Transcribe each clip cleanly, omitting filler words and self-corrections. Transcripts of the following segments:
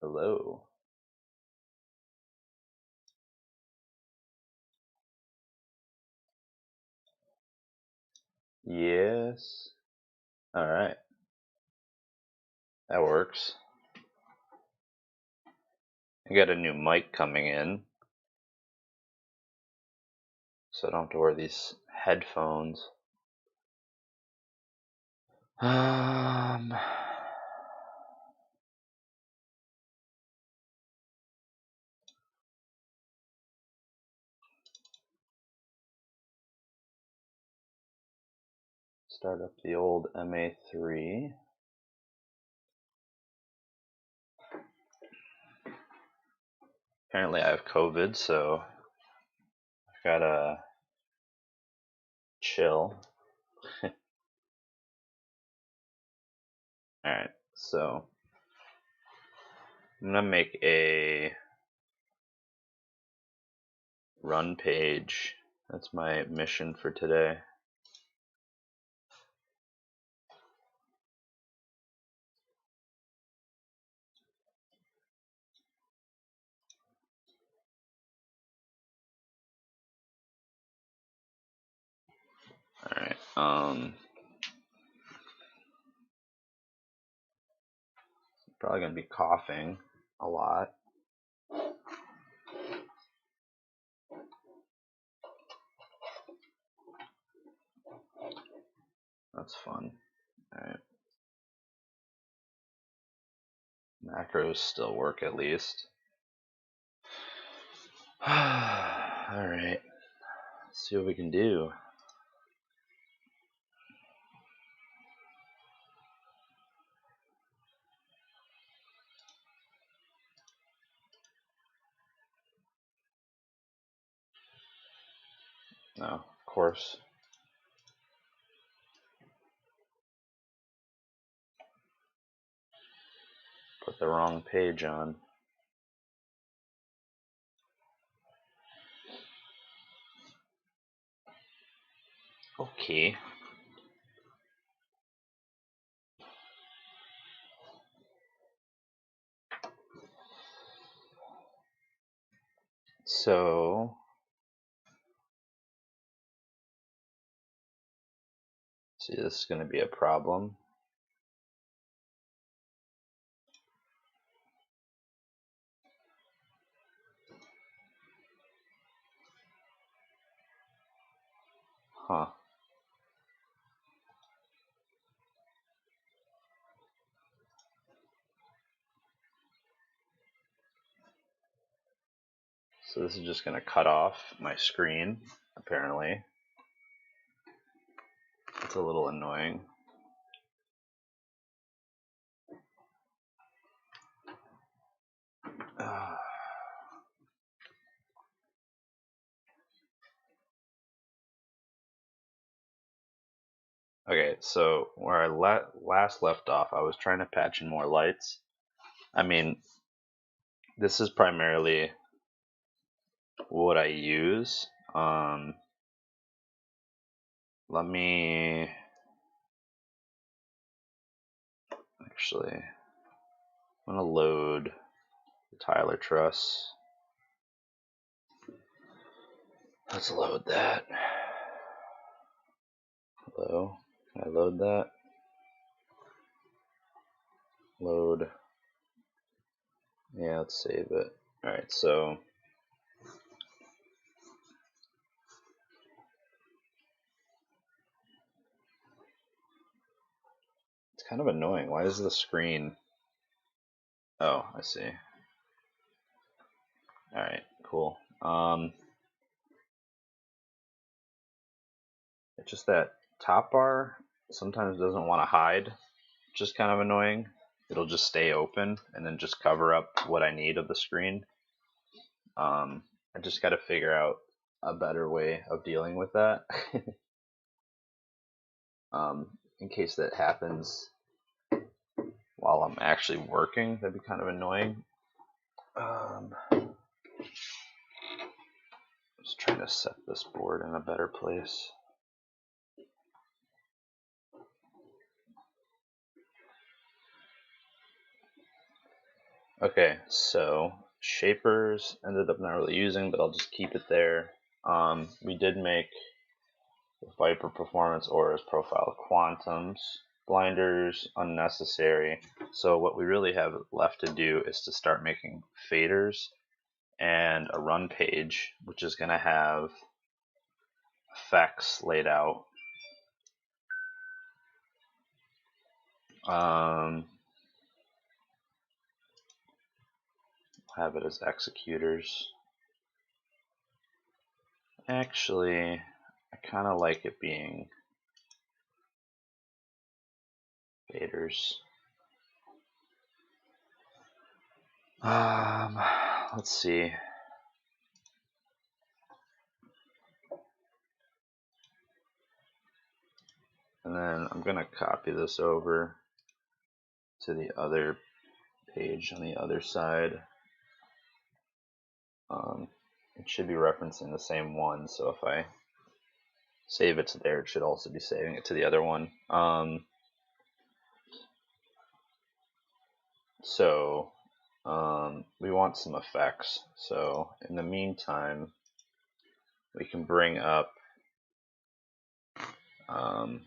Hello. Yes. All right. That works. I got a new mic coming in, so I don't have to wear these headphones. Um, Start up the old MA3. Apparently I have COVID, so I've gotta chill. Alright, so I'm gonna make a run page. That's my mission for today. Alright, probably gonna be coughing a lot. That's fun. Alright. Macros still work at least. Alright. Let's see what we can do. No, of course. Put the wrong page on. Okay. So, see, this is going to be a problem. Huh. So this is just going to cut off my screen, apparently. It's a little annoying. Okay, so where I last left off, I was trying to patch in more lights. I mean, this is primarily what I use. Let me actually, I'm gonna load the Tyler Truss. Let's load that. Hello, can I load that? Load. Yeah, let's save it. Alright, so it's kind of annoying. Why does the screen... Oh, I see. Alright, cool. It's just that top bar sometimes doesn't want to hide, which is kind of annoying. It'll just stay open and then just cover up what I need of the screen. I just got to figure out a better way of dealing with that. In case that happens while I'm actually working, that'd be kind of annoying. Just trying to set this board in a better place. Okay, so shapers ended up not really using, but I'll just keep it there. We did make Viper Performance Auras Profile Quantums. Blinders, unnecessary. So what we really have left to do is to start making faders and a run page, which is going to have effects laid out. Have it as executors. Actually, I kind of like it being faders. Let's see. And then I'm going to copy this over to the other page on the other side. It should be referencing the same one, so if I save it to there, it should also be saving it to the other one. We want some effects. So in the meantime, we can bring up an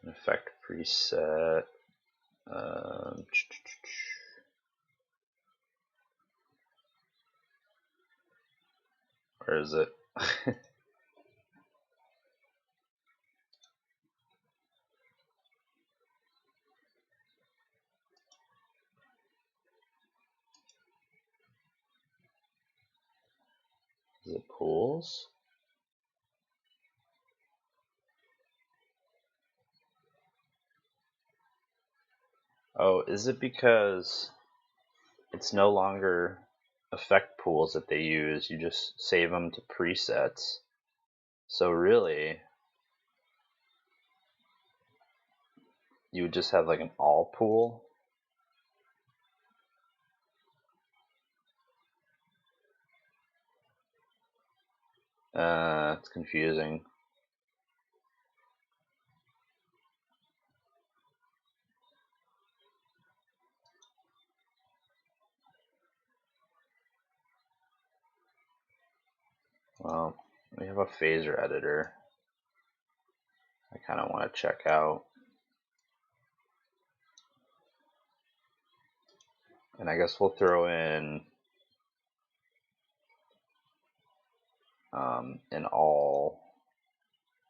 effect preset. Where is it? Is it pools? Oh, is it because it's no longer effect pools that they use? You just save them to presets. So really, you would just have like an all pool. It's confusing. Well, we have a phaser editor I kind of want to check out. And I guess we'll throw in an all.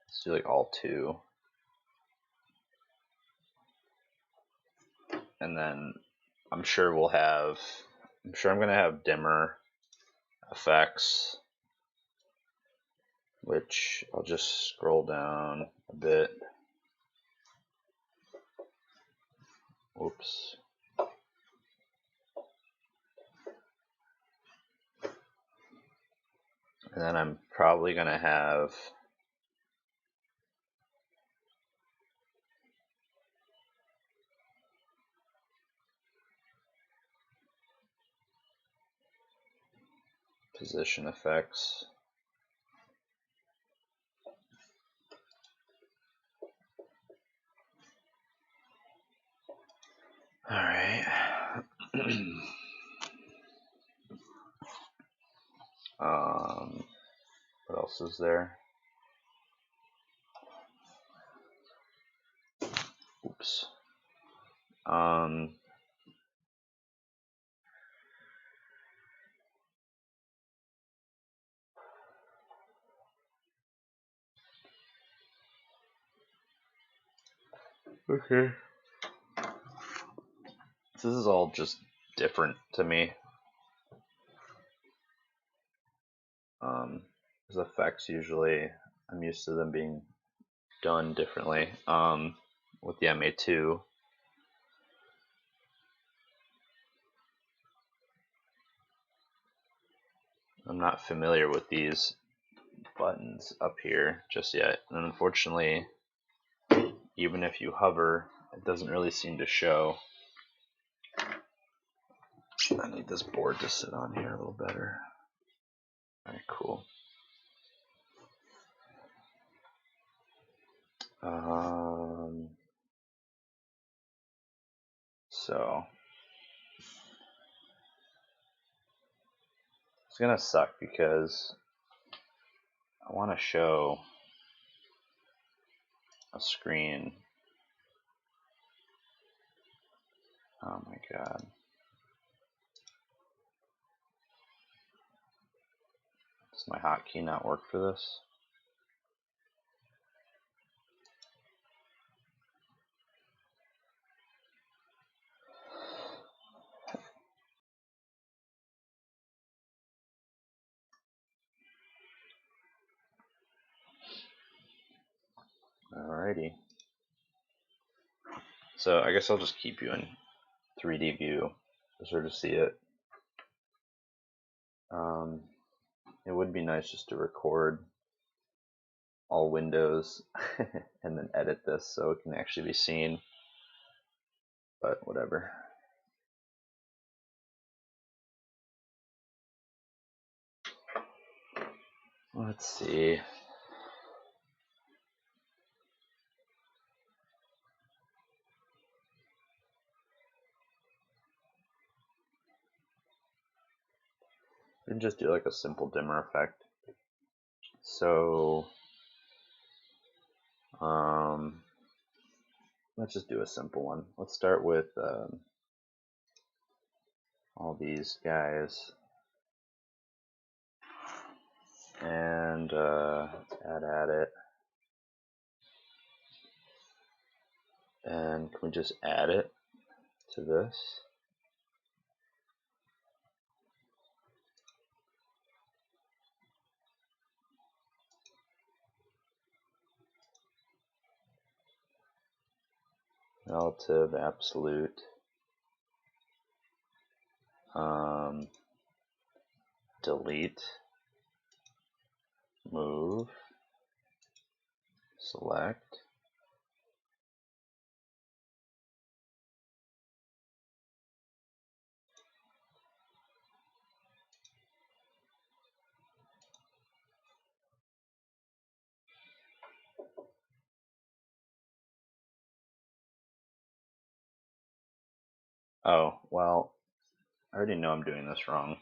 Let's do like all 2. And then I'm sure I'm going to have dimmer effects, which I'll just scroll down a bit. Oops. And then I'm probably going to have position effects. All right. What else is there? Oops. Okay. This is all just different to me. Because effects usually, I'm used to them being done differently. With the MA2. I'm not familiar with these buttons up here just yet. And unfortunately, even if you hover, it doesn't really seem to show. I need this board to sit on here a little better. Alright, cool. So it's gonna suck because I want to show a screen. Oh my god. Does my hotkey not work for this? Alrighty. So I guess I'll just keep you in 3D view to sort of see it. It would be nice just to record all windows and then edit this so it can actually be seen, but whatever. Let's see. We can just do like a simple dimmer effect. So let's just do a simple one. Let's start with all these guys, and let's add it. And can we just add it to this? Relative, absolute, delete, move, select. Oh, well, I already know I'm doing this wrong.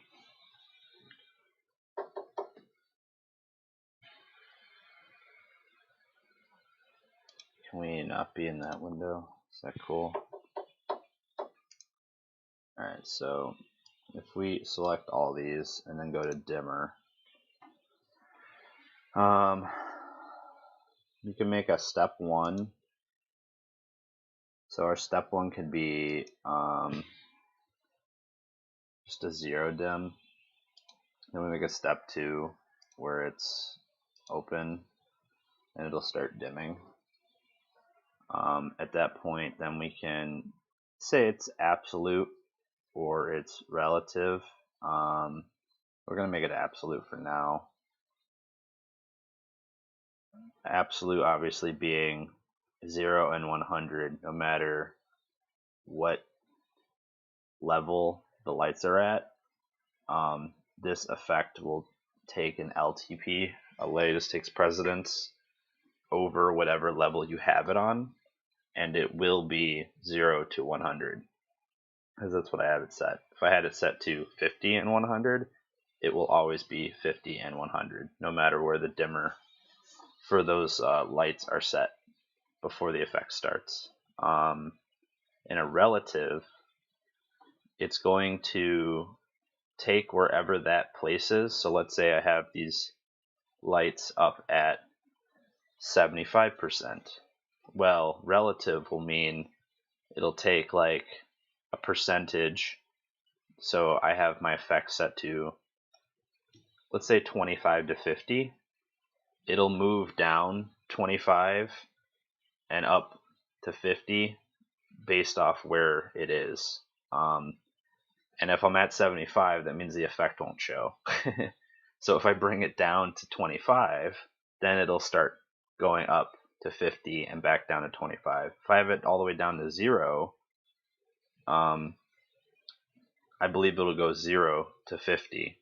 Can we not be in that window? Is that cool? Alright, so if we select all these and then go to dimmer, you can make a step 1. So our step 1 could be just a 0 dim. Then we make a step 2 where it's open and it'll start dimming. At that point, then we can say it's absolute or it's relative. We're going to make it absolute for now. Absolute obviously being 0 and 100, no matter what level the lights are at. This effect will take an LTP. A lattice takes precedence over whatever level you have it on, and it will be 0 to 100, because that's what I have it set. If I had it set to 50 and 100, it will always be 50 and 100, no matter where the dimmer for those lights are set before the effect starts. In a relative, it's going to take wherever that place is. So let's say I have these lights up at 75%. Well, relative will mean it'll take like a percentage. So I have my effect set to, let's say 25 to 50. It'll move down 25 and up to 50 based off where it is. And if I'm at 75, that means the effect won't show. So if I bring it down to 25, then it'll start going up to 50 and back down to 25. If I have it all the way down to 0, I believe it'll go 0 to 50.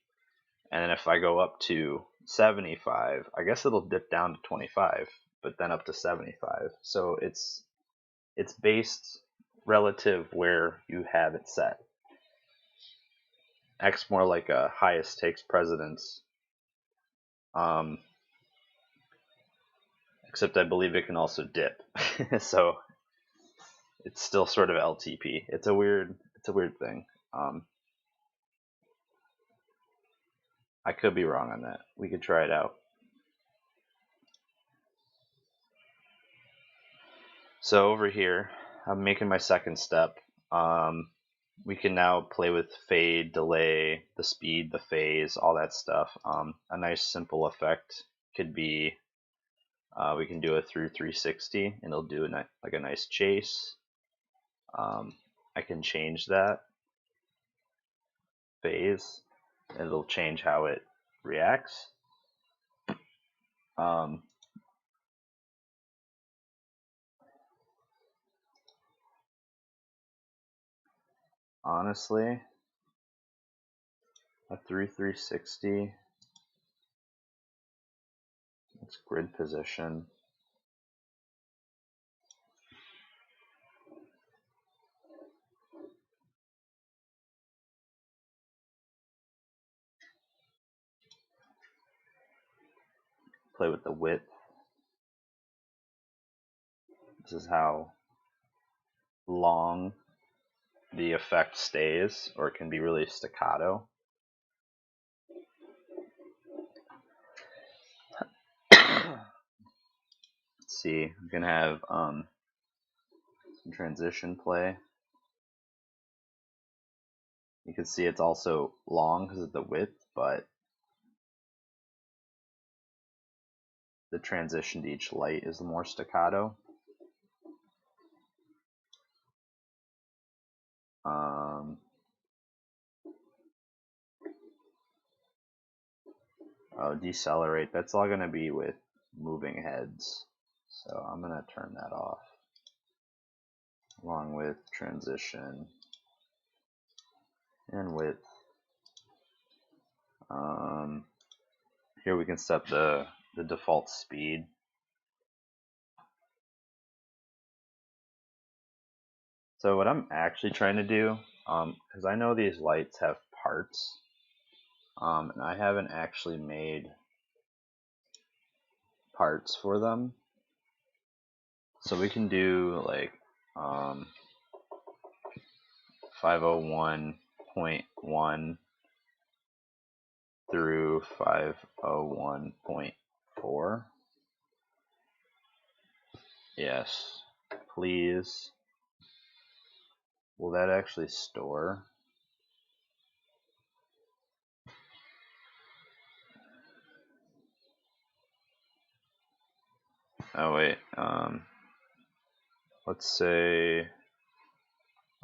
And then if I go up to 75, I guess it'll dip down to 25, but then up to 75. So it's based relative where you have it set. Acts more like a highest takes precedence. Except I believe it can also dip. So it's still sort of LTP. It's a weird thing. I could be wrong on that. We could try it out. So over here, I'm making my second step. We can now play with fade, delay, the speed, the phase, all that stuff. A nice simple effect could be we can do a through 360 and it'll do like a nice chase. I can change that phase and it'll change how it reacts. Honestly, a through 360, it's grid position. Play with the width. This is how long the effect stays, or it can be really staccato. Let's see, I'm gonna have some transition play. You can see it's also long because of the width, but the transition to each light is more staccato. Oh, decelerate, that's all going to be with moving heads. So I'm going to turn that off. Along with transition and width. Here we can set the default speed. So what I'm actually trying to do, because I know these lights have parts, and I haven't actually made parts for them. So we can do like 501.1 through 501.4. Yes, please. Will that actually store? Oh wait, let's say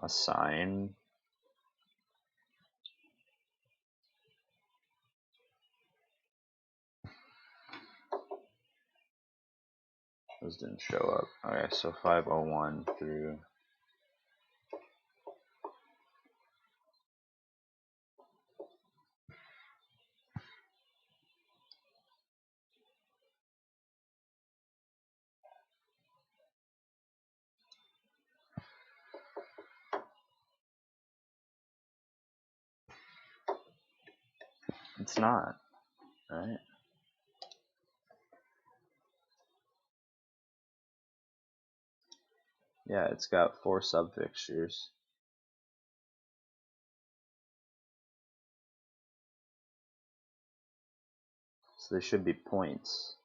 assign. Those didn't show up. Okay, so 501 through. It's not, right? Yeah, it's got 4 subfixtures. So they should be points.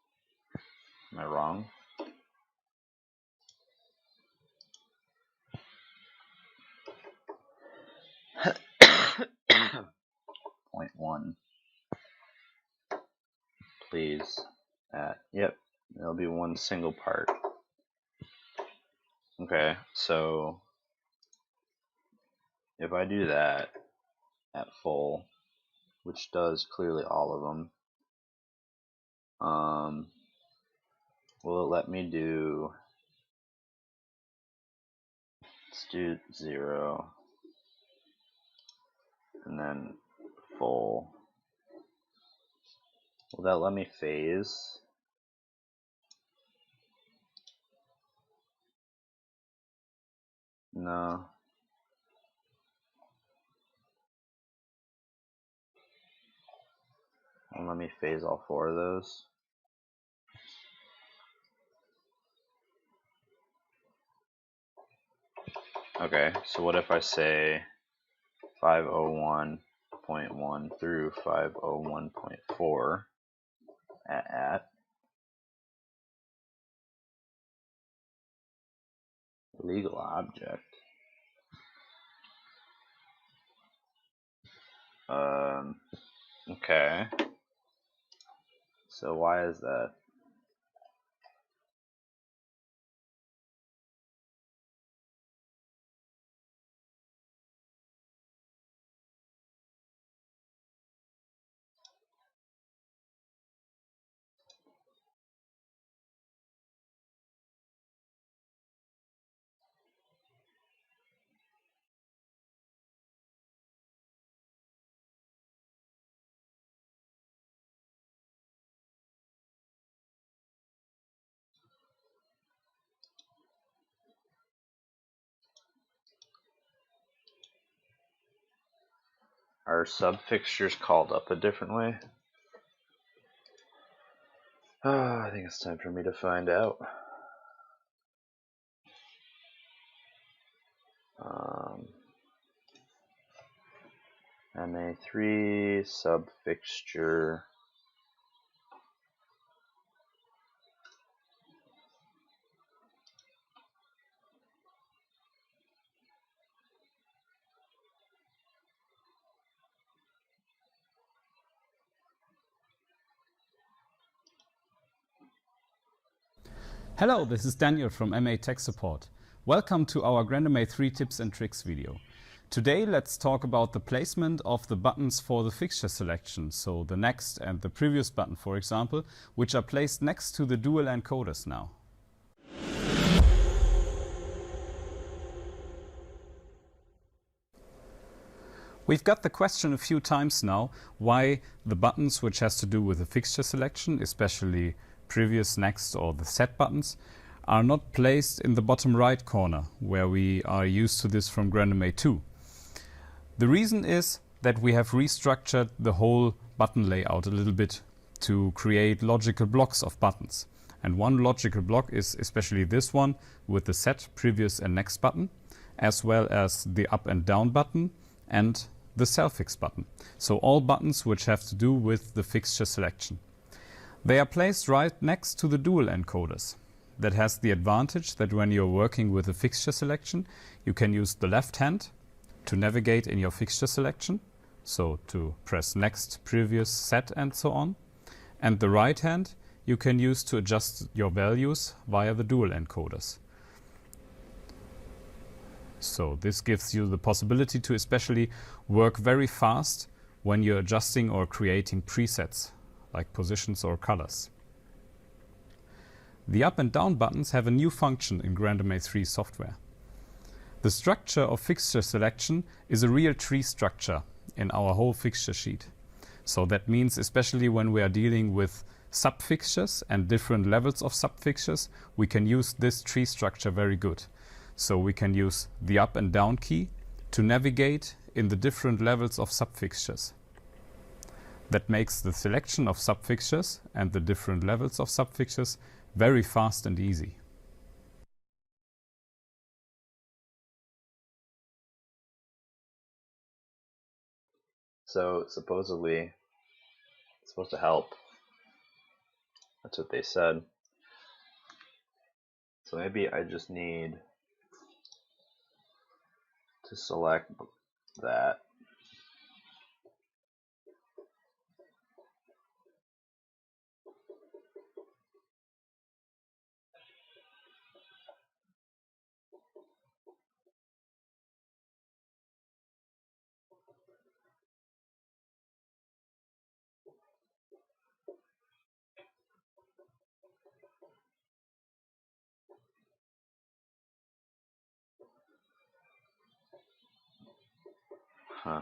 Am I wrong? Point 1. Please. Yep, it'll be one single part. Okay, so if I do that at full, which does clearly all of them, will it let me do, let's do 0, and then full. Will that let me phase? No. And let me phase all 4 of those. Okay, so what if I say 501.1 through 501.4 at legal object. Okay. So why is that? Are subfixtures called up a different way? I think it's time for me to find out. MA3 subfixture. Hello, this is Daniel from MA Tech Support. Welcome to our GrandMA 3 tips and tricks video. Today let's talk about the placement of the buttons for the fixture selection, so the next and the previous button for example, which are placed next to the dual encoders now. We've got the question a few times now why the buttons which has to do with the fixture selection, especially previous, next or the set buttons, are not placed in the bottom right corner where we are used to this from GrandMA 2. The reason is that we have restructured the whole button layout a little bit to create logical blocks of buttons. And one logical block is especially this one with the set, previous and next button, as well as the up and down button and the cell fix button. So all buttons which have to do with the fixture selection. They are placed right next to the dual encoders. That has the advantage that when you're working with a fixture selection, you can use the left hand to navigate in your fixture selection, so to press next, previous, set and so on. And the right hand you can use to adjust your values via the dual encoders. So this gives you the possibility to especially work very fast when you're adjusting or creating presets like positions or colors. The up and down buttons have a new function in GrandMA 3 software. The structure of fixture selection is a real tree structure in our whole fixture sheet. So that means especially when we are dealing with subfixtures and different levels of subfixtures, we can use this tree structure very good. So we can use the up and down key to navigate in the different levels of subfixtures. That makes the selection of subfixtures and the different levels of subfixtures very fast and easy. So supposedly it's supposed to help. That's what they said. So maybe I just need to select that. Huh.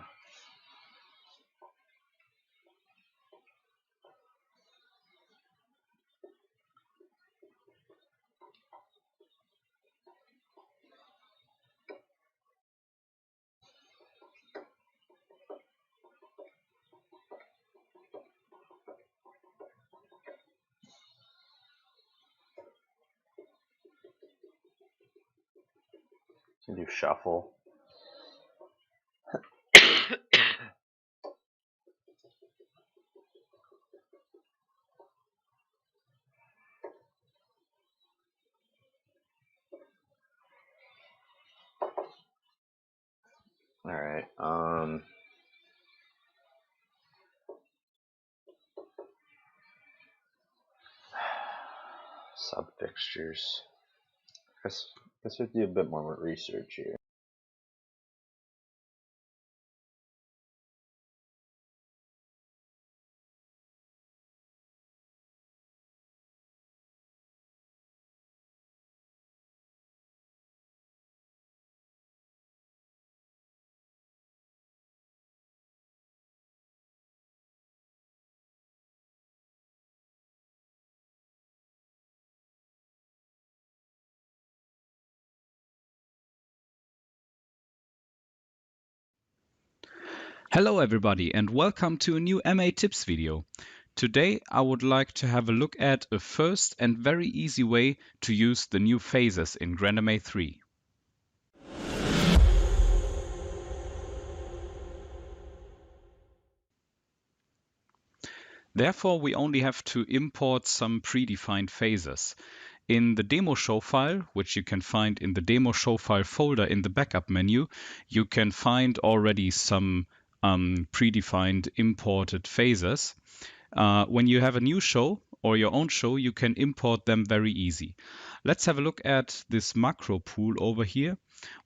can do shuffle. All right. Sub fixtures. Guess we do a bit more research here. Hello everybody and welcome to a new MA Tips video. Today I would like to have a look at a first and very easy way to use the new phases in GrandMA 3. Therefore we only have to import some predefined phases. In the demo show file, which you can find in the demo show file folder in the backup menu, you can find already some predefined imported phases. When you have a new show or your own show, you can import them very easy. Let's have a look at this macro pool over here.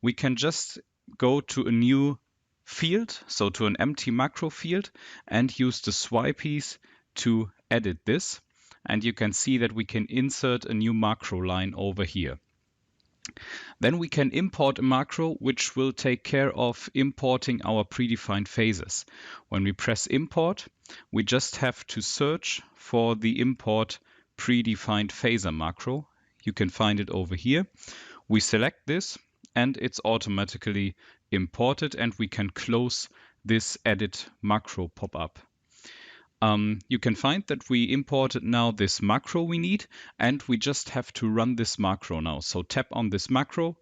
We can just go to a new field, so to an empty macro field, and use the swipeys to edit this. And you can see that we can insert a new macro line over here. Then we can import a macro which will take care of importing our predefined phases. When we press import, we just have to search for the import predefined phaser macro. You can find it over here. We select this and it's automatically imported, and we can close this edit macro pop-up. You can find that we imported now this macro we need, and we just have to run this macro now. So tap on this macro,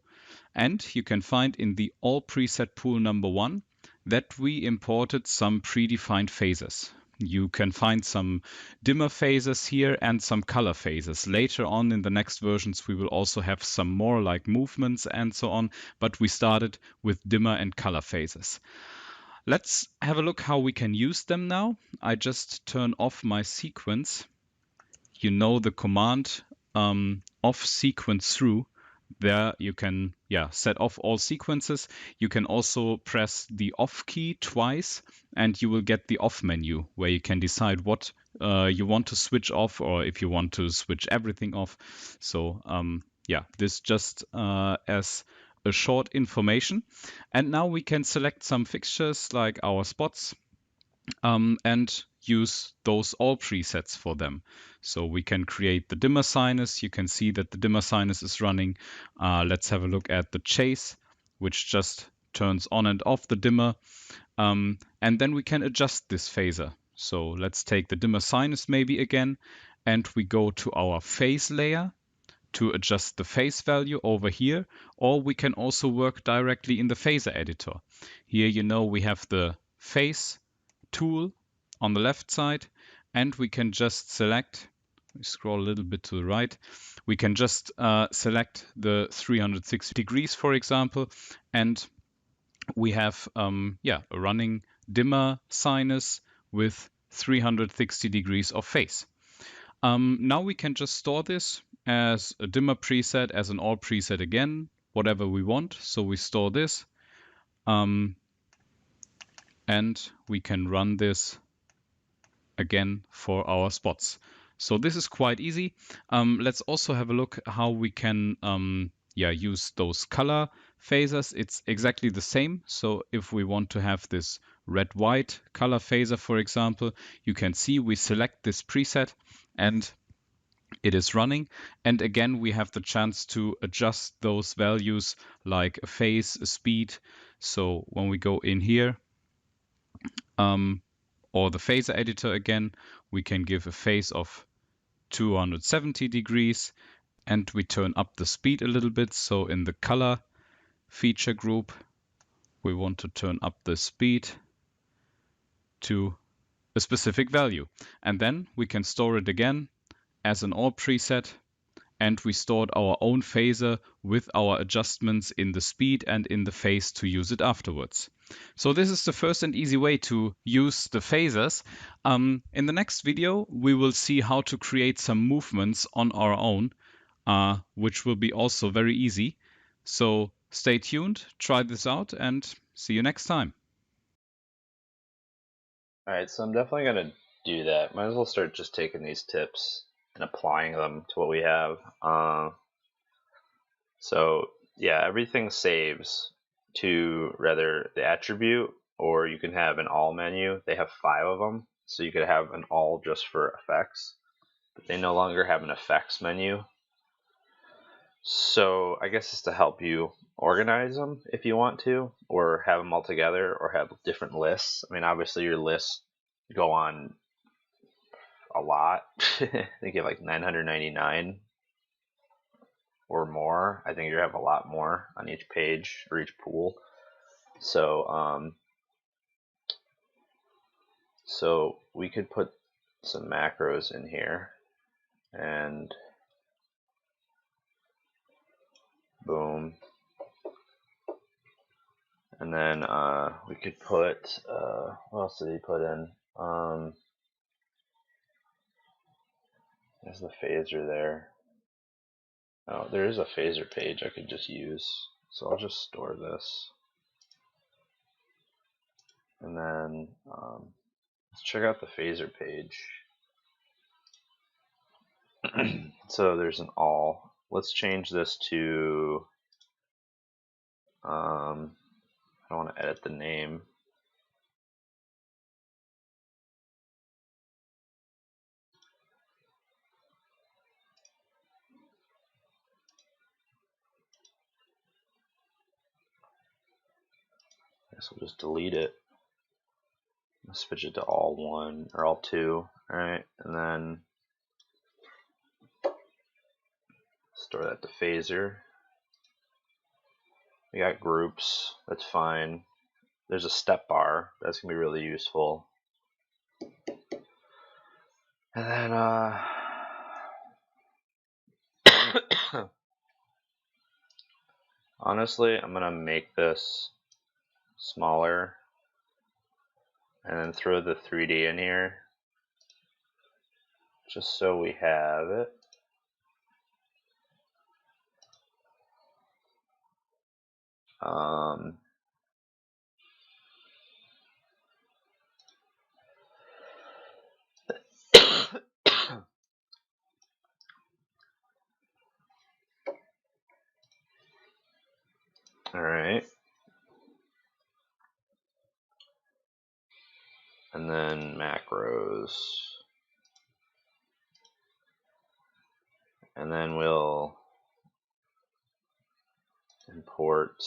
and you can find in the all preset pool number 1 that we imported some predefined phases. You can find some dimmer phases here and some color phases. Later on in the next versions, we will also have some more like movements and so on, but we started with dimmer and color phases. Let's have a look how we can use them now. I just turn off my sequence. You know the command off sequence through. There you can set off all sequences. You can also press the off key twice and you will get the off menu where you can decide what you want to switch off or if you want to switch everything off. So this just as a short information. And now we can select some fixtures like our spots and use those all presets for them. So we can create the dimmer sinus. You can see that the dimmer sinus is running. Let's have a look at the chase, which just turns on and off the dimmer. And then we can adjust this phaser. So let's take the dimmer sinus maybe again, and we go to our phase layer to adjust the phase value over here, or we can also work directly in the phaser editor. Here we have the phase tool on the left side, and we can just select, scroll a little bit to the right, we can just select the 360 degrees, for example, and we have a running dimmer sinus with 360 degrees of phase. Now we can just store this as a dimmer preset, as an all preset again, whatever we want. So we store this and we can run this again for our spots. So this is quite easy. Let's also have a look how we can use those color phasers. It's exactly the same. So if we want to have this red-white color phaser, for example, you can see we select this preset and it is running. And again, we have the chance to adjust those values like a phase, a speed. So when we go in here, or the phaser editor again, we can give a phase of 270 degrees and we turn up the speed a little bit. So in the color feature group, we want to turn up the speed to a specific value. And then we can store it again as an all preset, and we stored our own phaser with our adjustments in the speed and in the phase to use it afterwards. So this is the first and easy way to use the phasers. In the next video, we will see how to create some movements on our own, which will be also very easy. So stay tuned, try this out, and see you next time. Alright, so I'm definitely going to do that. Might as well start just taking these tips and applying them to what we have. So yeah, everything saves to rather the attribute, or you can have an all menu. They have 5 of them, so you could have an all just for effects, but they no longer have an effects menu. So I guess it's to help you organize them if you want to, or have them all together, or have different lists. I mean, obviously your lists go on a lot. I think you have like 999 or more. I think you have a lot more on each page or each pool. So so we could put some macros in here, and boom. And then we could put what else did he put in? There's the phaser there. Oh, there is a phaser page I could just use. So I'll just store this. And then let's check out the phaser page. So there's an all. Let's change this to I don't want to edit the name. I guess we'll just delete it. Let's switch it to all 1 or all 2. Alright, and then store that to phaser. We got groups, that's fine. There's a step bar, that's gonna be really useful. And then honestly, I'm gonna make this smaller and then throw the 3D in here just so we have it. Alright. And then macros. And then we'll import.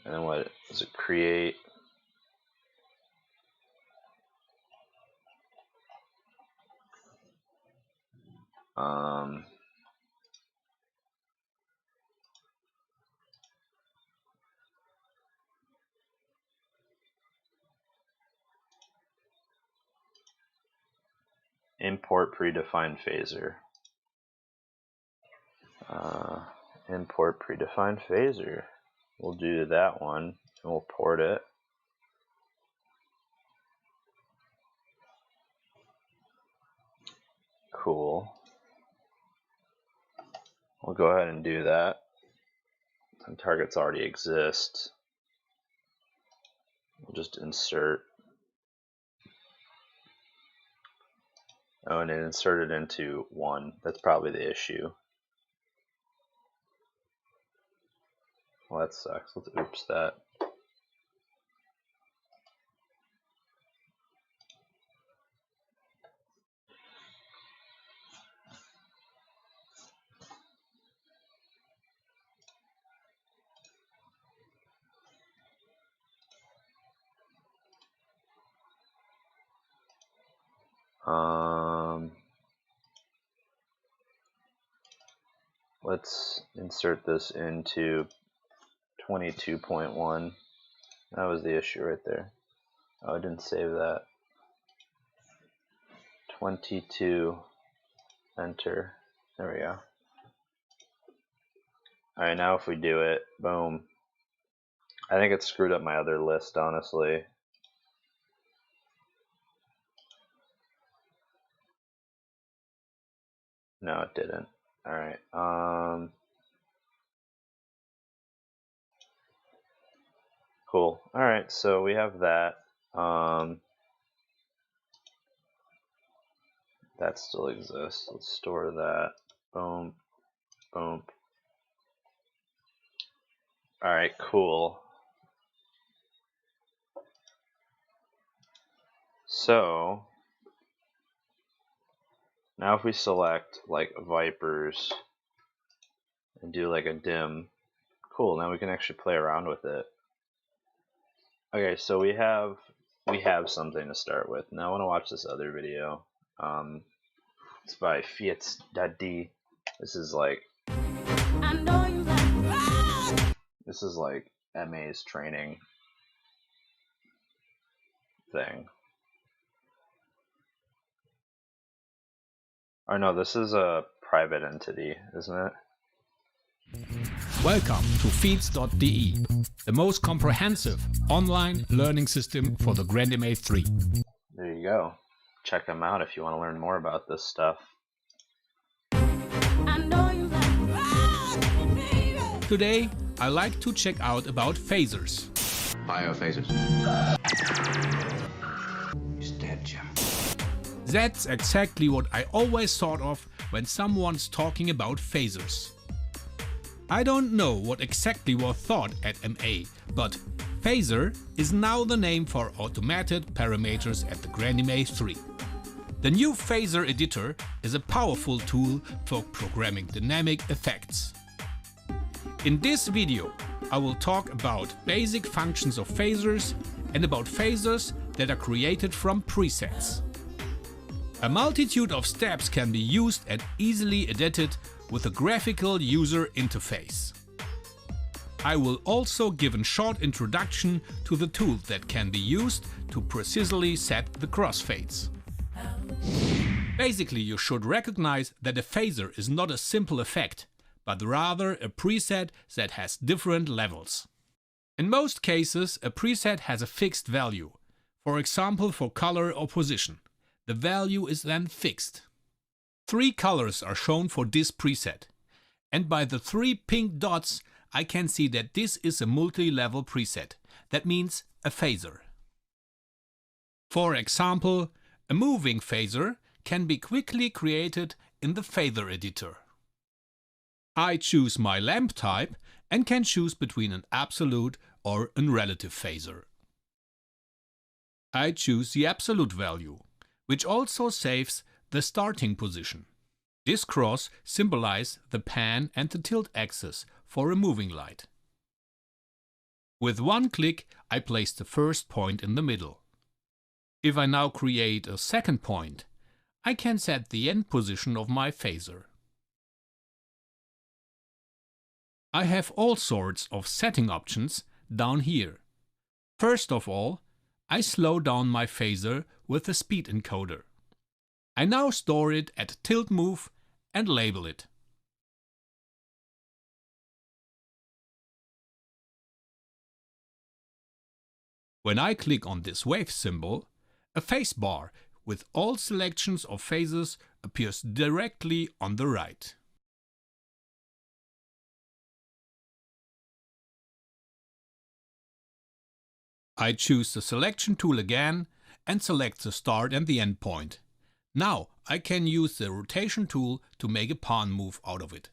And then what does it create? Import predefined phaser. Import predefined phaser. We'll do that one, and we'll port it. Cool. We'll go ahead and do that. And targets already exist. We'll just insert. Oh, and it inserted into 1. That's probably the issue. Well, that sucks. Let's oops that. let's insert this into 22.1. That was the issue right there. Oh, I didn't save that. 22, enter. There we go. Alright, now if we do it, boom. I think it screwed up my other list, honestly. No, it didn't. Alright, cool. Alright, so we have that. That still exists. Let's store that. Boom. Boom. Alright, cool. So now if we select like Vipers and do like a dim, cool, now we can actually play around with it. Okay, so we have something to start with. Now I want to watch this other video. It's by Fiat.d. This is like MA's training thing. Or no, this is a private entity, isn't it? Welcome to feeds.de, the most comprehensive online learning system for the GrandMA 3. There you go. Check them out if you want to learn more about this stuff. Today, I like to check out about phasers. Biophasers. He's dead, Jim. That's exactly what I always thought of when someone's talking about phasers. I don't know what exactly was thought at MA, but phaser is now the name for automated parameters at the GrandMA 3. The new phaser editor is a powerful tool for programming dynamic effects. In this video, I will talk about basic functions of phasers and about phasers that are created from presets. A multitude of steps can be used and easily edited with a graphical user interface. I will also give a short introduction to the tools that can be used to precisely set the crossfades. Basically, you should recognize that a phaser is not a simple effect, but rather a preset that has different levels. In most cases, a preset has a fixed value, for example for color or position. The value is then fixed. 3 colors are shown for this preset, and by the 3 pink dots I can see that this is a multi-level preset. That means a phaser. For example, a moving phaser can be quickly created in the phaser editor. I choose my lamp type and can choose between an absolute or a relative phaser. I choose the absolute value, which also saves the starting position. This cross symbolizes the pan and the tilt axis for a moving light. With one click, I place the first point in the middle. If I now create a second point, I can set the end position of my phaser. I have all sorts of setting options down here. First of all, I slow down my phaser with a speed encoder. I now store it at tilt move and label it. When I click on this wave symbol, a phase bar with all selections of phases appears directly on the right. I choose the selection tool again and select the start and the end point. Now I can use the rotation tool to make a pawn move out of it.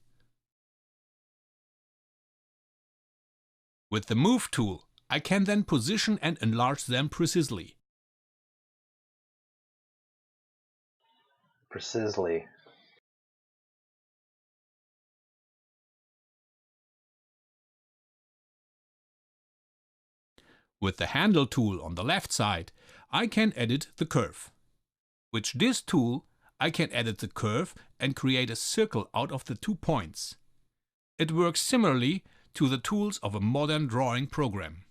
With the move tool, I can then position and enlarge them precisely. Precisely. With the handle tool on the left side, I can edit the curve. With this tool, I can edit the curve and create a circle out of the 2 points. It works similarly to the tools of a modern drawing program.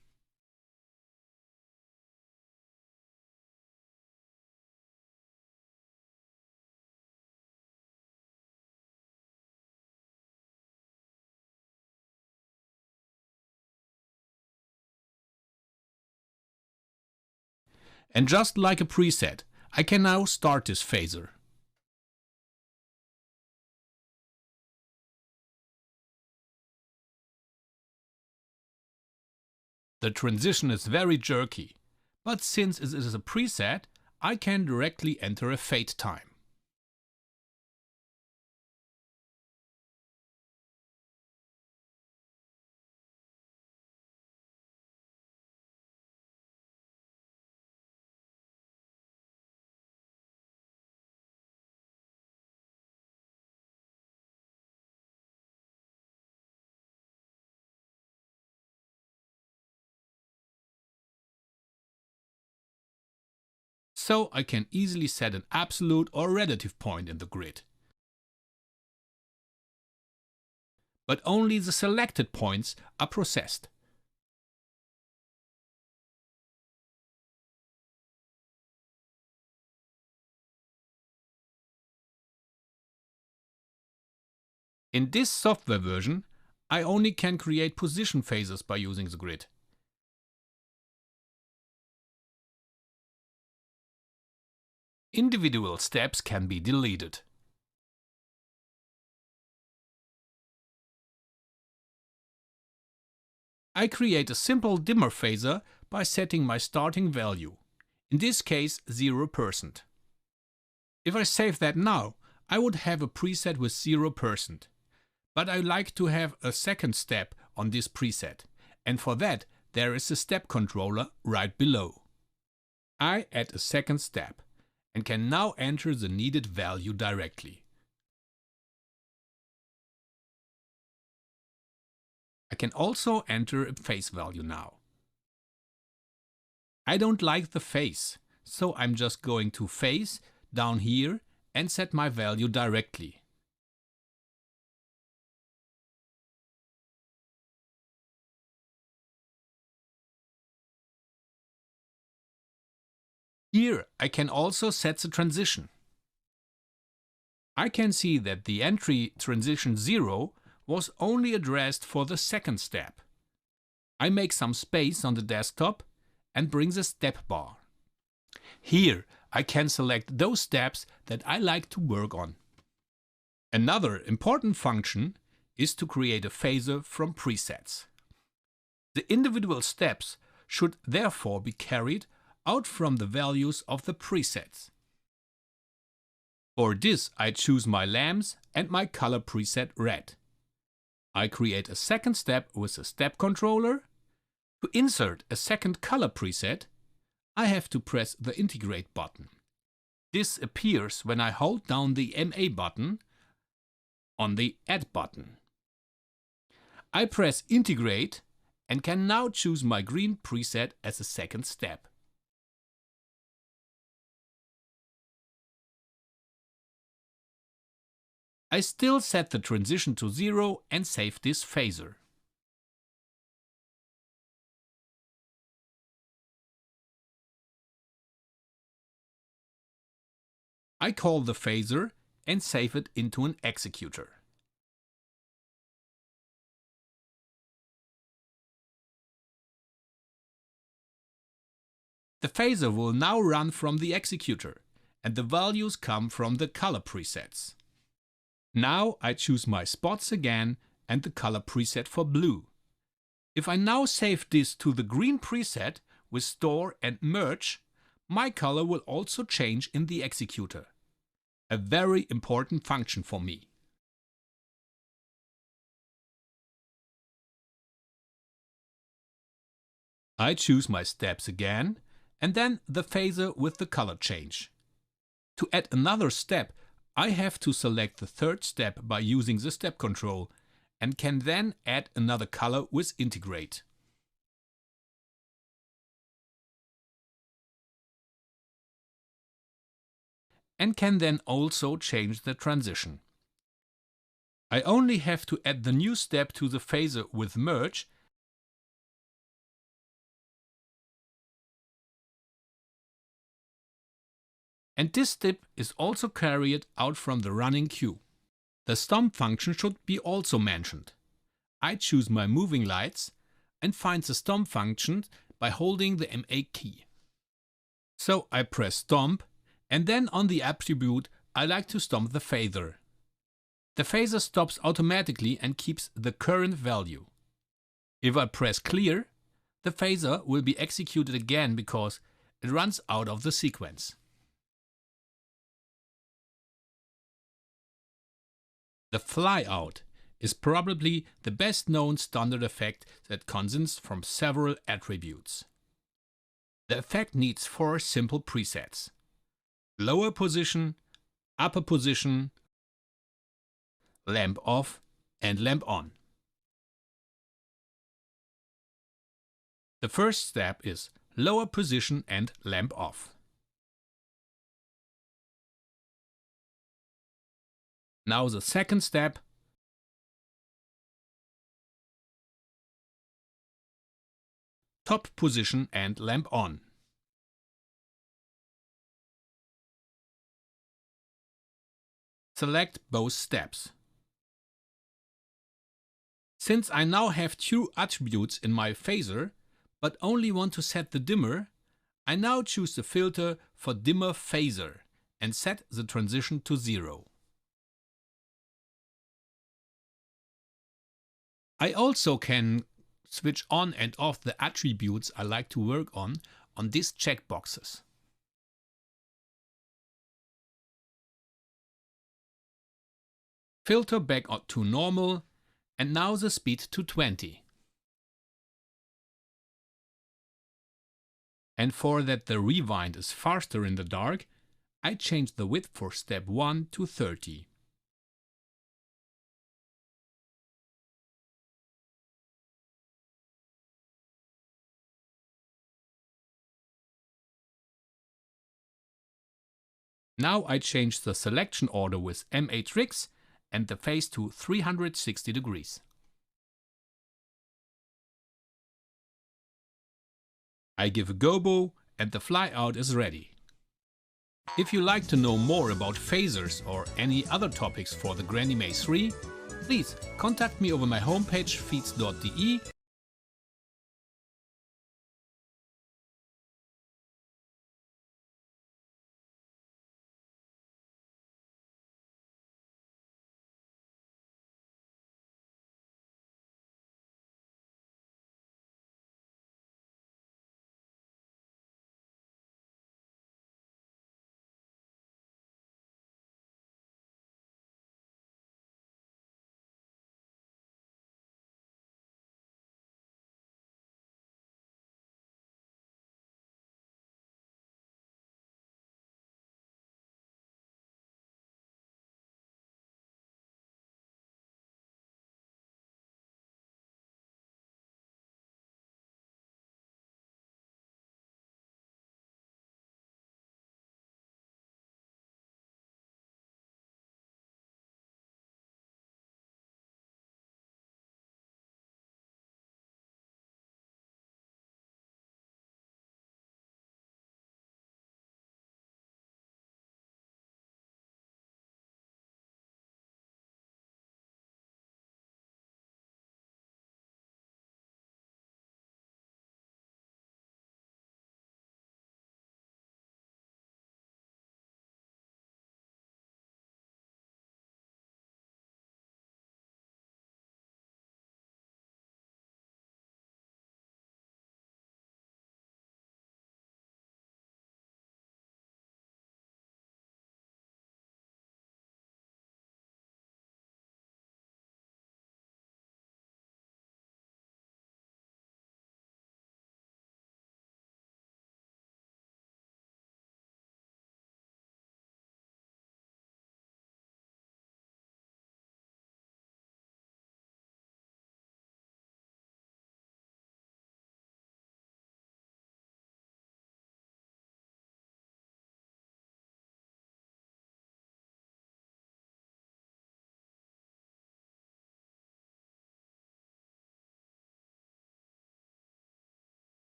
And just like a preset, I can now start this phaser. The transition is very jerky, but since it is a preset, I can directly enter a fade time. So I can easily set an absolute or relative point in the grid. But only the selected points are processed. In this software version, I only can create position phasers by using the grid. Individual steps can be deleted. I create a simple dimmer phaser by setting my starting value, in this case 0%. If I save that now, I would have a preset with 0%. But I like to have a second step on this preset, and for that there is a step controller right below. I add a second step and can now enter the needed value directly. I can also enter a phase value now. I don't like the phase, so I'm just going to phase down here and set my value directly. Here I can also set the transition. I can see that the entry transition 0 was only addressed for the second step. I make some space on the desktop and bring the step bar. Here I can select those steps that I like to work on. Another important function is to create a phaser from presets. The individual steps should therefore be carried out from the values of the presets. For this I choose my lamps and my color preset red. I create a second step with a step controller. To insert a second color preset, I have to press the Integrate button. This appears when I hold down the MA button on the Add button. I press Integrate and can now choose my green preset as a second step. I still set the transition to 0 and save this phaser. I call the phaser and save it into an executor. The phaser will now run from the executor, and the values come from the color presets. Now I choose my spots again and the color preset for blue. If I now save this to the green preset with Store and Merge, my color will also change in the executor. A very important function for me. I choose my steps again and then the phaser with the color change. To add another step, I have to select the third step by using the step control and can then add another color with Integrate. And can then also change the transition. I only have to add the new step to the phaser with merge, and this step is also carried out from the running queue. The stomp function should be also mentioned. I choose my moving lights and find the stomp function by holding the MA key. So I press stomp, and then on the attribute I like to stomp the phaser. The phaser stops automatically and keeps the current value. If I press clear, the phaser will be executed again because it runs out of the sequence. The flyout is probably the best known standard effect that consists from several attributes. The effect needs 4 simple presets: lower position, upper position, lamp off and lamp on. The first step is lower position and lamp off. Now the second step, top position and lamp on. Select both steps. Since I now have 2 attributes in my phaser, but only want to set the dimmer, I now choose the filter for dimmer phaser and set the transition to 0. I also can switch on and off the attributes I like to work on these checkboxes. Filter back to normal, and now the speed to 20. And for that the rewind is faster in the dark, I change the width for step 1 to 30. Now I change the selection order with M8 and the phase to 360 degrees. I give a gobo and the flyout is ready. If you like to know more about phasers or any other topics for the GrannyMaze 3, please contact me over my homepage feeds.de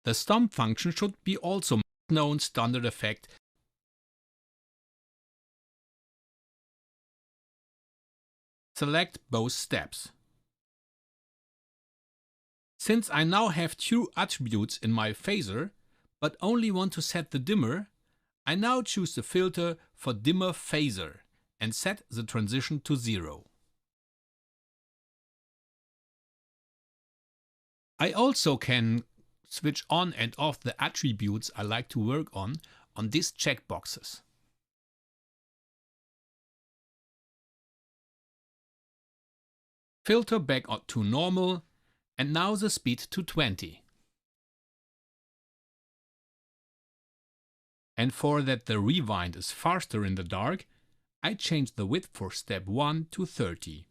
The stomp function should be also known standard effect. Select both steps. Since I now have two attributes in my phaser, but only want to set the dimmer, I now choose the filter for dimmer phaser and set the transition to 0. I also can switch on and off the attributes I like to work on these checkboxes. Filter back to normal and now the speed to 20. And for that the rewind is faster in the dark, I change the width for step 1 to 30.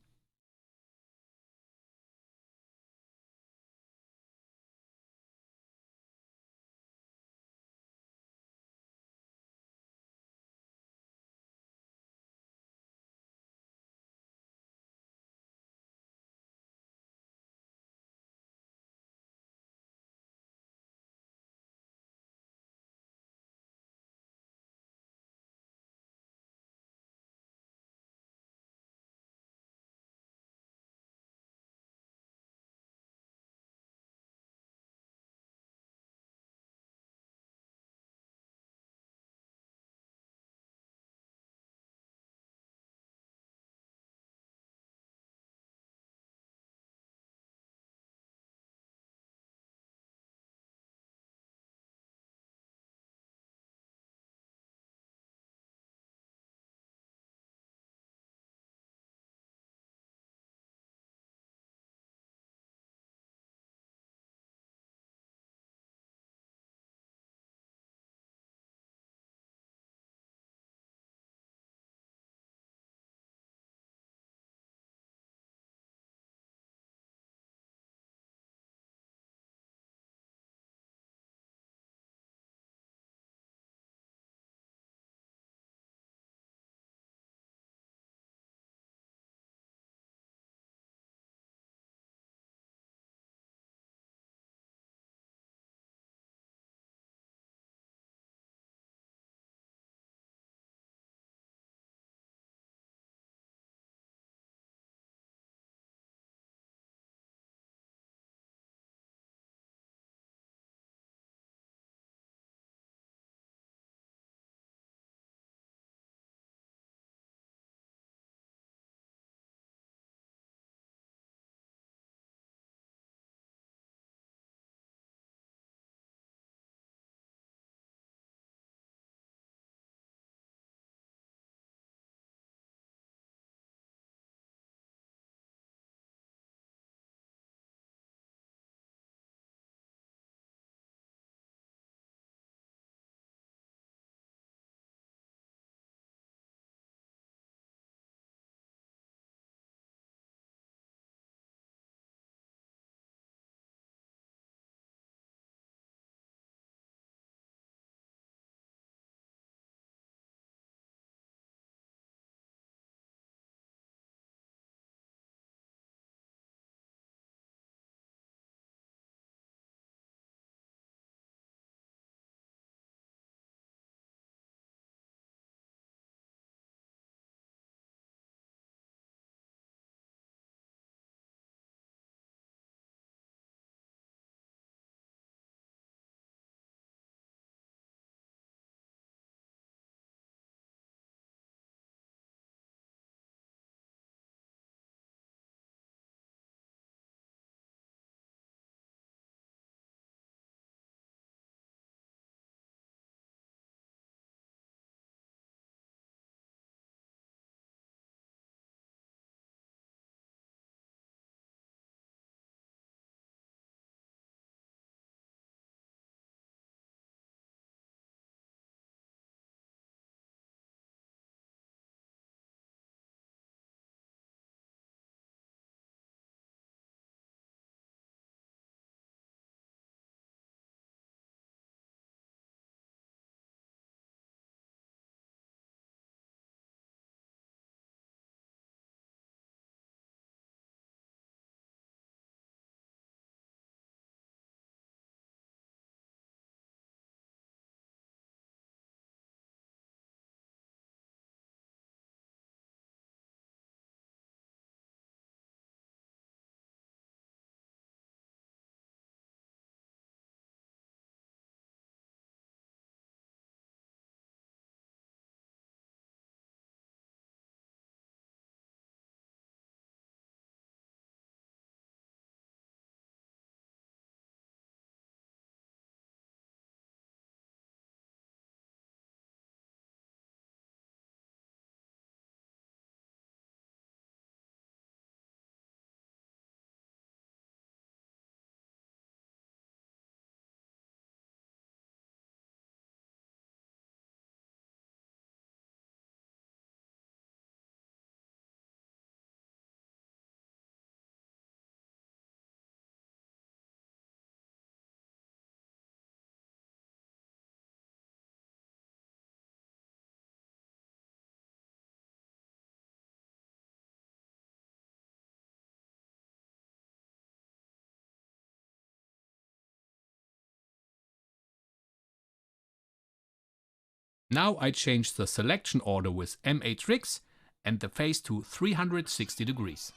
Now I change the selection order with matrix and the phase to 360 degrees.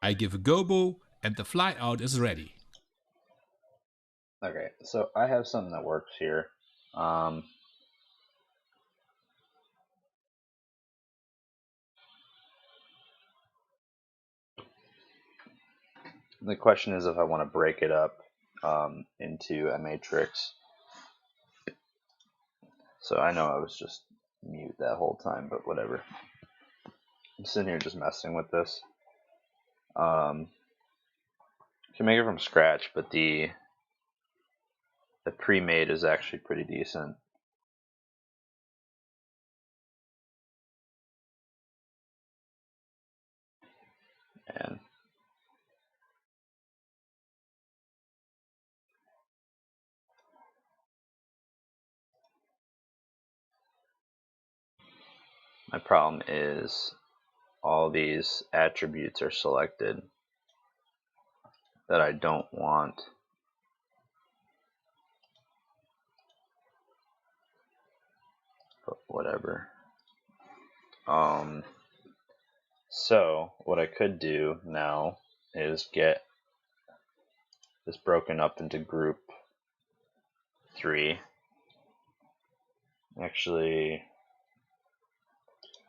I give a gobo and the flyout is ready. Okay, so I have something that works here. The question is if I want to break it up into a matrix. So I know I was just mute that whole time, but whatever. I'm sitting here just messing with this. Can make it from scratch, but the pre-made is actually pretty decent. And my problem is all these attributes are selected that I don't want. But whatever. So what I could do now is get this broken up into group 3. Actually,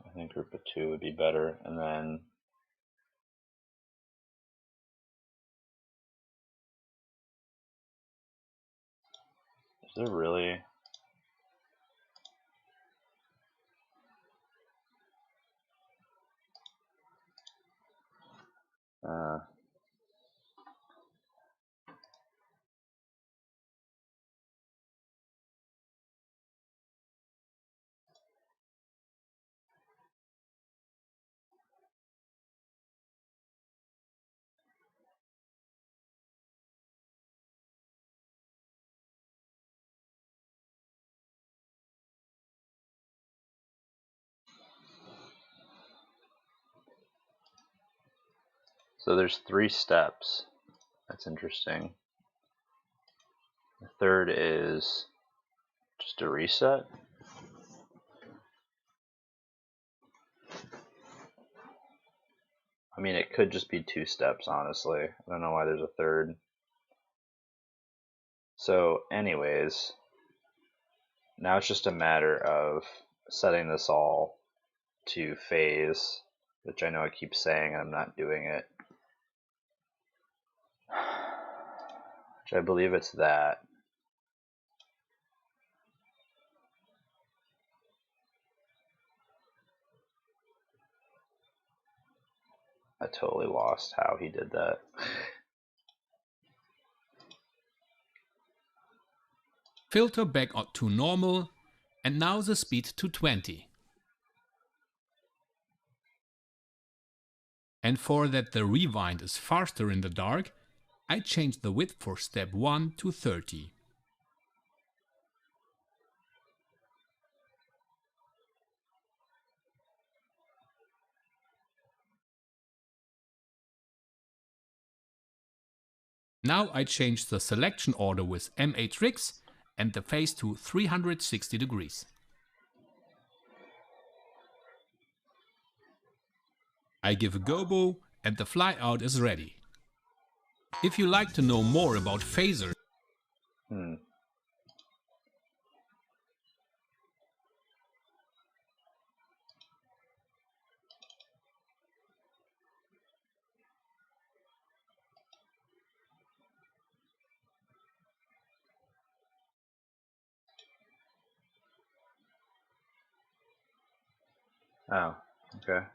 I think group of 2 would be better. And then is there really so there's 3 steps. That's interesting. The third is just a reset. I mean, it could just be 2 steps, honestly. I don't know why there's a third. So anyways, now it's just a matter of setting this all to phase, which I know I keep saying and I'm not doing it. Which I believe it's that. I totally lost how he did that. Filter back to normal and now the speed to 20. And for that the rewind is faster in the dark, I change the width for step 1 to 30. Now I change the selection order with matrix and the phase to 360 degrees. I give a gobo and the flyout is ready. If you like to know more about phasers, Oh, okay.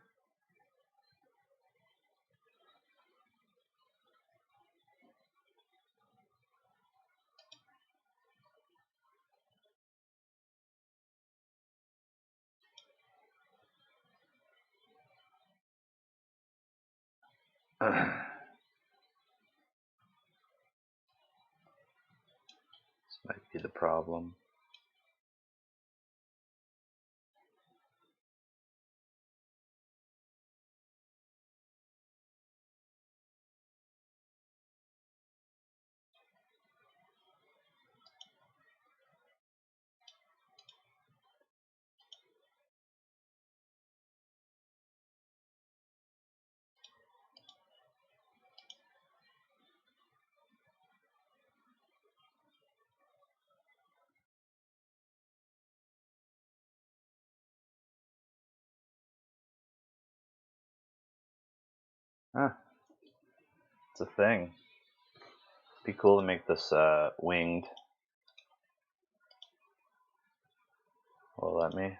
This might be the problem. Huh. It's a thing. Be cool to make this winged. Will it let me?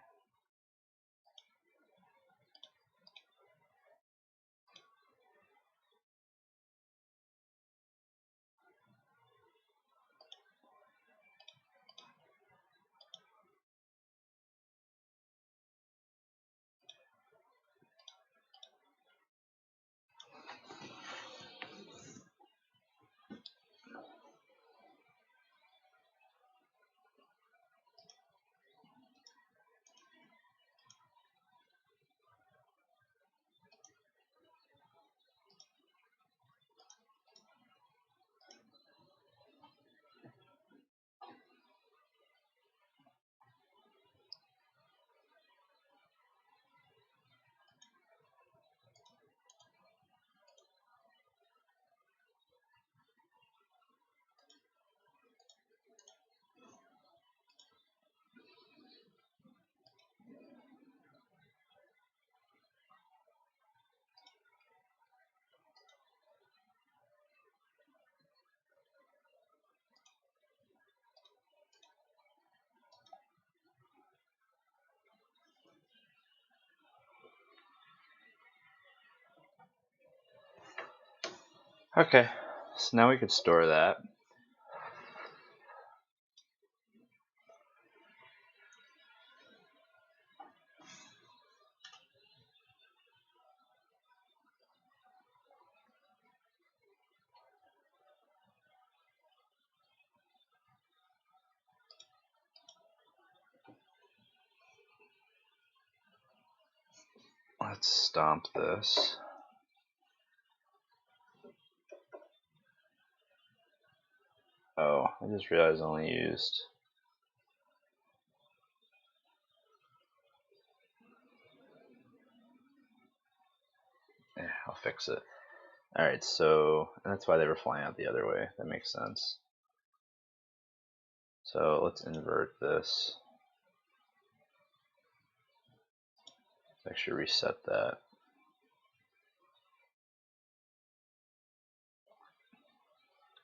Okay, so now we could store that. Let's stomp this. Oh, I just realized I only used. I'll fix it. Alright, so that's why they were flying out the other way. That makes sense. So let's invert this. Let's actually reset that.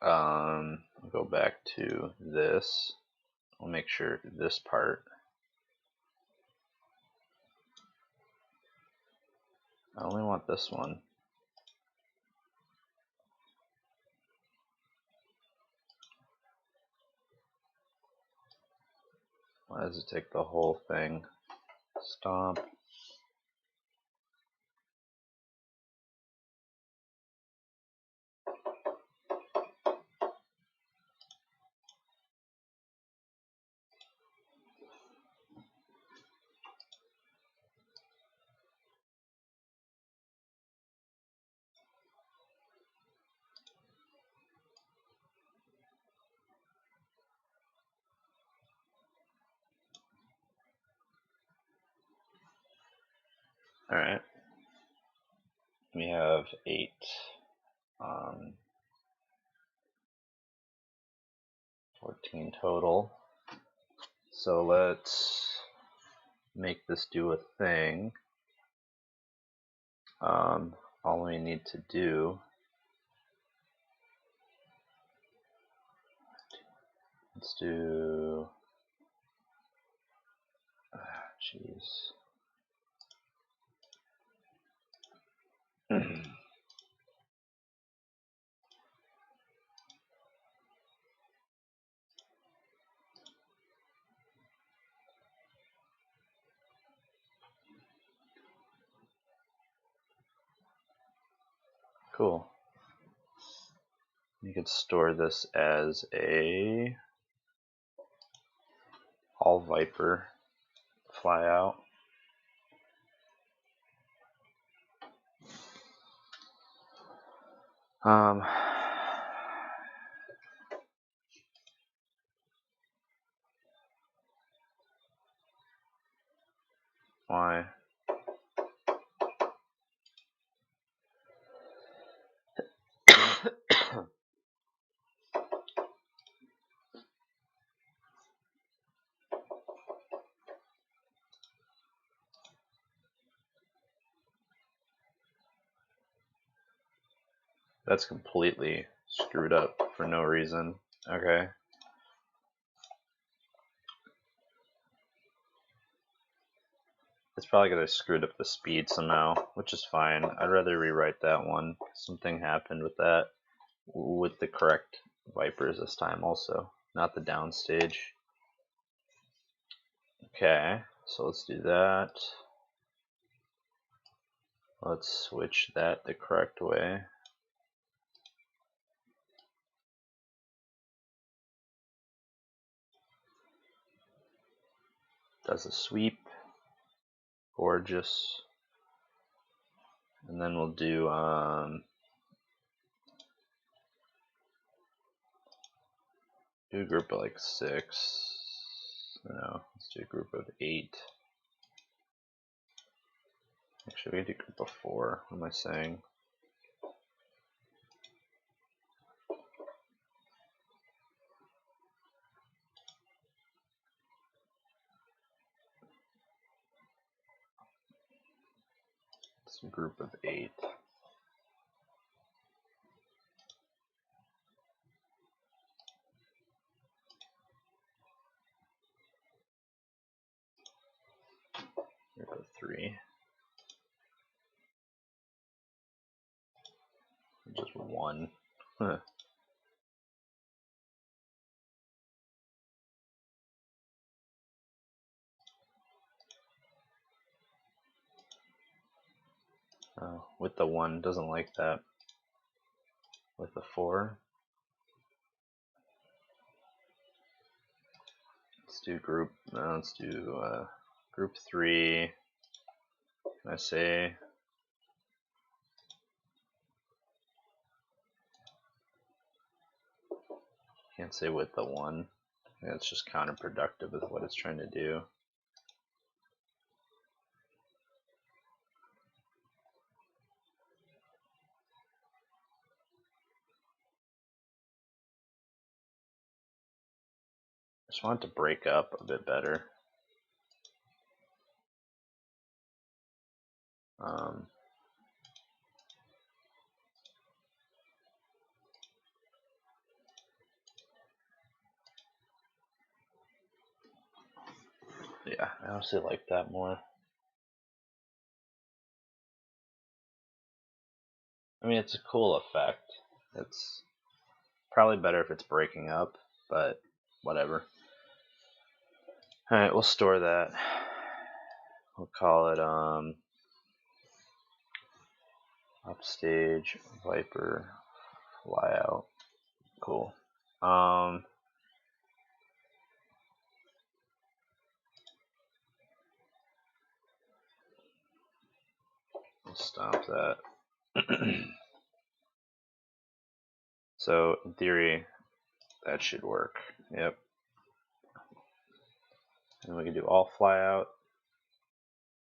I'll go back to this. I'll make sure this part. I only want this one. Why does it take the whole thing? Stomp. Alright. We have 8. 14 total. So let's make this do a thing. All we need to do, let's do, jeez. Cool. You could store this as a all Viper fly out. Why? That's completely screwed up for no reason. Okay. It's probably because I screwed up the speed somehow, which is fine. I'd rather rewrite that one. Something happened with that, with the correct Vipers this time also, not the downstage. Okay, so let's do that. Let's switch that the correct way. Does a sweep. Gorgeous. And then we'll do a group of like 6. No, let's do a group of 8. Actually, we do a group of 4. What am I saying? It's a group of 8. Group of 3. Just 1. Huh. Oh, with the 1, doesn't like that. With the 4, let's do group. No, let's do group 3. Can I say? Can't say with the 1. Yeah, it's just counterproductive with what it's trying to do. I just want it to break up a bit better. Yeah, I honestly like that more. I mean, it's a cool effect. It's probably better if it's breaking up, but whatever. Alright, we'll store that. We'll call it upstage Viper flyout. Cool. Let's stop that. So in theory, that should work. Yep. And we can do all flyout,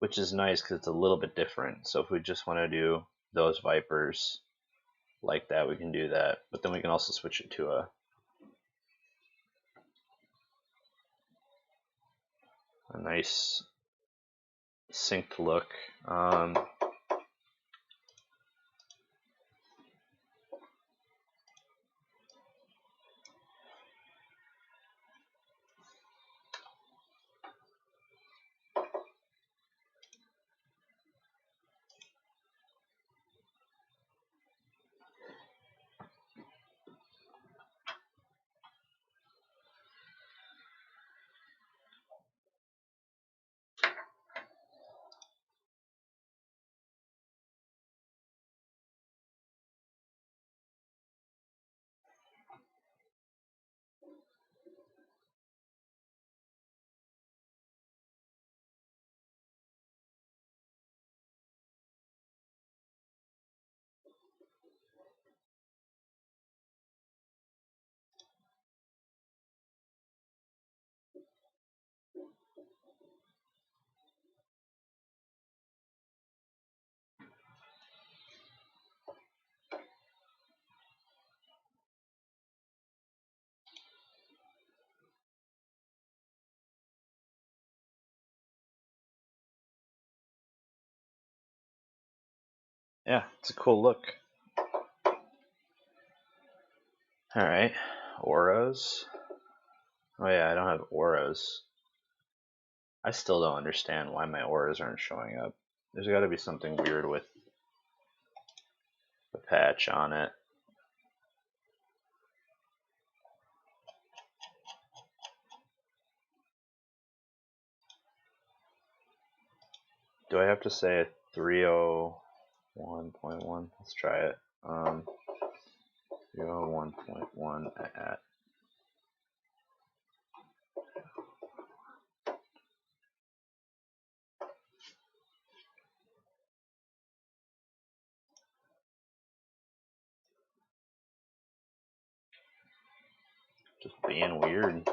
which is nice because it's a little bit different. So if we just want to do those Vipers like that, we can do that. But then we can also switch it to a nice synced look. Yeah, it's a cool look. Alright, auras. Oh yeah, I don't have auras. I still don't understand why my auras aren't showing up. There's got to be something weird with the patch on it. Do I have to say a 301.1? Let's try it. 301.1 at. Just being weird.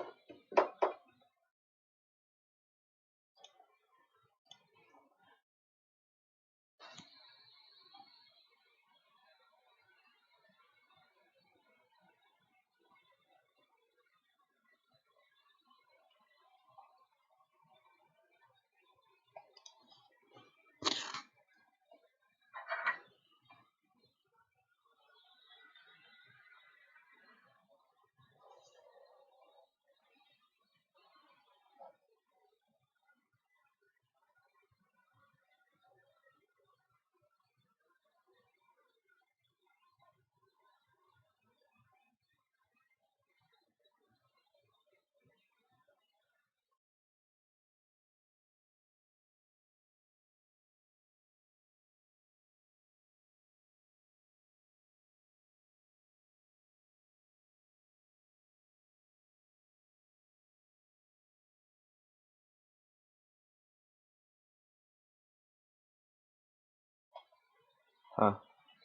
Huh.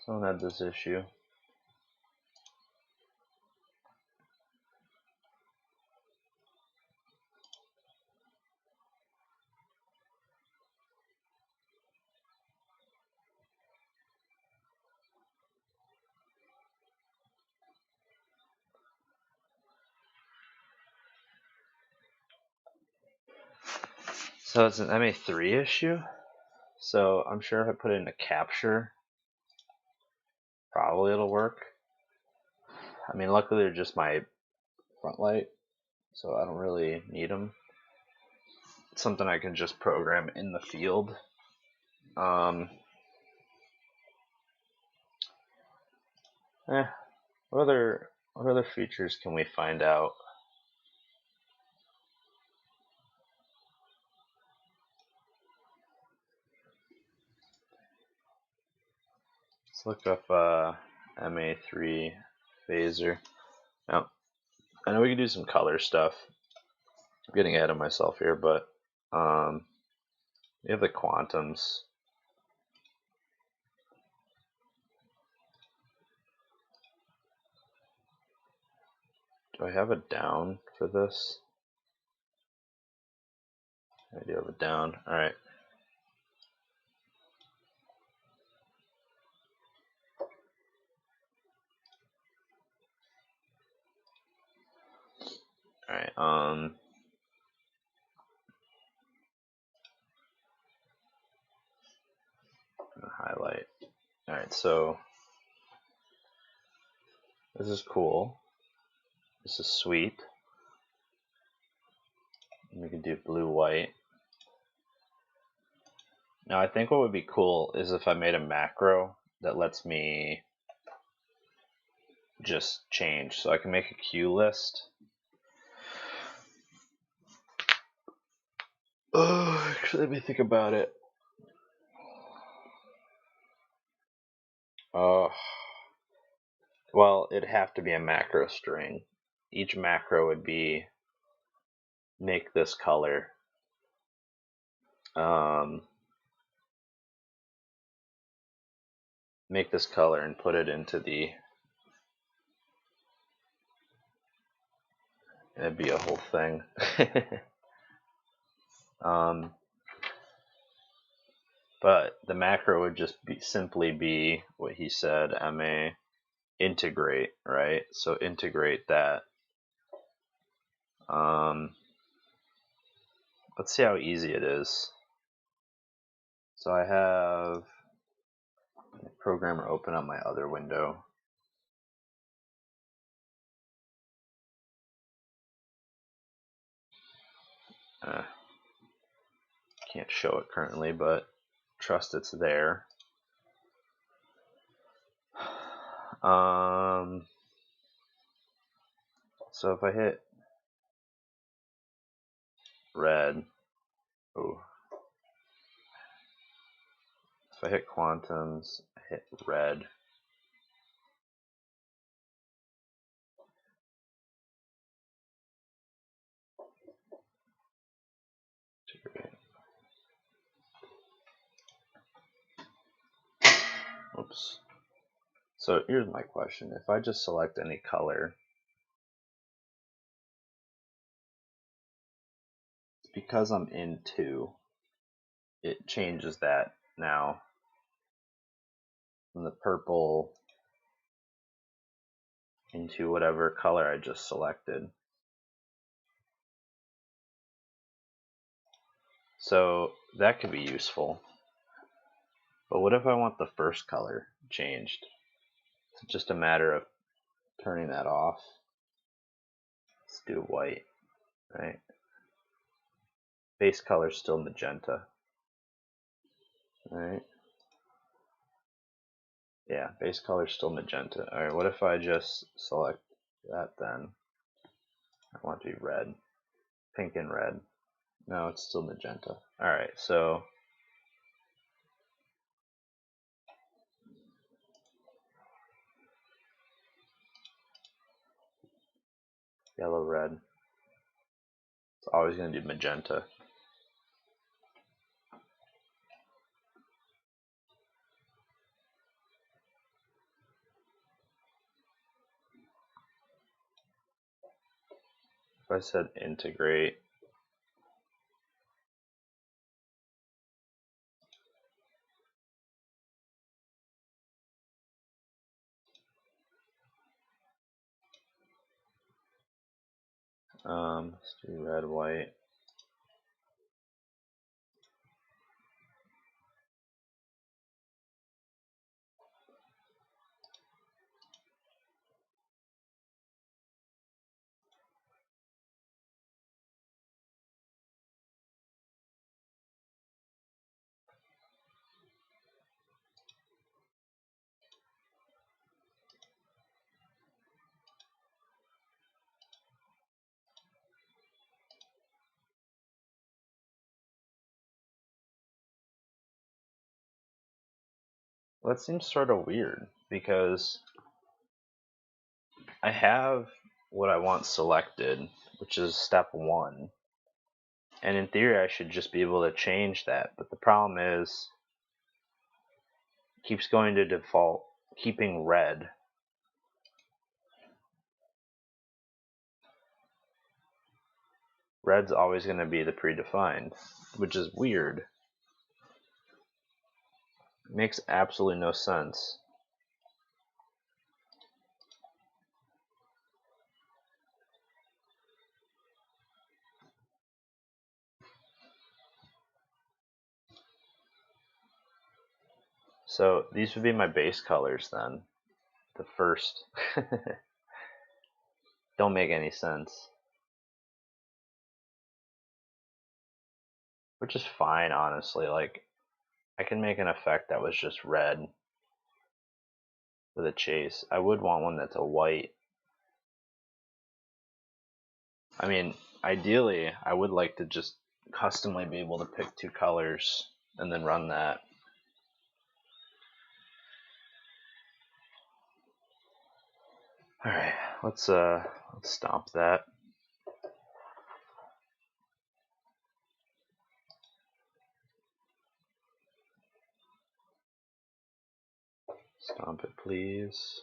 Someone had this issue. So it's an MA3 issue. So I'm sure if I put it in a capture, probably it'll work. I mean, luckily they're just my front light, so I don't really need them. It's something I can just program in the field. What other features can we find out? Let's look up MA3 phaser. Now, I know we can do some color stuff. I'm getting ahead of myself here, but we have the quantums. Do I have a down for this? I do have a down. Alright. Alright, highlight. Alright, so this is cool. This is sweet. We can do blue white. Now I think what would be cool is if I made a macro that lets me just change. So I can make a queue list. Oh, actually, let me think about it. Well, it'd have to be a macro string. Each macro would be make this color. Make this color and put it into the. It'd be a whole thing. But the macro would just simply be what he said, MA integrate, right? So integrate that. Let's see how easy it is. So I have the programmer open up my other window. Can't show it currently, but trust it's there. So if I hit red, oh, if I hit quantums, I hit red. Oops. So here's my question. If I just select any color, because I'm in 2, it changes that now from the purple into whatever color I just selected. So that could be useful. But what if I want the first color changed? It's just a matter of turning that off. Let's do white, right? Base color is still magenta, right? Yeah, base color is still magenta. All right, what if I just select that then? I want to be red, pink and red. No, it's still magenta. All right, so yellow, red. It's always going to be magenta. If I said integrate, let's do red, white. Well, that seems sort of weird because I have what I want selected, which is step 1. And in theory, I should just be able to change that. But the problem is, it keeps going to default, keeping red. Red's always going to be the predefined, which is weird. It makes absolutely no sense. So these would be my base colors then. The first. Don't make any sense. Which is fine, honestly. Like, I can make an effect that was just red with a chase. I would want one that's a white. I mean, ideally, I would like to just customly be able to pick 2 colors and then run that. All right, let's stomp that. Stomp it, please.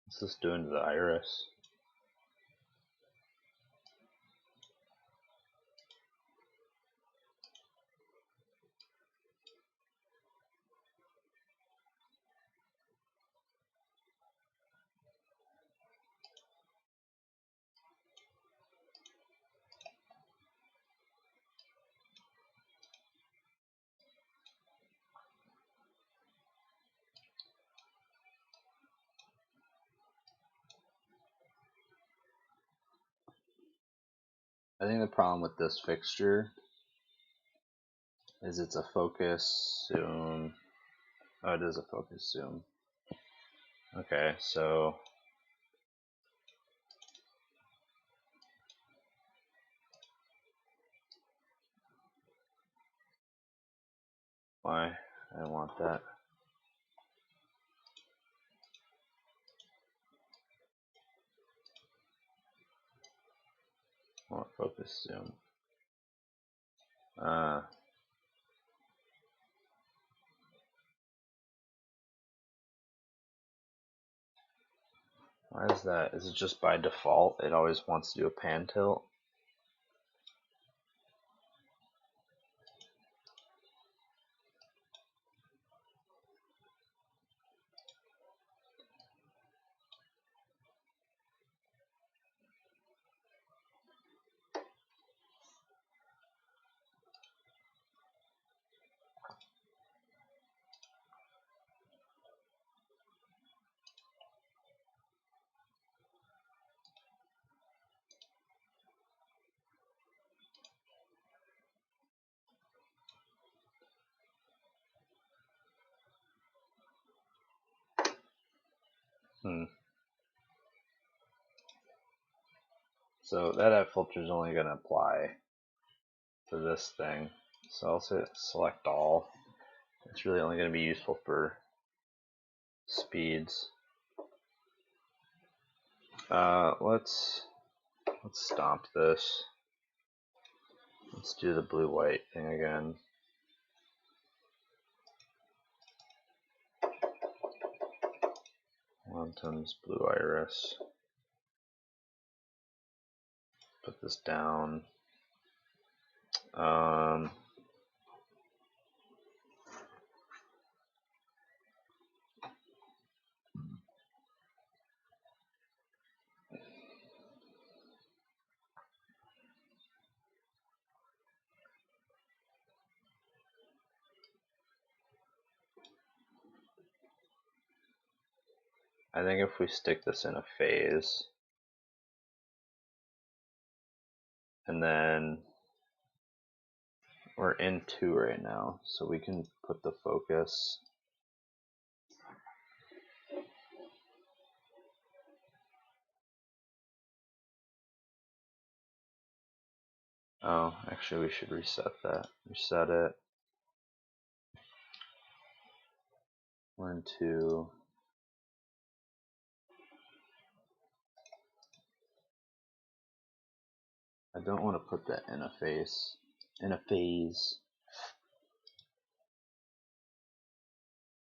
What's this doing to the iris? I think the problem with this fixture is it's a focus zoom. Oh, it is a focus zoom. Okay, so why? I don't want that. I want focus zoom. Why is that? Is it just by default? It always wants to do a pan tilt? So that filter is only going to apply to this thing. So I'll say select all. It's really only going to be useful for speeds. Let's stomp this. Let's do the blue-white thing again. Quantum's blue iris. Put this down. I think if we stick this in a phase, and then we're in 2 right now, so we can put the focus. Oh, actually we should reset that. Reset it. We're in 2. I don't want to put that in a phase.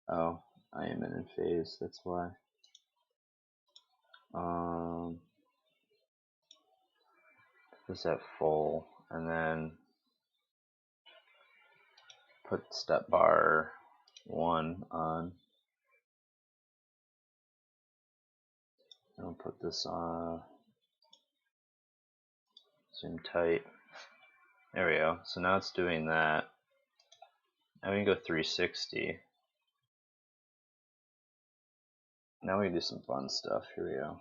Oh, I am in phase, that's why. Is that full, and then put step bar 1 on. I'll put this on. Zoom tight. There we go. So now it's doing that. Now we can go 360. Now we can do some fun stuff. Here we go.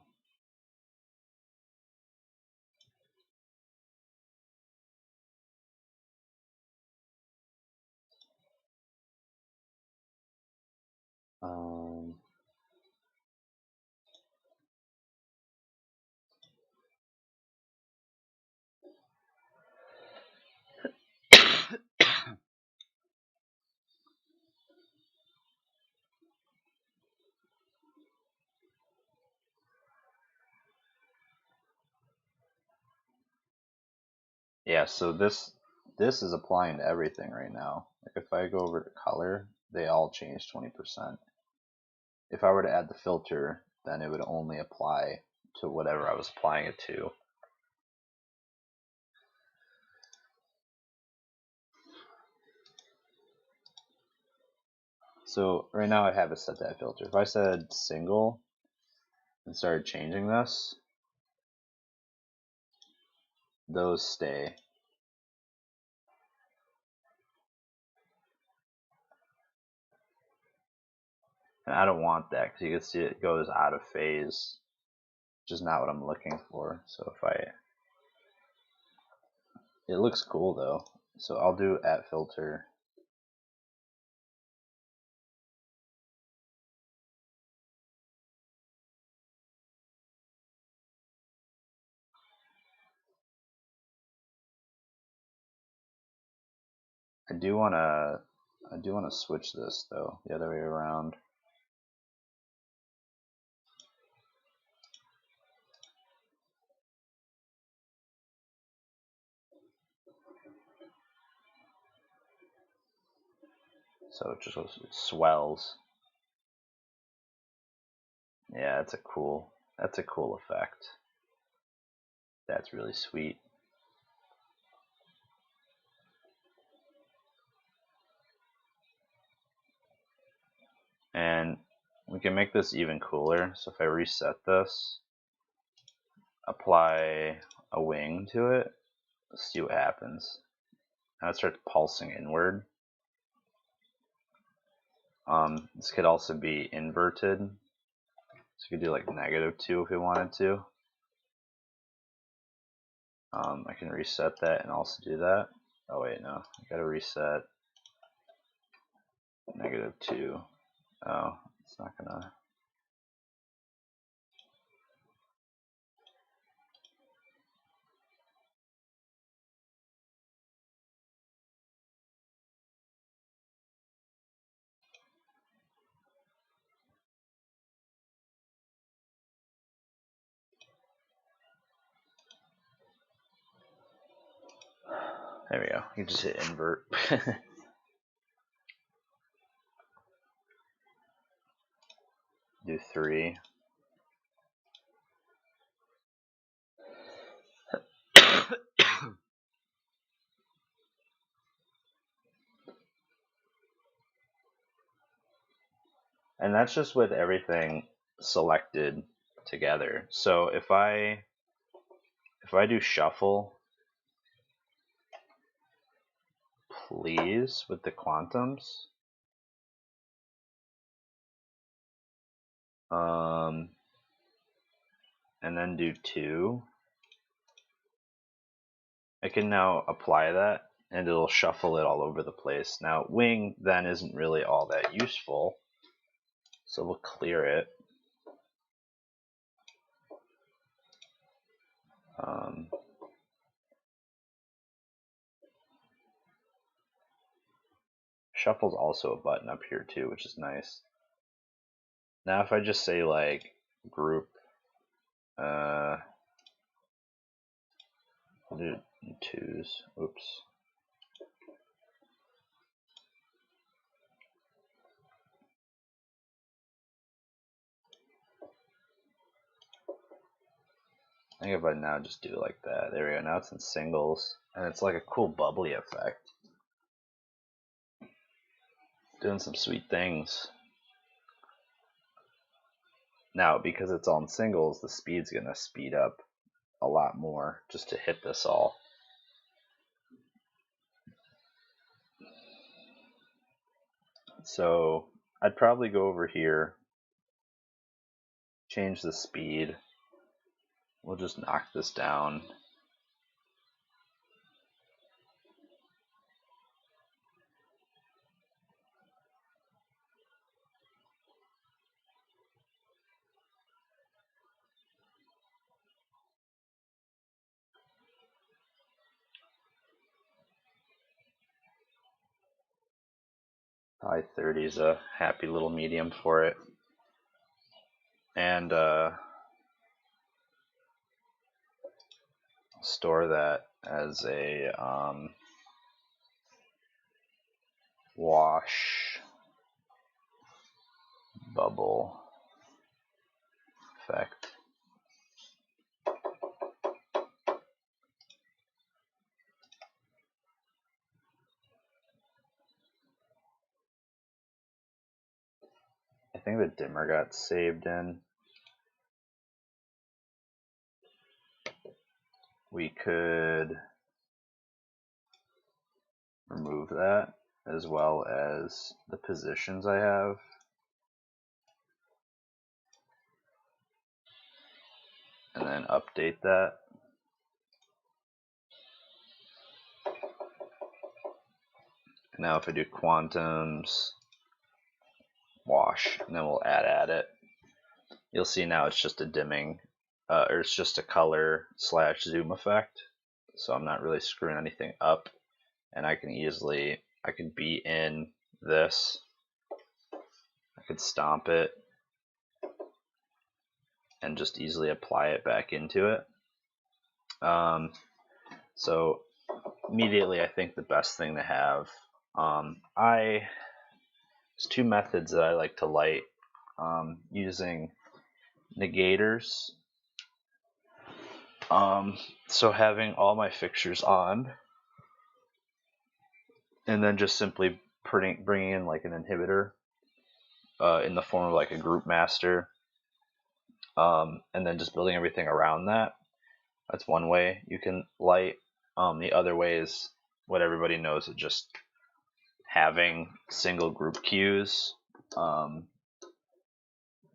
Yeah, so this is applying to everything right now. Like if I go over to color, they all change 20%. If I were to add the filter, then it would only apply to whatever I was applying it to. So right now I have it set that filter. If I said single and started changing this, those stay. And I don't want that because you can see it goes out of phase, which is not what I'm looking for. So it looks cool though. So I'll do at filter. I do want to switch this though, the other way around. So it just swells. Yeah, that's a cool effect. That's really sweet. And we can make this even cooler. So if I reset this, apply a wing to it, see what happens. Now it starts pulsing inward. This could also be inverted. So you could do like -2 if you wanted to. I can reset that and also do that. Oh wait, no, I gotta reset -2. Oh, it's not gonna. There we go. You just hit invert. Do 3. And that's just with everything selected together. So if I do shuffle, please, with the quantums, and then do 2, I can now apply that and it'll shuffle it all over the place. Now wing then isn't really all that useful, so we'll clear it. Shuffle's also a button up here too, which is nice. Now if I just say like group, I'll do 2s. Oops. I think if I now just do like that, there we go. Now it's in singles, and it's like a cool bubbly effect. Doing some sweet things. Now, because it's all in singles, the speed's gonna speed up a lot more just to hit this all. So I'd probably go over here, change the speed. We'll just knock this down. Probably 30 is a happy little medium for it. And store that as a wash bubble. effect. I think the dimmer got saved in. We could remove that as well as the positions I have. And then update that. Now if I do quantums, wash, and then we'll add it, you'll see now it's just a dimming, or it's just a color / zoom effect. So I'm not really screwing anything up, and I can be in this, I could stomp it, and just easily apply it back into it. So immediately I think the best thing to have, there's two methods that I like to light, using negators. So having all my fixtures on, and then just simply bringing in like an inhibitor in the form of like a group master, and then just building everything around that. That's one way you can light. The other way is what everybody knows, is just having single group cues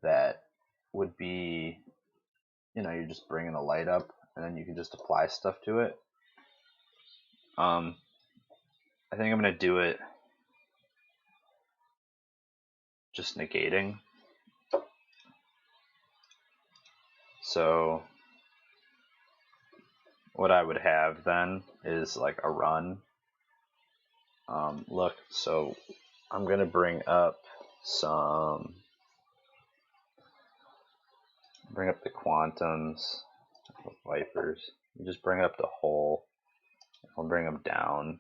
that would be, you're just bringing a light up, and then you can just apply stuff to it. I think I'm going to do it just negating. So what I would have then is like a run. Look, so I'm going to bring up the quantums, vipers. You just bring up the whole. I'll bring them down.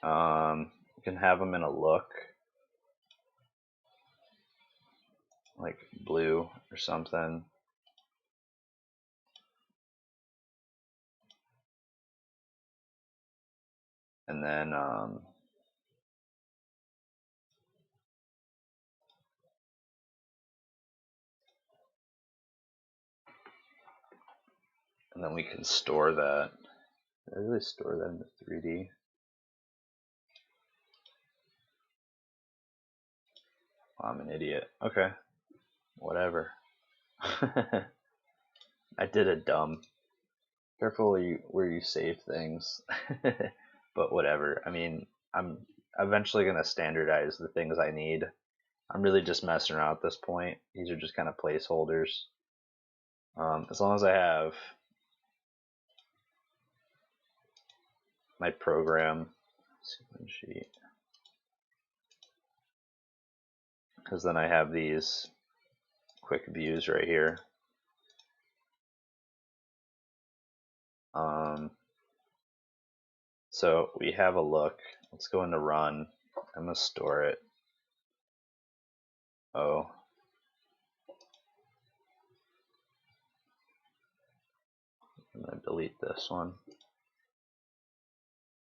You can have them in a look, like blue or something. And then we can store that. Did I really store that into 3D? Oh, I'm an idiot. Okay, whatever. I did a dumb. Careful where you save things. But whatever. I mean, I'm eventually going to standardize the things I need. I'm really just messing around at this point. These are just kind of placeholders. As long as I have my program sequence sheet, because then I have these quick views right here. So we have a look. Let's go into run. I'm going to store it. Oh. I'm going to delete this one.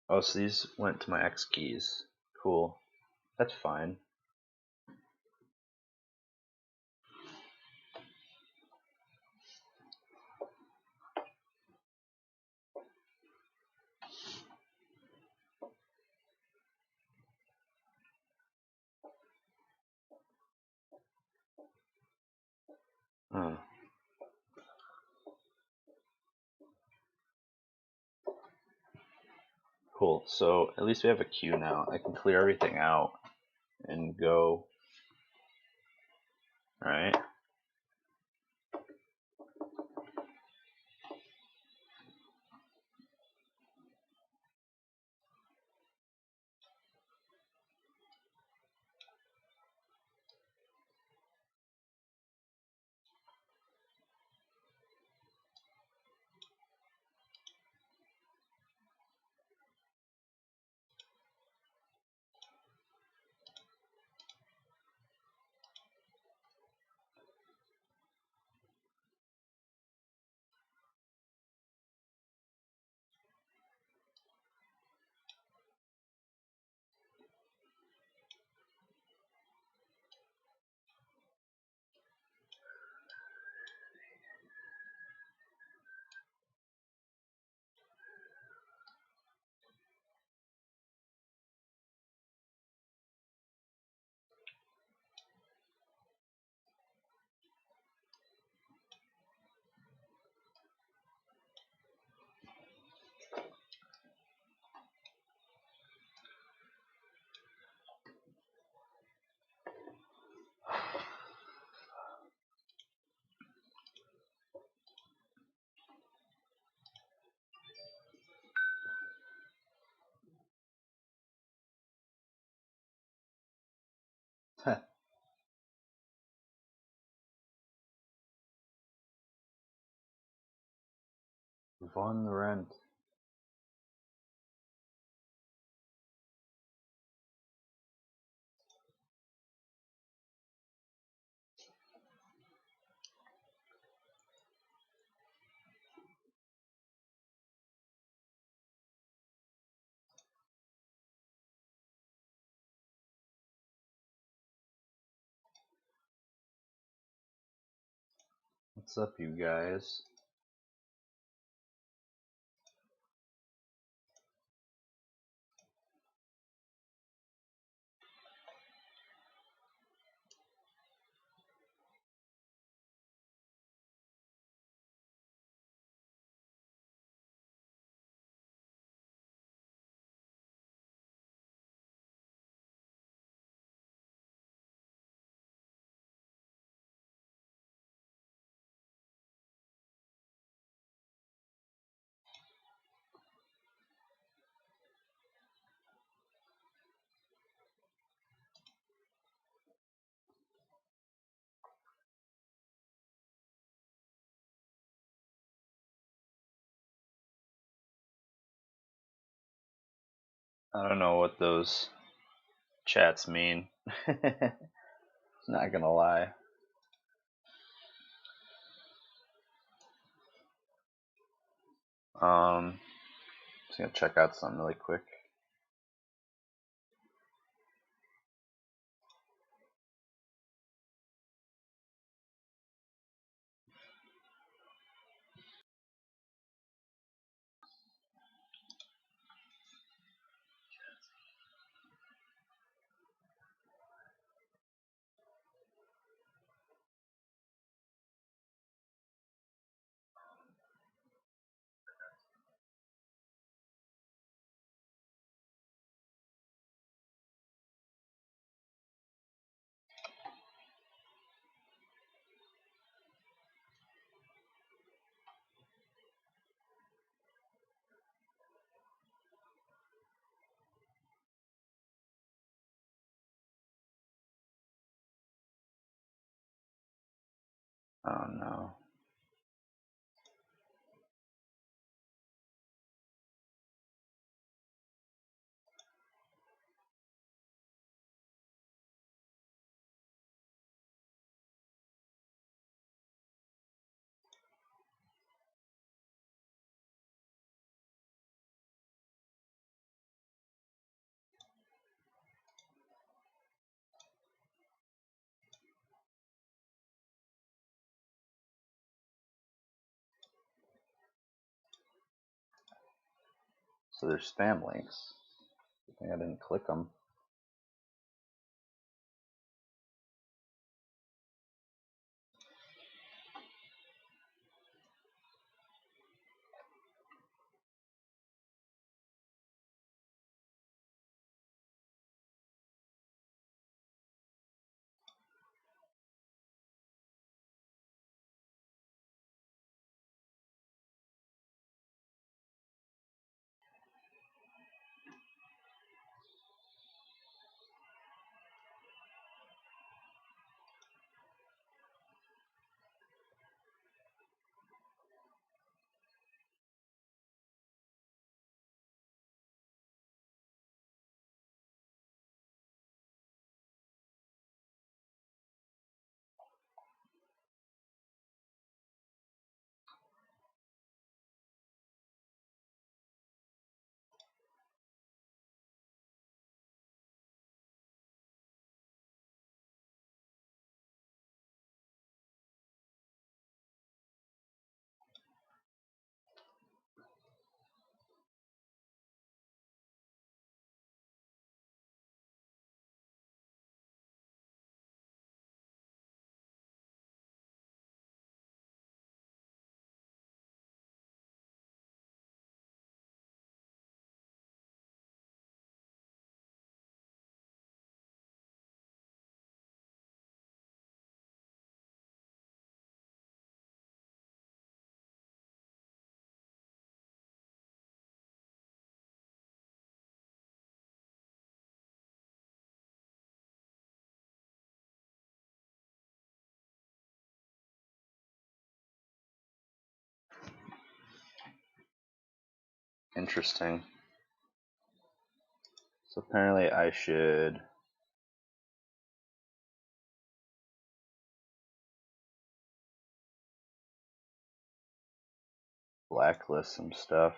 Oh, so these went to my X keys. Cool. That's fine. Cool. So at least we have a queue now. I can clear everything out and go. All right. Fun rent. What's up, you guys? I don't know what those chats mean. Not gonna lie. Just gonna check out something really quick. Oh no. So there's spam links. I think I didn't click them. Interesting. So apparently I should blacklist some stuff.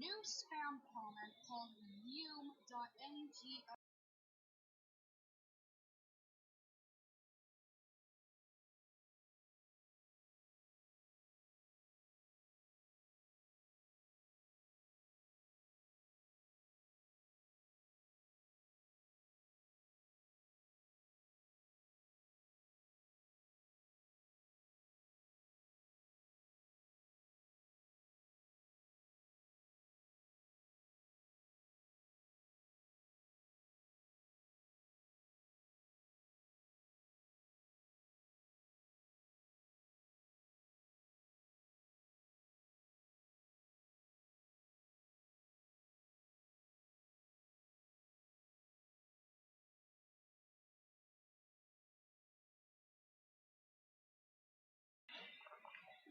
New spam comment called Yume.ng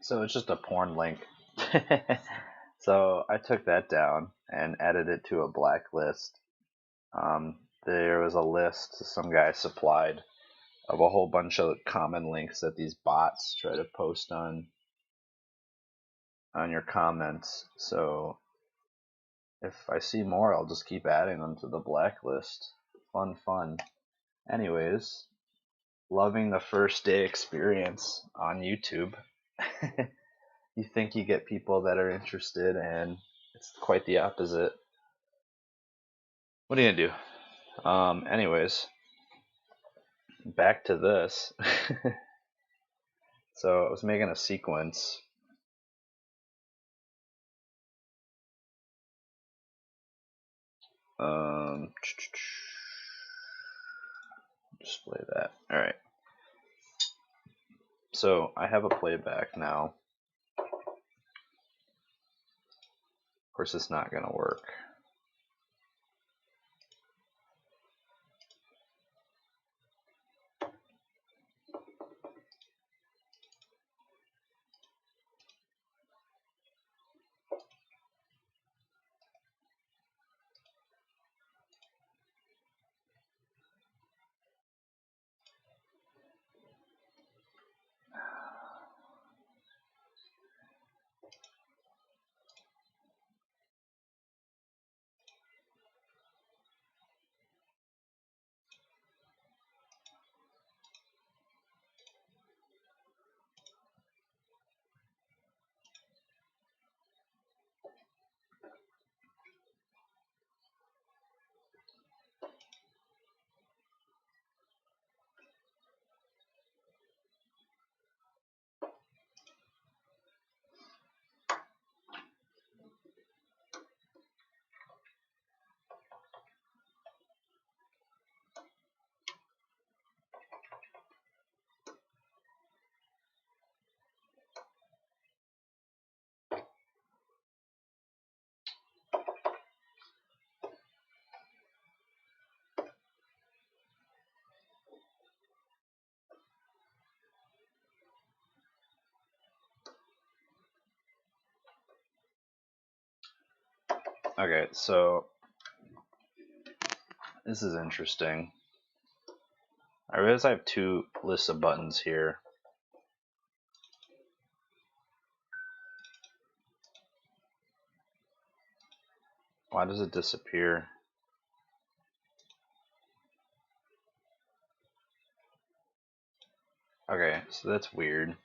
So it's just a porn link. So I took that down and added it to a blacklist. There was a list some guy supplied of a whole bunch of common links that these bots try to post on your comments. So if I see more, I'll just keep adding them to the blacklist. Fun. Anyways, loving the first day experience on YouTube. You think you get people that are interested, and it's quite the opposite. What are you gonna do? Anyways, back to this. So I was making a sequence. Display that. All right. So I have a playback now. Of course, it's not gonna work. Okay, so this is interesting. I realize I have two lists of buttons here. Why does it disappear? Okay, so that's weird.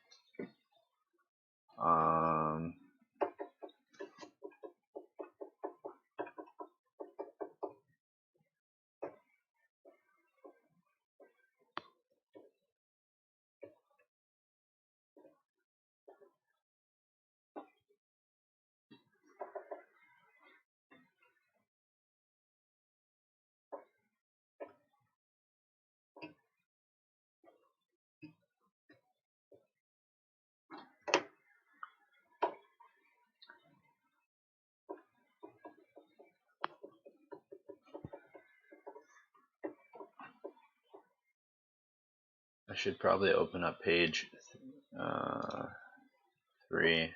I should probably open up page 3.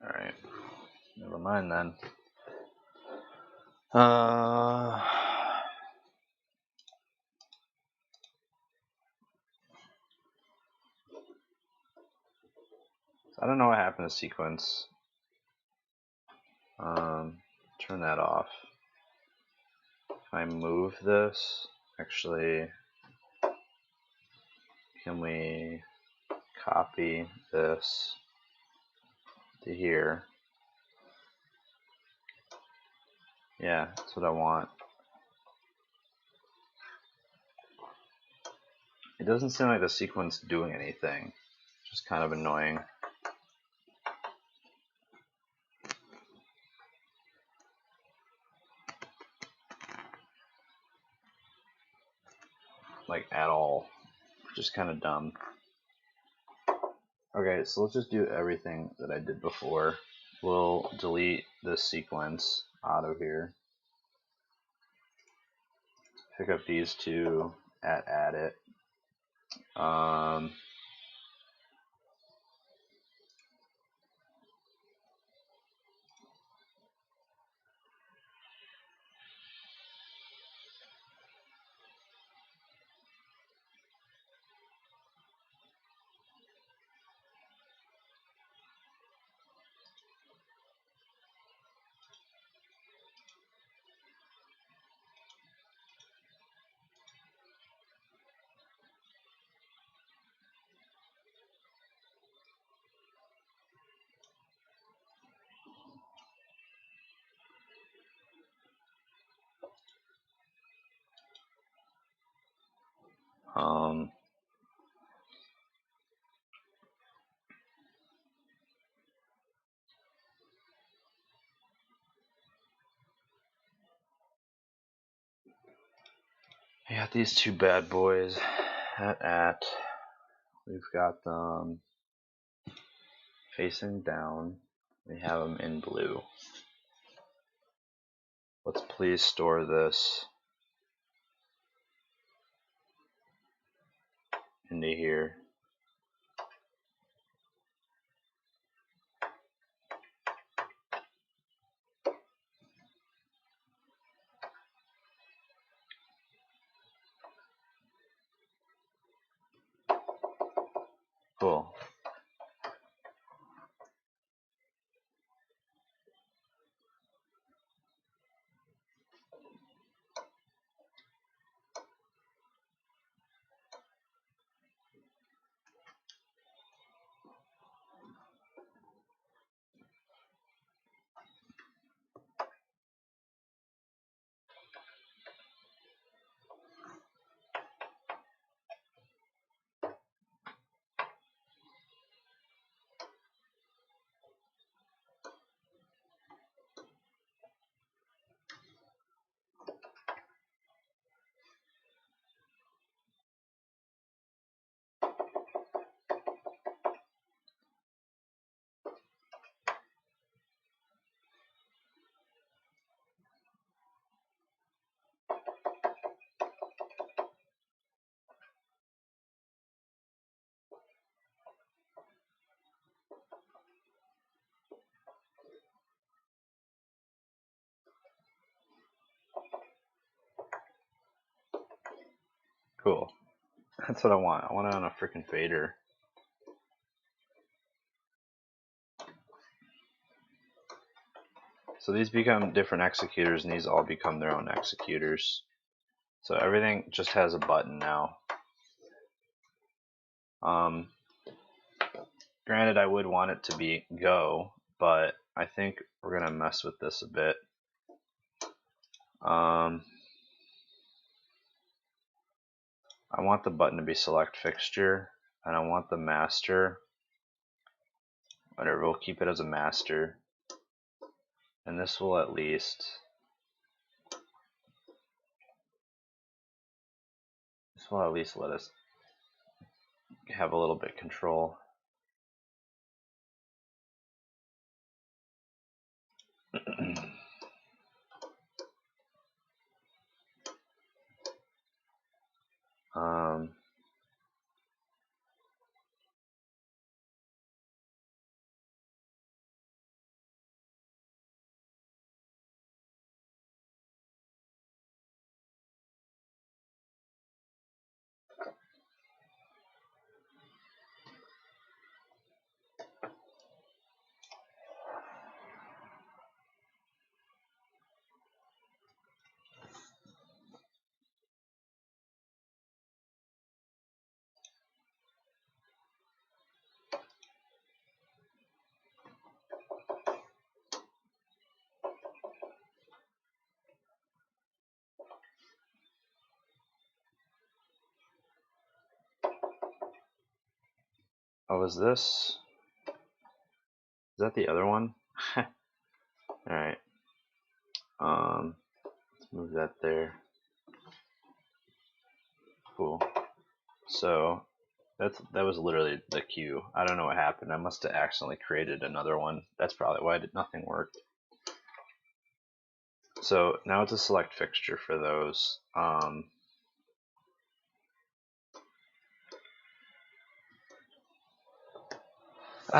Alright, never mind then. I don't know what happened to sequence. Turn that off. If I move this, actually, can we copy this to here? Yeah, that's what I want. It doesn't seem like the sequence doing anything, which is kind of annoying. Like at all, which is kind of dumb. Okay, so let's just do everything that I did before. We'll delete this sequence out of here. Pick up these two at it. We got these two bad boys at. We've got them facing down. We have them in blue. Let's please store this into here. Cool. Cool. That's what I want. I want it on a freaking fader. So these become different executors, and these all become their own executors. So everything just has a button now. Granted, I would want it to be go, but I think we're gonna mess with this a bit. I want the button to be select fixture, and I want the master, whatever, we'll keep it as a master. And this will at least let us have a little bit of control. Oh, is this? Is that the other one? Alright. Let's move that there. Cool. So That was literally the queue. I don't know what happened. I must have accidentally created another one. That's probably why nothing worked. So now it's a select fixture for those. I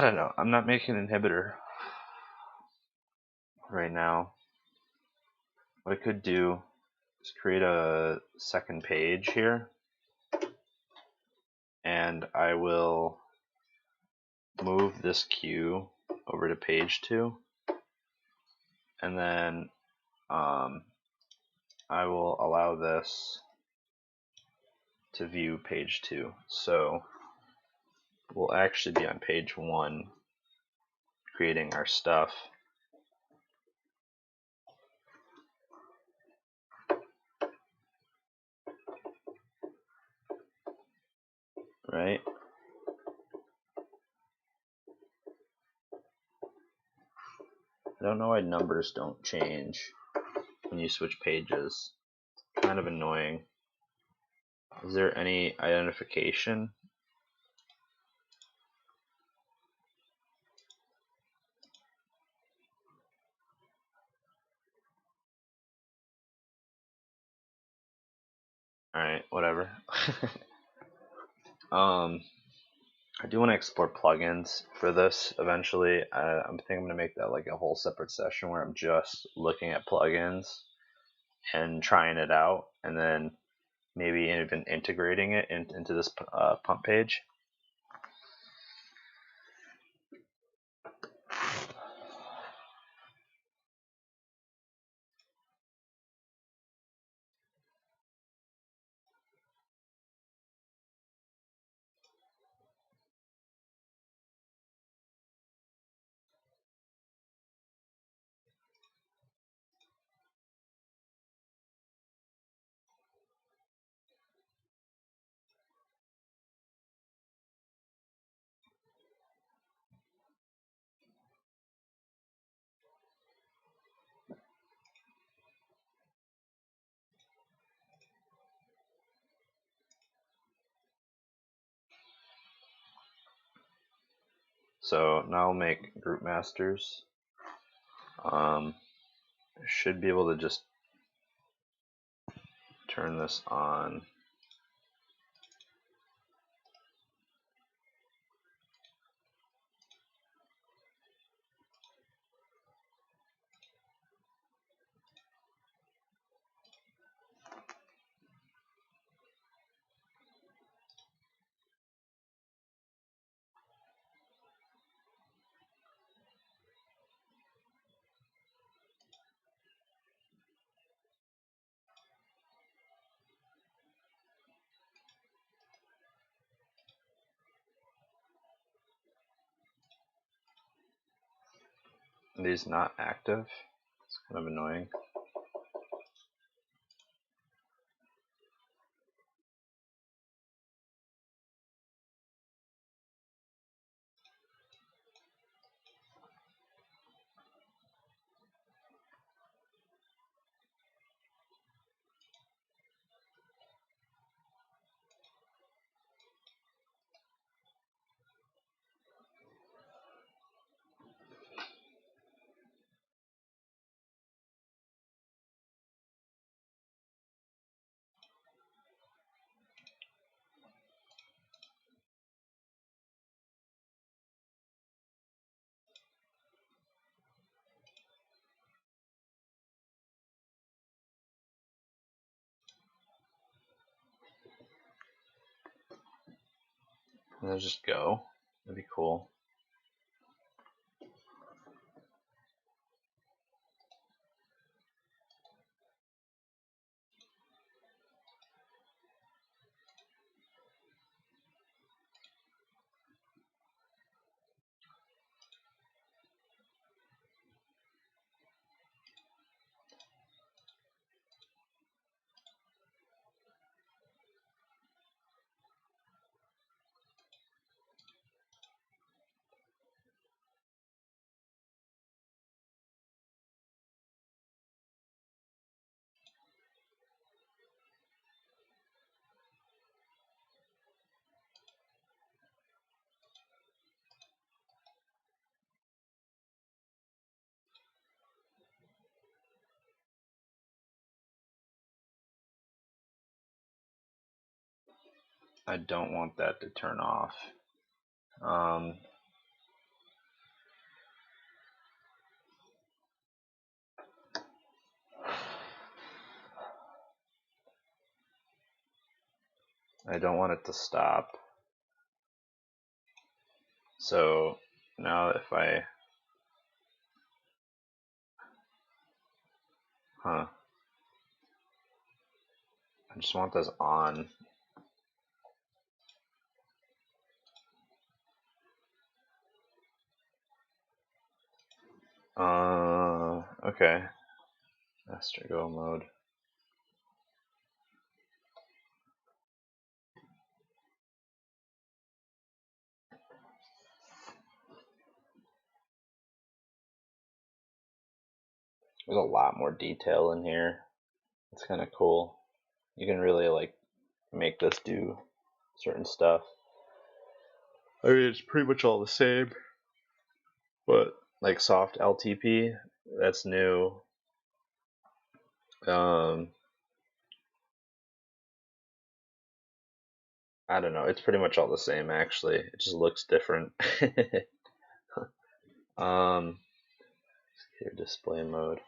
don't know. I'm not making an inhibitor right now. What I could do is create a second page here, and I will move this queue over to page 2, and then I will allow this to view page 2. So we'll actually be on page 1 creating our stuff. Right? I don't know why numbers don't change when you switch pages. Kind of annoying. Is there any identification? Alright, whatever. I do want to explore plugins for this eventually. I'm thinking I'm going to make that like a whole separate session where I'm just looking at plugins and trying it out, and then maybe even integrating it into this pump page. So now I'll make group masters. Should be able to just turn this on. These not active. It's kind of annoying. Let's just go. That'd be cool. I don't want that to turn off. I don't want it to stop. So now if I, I just want this on. Okay. Master Go mode. There's a lot more detail in here. It's kind of cool. You can really like make this do certain stuff. I mean, it's pretty much all the same, but like soft LTP, that's new. I don't know. It's pretty much all the same actually. It just looks different. Here, display mode.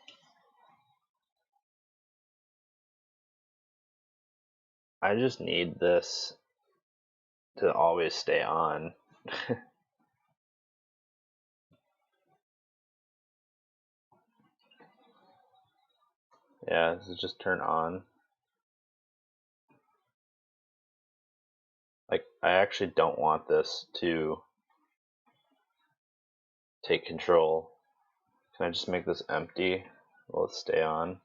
I just need this to always stay on. Yeah, this is just turn on. Like, I actually don't want this to take control. Can I just make this empty? Will it stay on?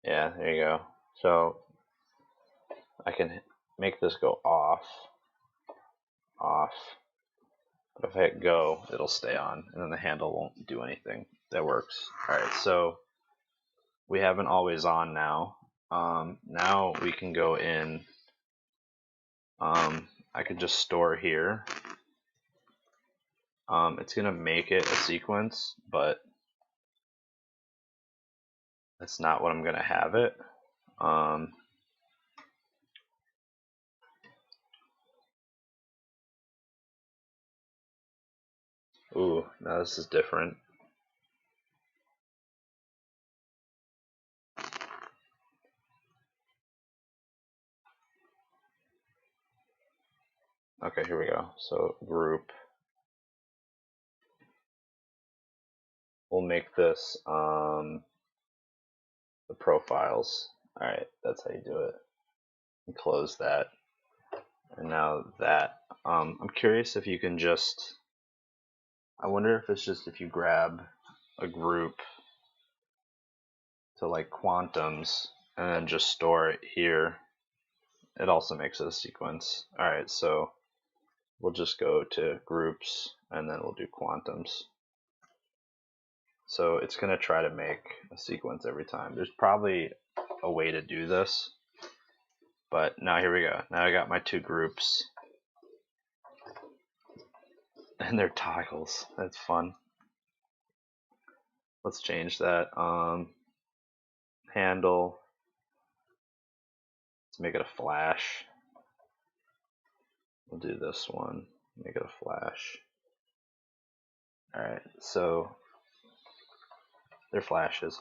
Yeah, there you go. So I can make this go off. But if I hit go, it'll stay on, and then the handle won't do anything. That works. Alright, so we have an always on now. Now we can go in. I could just store here. It's gonna make it a sequence, but that's not what I'm gonna have it. Ooh, now this is different. Okay, here we go. So group. We'll make this the profiles. Alright, that's how you do it. And close that. And now that. I'm curious if you can just, I wonder if it's just if you grab a group to like quantums and then just store it here, it also makes it a sequence. Alright, so we'll just go to groups and then we'll do quantums. So it's going to try to make a sequence every time. There's probably a way to do this, but now here we go. Now I got my two groups and they're toggles. That's fun. Let's change that. Handle. Let's make it a flash. We'll do this one. Make it a flash. Alright, so they're flashes.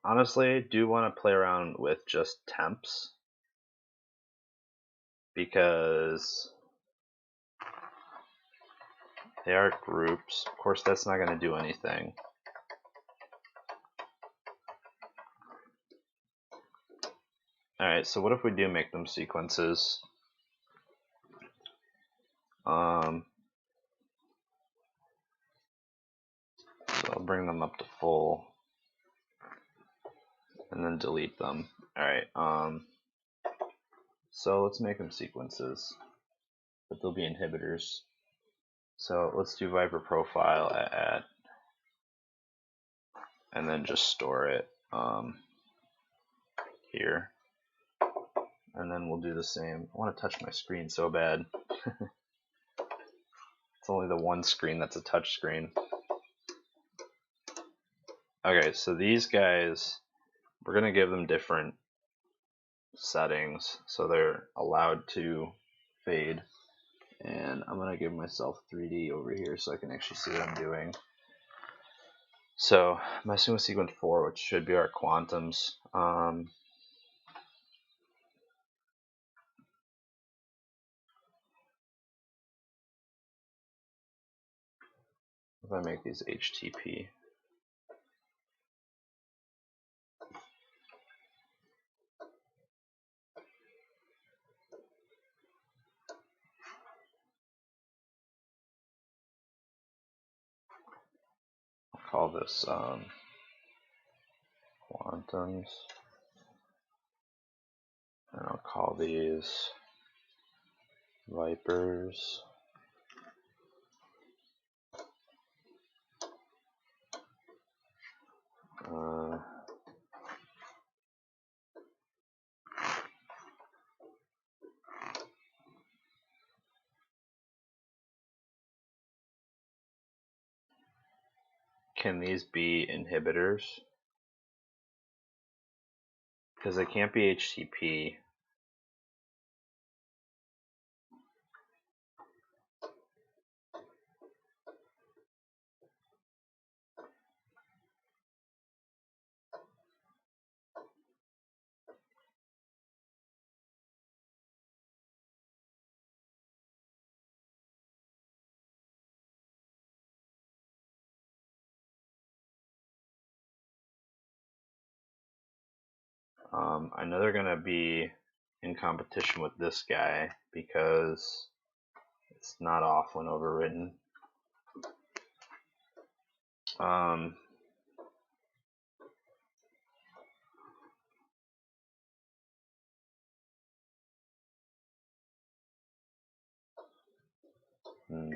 Honestly, I do want to play around with just temps because they are groups. Of course, that's not going to do anything. Alright, so what if we do make them sequences? So I'll bring them up to full and then delete them. Alright, so let's make them sequences, but they'll be inhibitors. So let's do Viper profile at and then just store it here. And then we'll do the same. I want to touch my screen so bad. It's only the one screen that's a touch screen. Okay, so these guys, we're going to give them different settings so they're allowed to fade. And I'm going to give myself 3D over here so I can actually see what I'm doing. So messing with sequence 4, which should be our quantums. If I make these HTP, I'll call this quantums, and I'll call these vipers. Can these be inhibitors? Because they can't be HTP. I know they're going to be in competition with this guy because it's not off when overwritten. Um, hmm.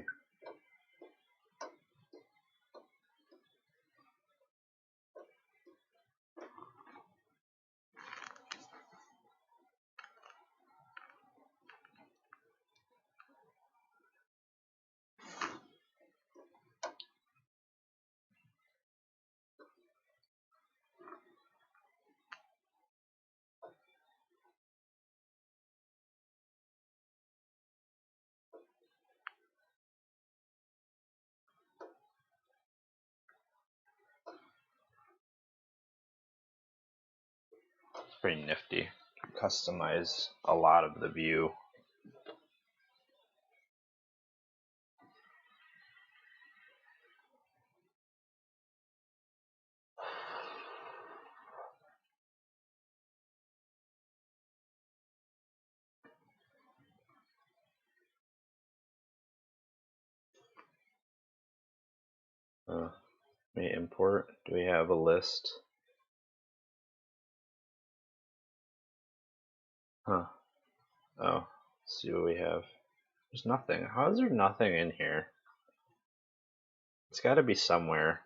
It's pretty nifty. Customize a lot of the view. Let me import. Do we have a list? Huh. Oh, let's see what we have. There's nothing. How is there nothing in here? It's got to be somewhere.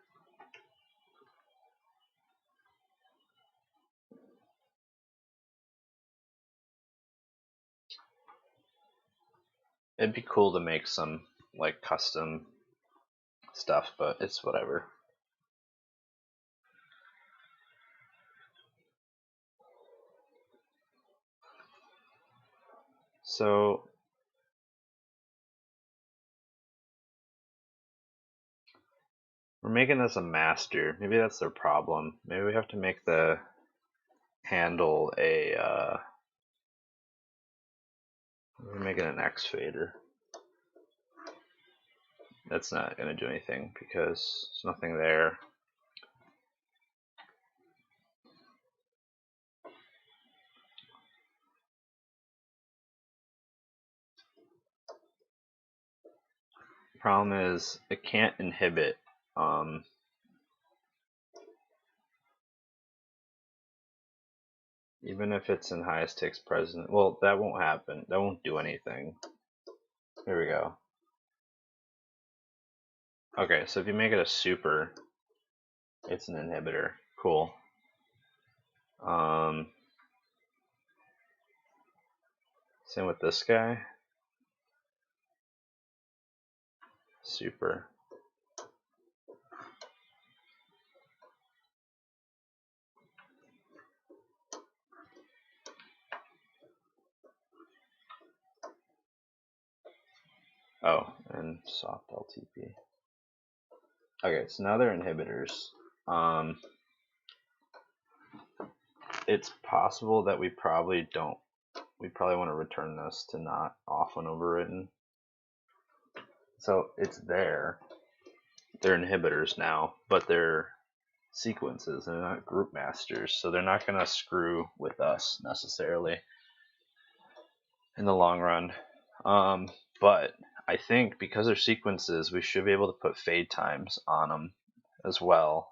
It'd be cool to make some like custom stuff, but it's whatever. So we're making this a master. Maybe that's their problem. Maybe we have to make the handle a we're making an X fader. That's not going to do anything because there's nothing there. Problem is it can't inhibit even if it's in highest ticks present. Well, that won't happen. That won't do anything. Here we go. Okay, so if you make it a super, it's an inhibitor. Cool. Same with this guy. Super. Oh, and soft LTP. Okay, so now they're inhibitors. It's possible that we probably want to return this to not off when overwritten. So it's there. They're inhibitors now, but they're sequences. They're not group masters, so they're not going to screw with us necessarily in the long run. But I think because they're sequences, we should be able to put fade times on them as well.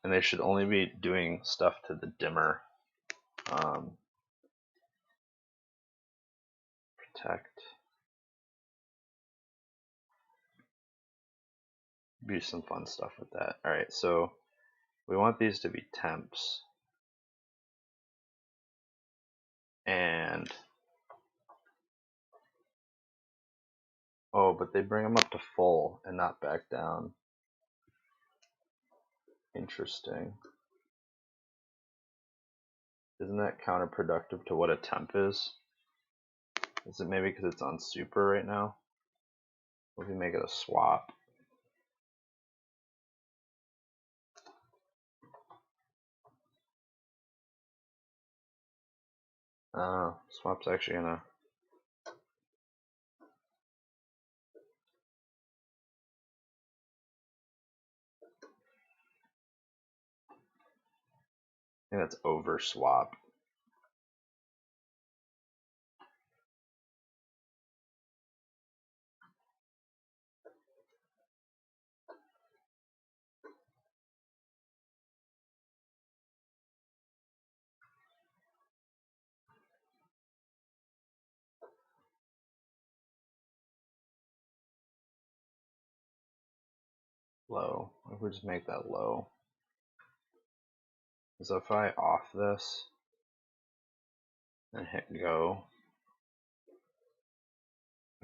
And they should only be doing stuff to the dimmer. Protect. Do some fun stuff with that. Alright, so we want these to be temps. And oh, but they bring them up to full and not back down. Interesting. Isn't that counterproductive to what a temp is? Is it maybe because it's on super right now? What if we make it a swap? Swap's actually gonna. I think that's over swap. Low. What if we just make that low? So if I off this and hit go,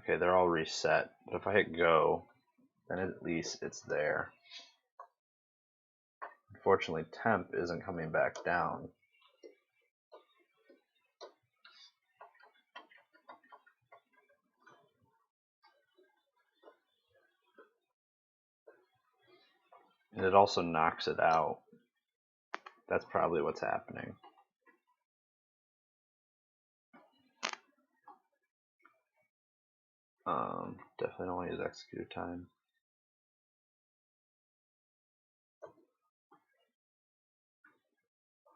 okay, they're all reset. But if I hit go, then at least it's there. Unfortunately, temp isn't coming back down. And it also knocks it out. That's probably what's happening. Definitely don't want to use execute time.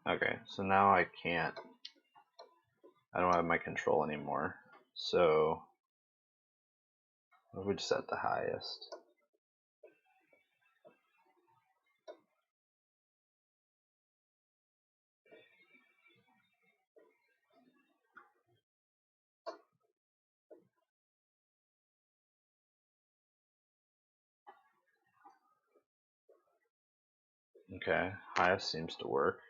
Okay, so now I don't have my control anymore. So we just set the highest. Okay, highest seems to work.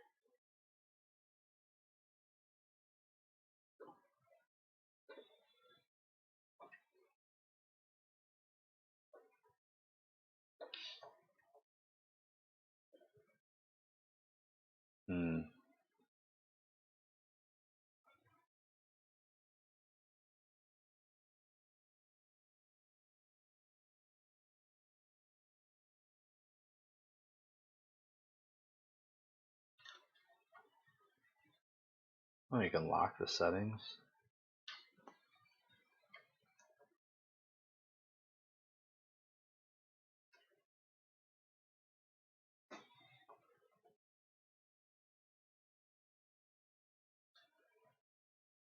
Oh, you can lock the settings.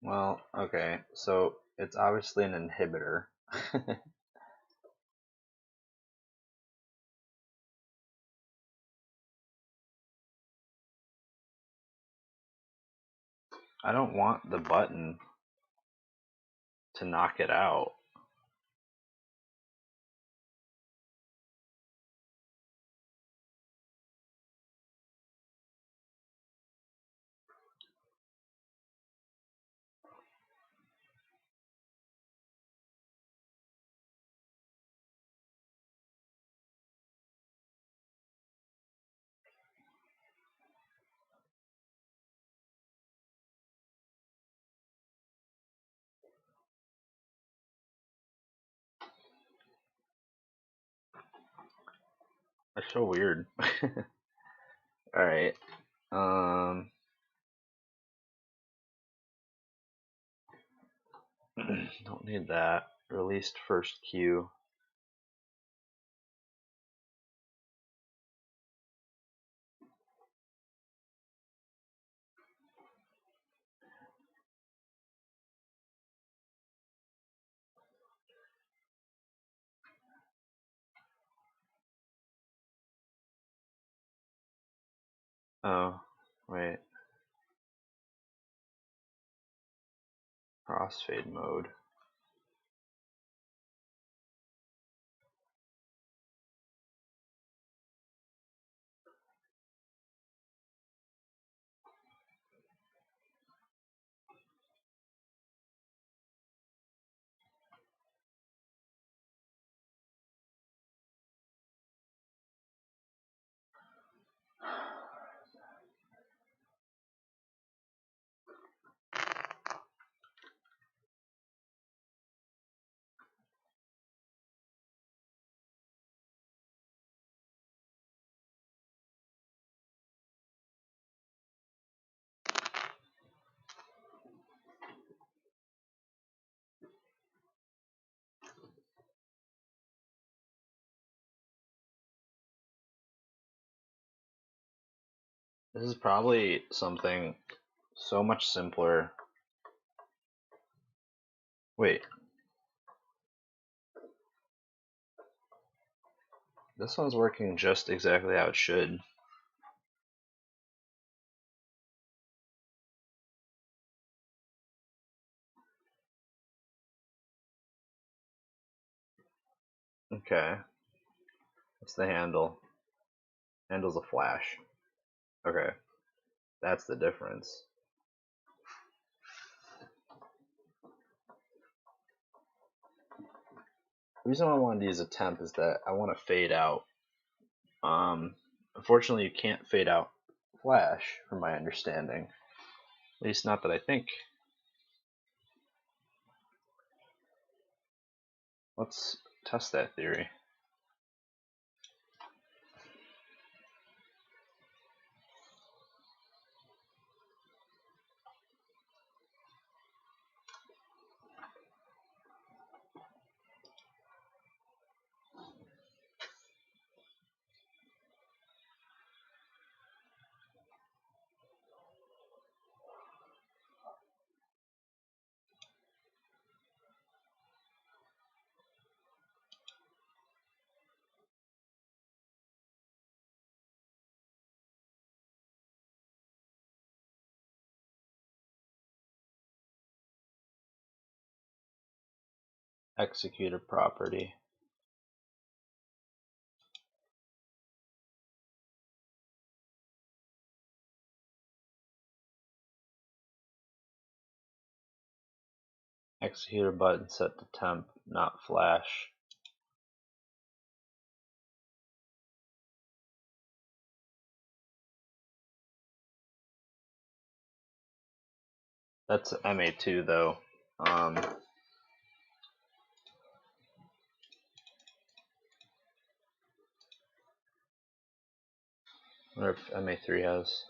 Well, okay, so it's obviously an inhibitor. I don't want the button to knock it out. That's so weird. Alright. Don't need that. Released first queue. Oh, wait. Crossfade mode. This is probably something so much simpler. Wait. This one's working just exactly how it should. Okay. What's the handle? Handle's a flash. Okay. That's the difference. The reason why I wanted to use a temp is that I want to fade out. Unfortunately, you can't fade out flash, from my understanding. At least not that I think. Let's test that theory. Execute a property. Execute a button set to temp, not flash. That's MA2 though. I wonder if MA3 has.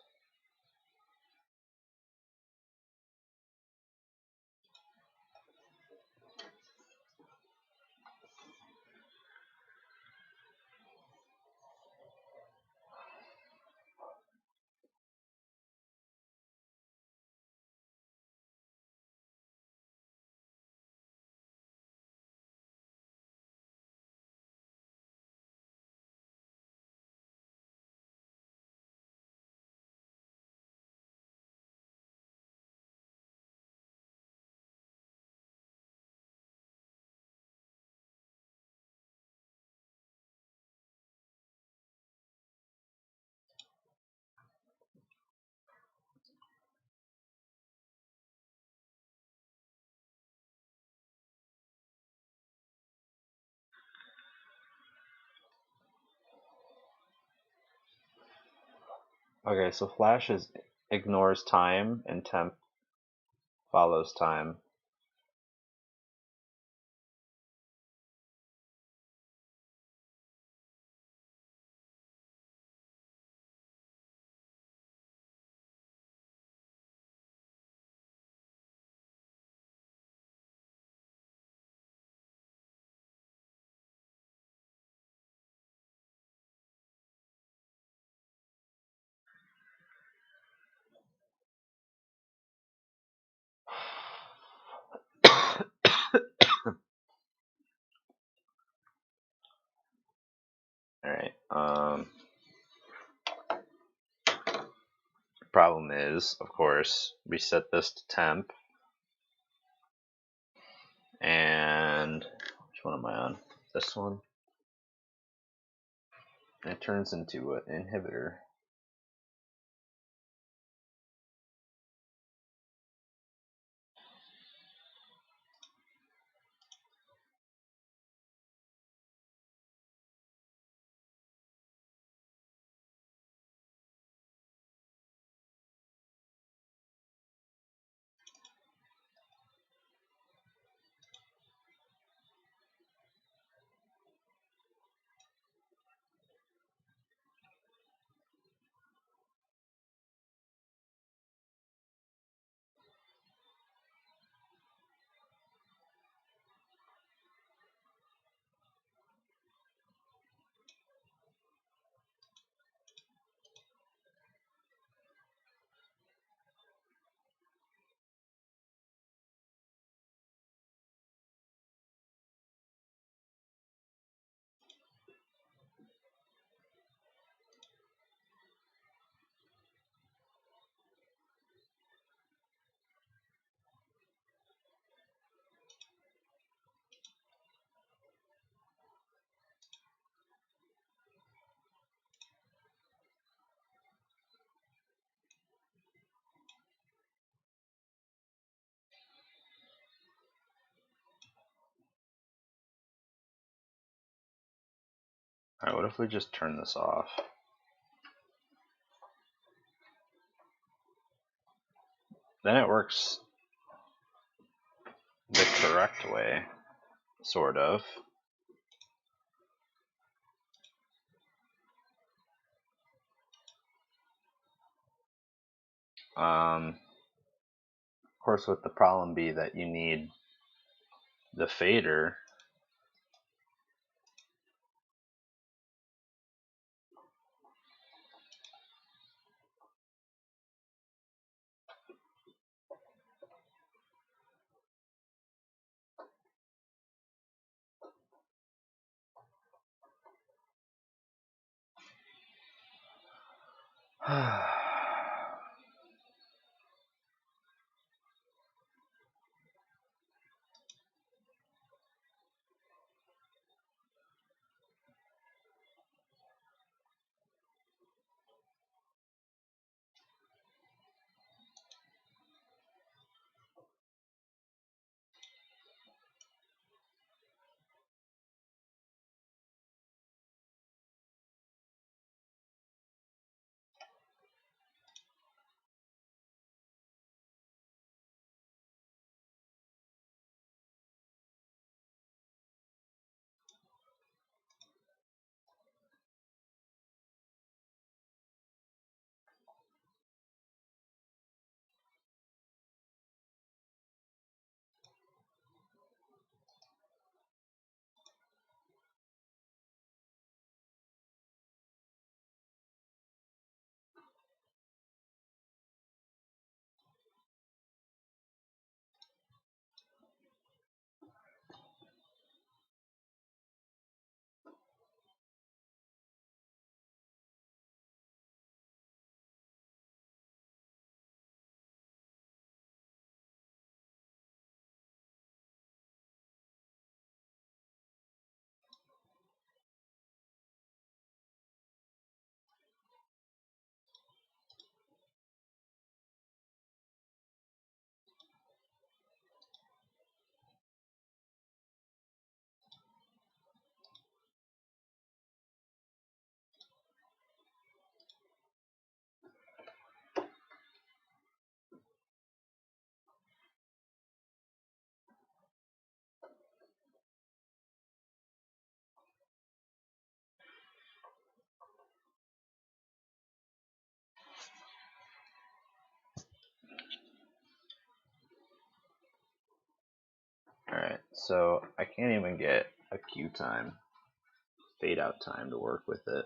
Okay, so flash ignores time and temp follows time. is, of course, we set this to temp. And which one am I on? This one. And it turns into an inhibitor. Alright, what if we just turn this off? Then it works the correct way, sort of. Of course, with the problem be that you need the fader. Alright, so I can't even get a Q time, fade out time to work with it.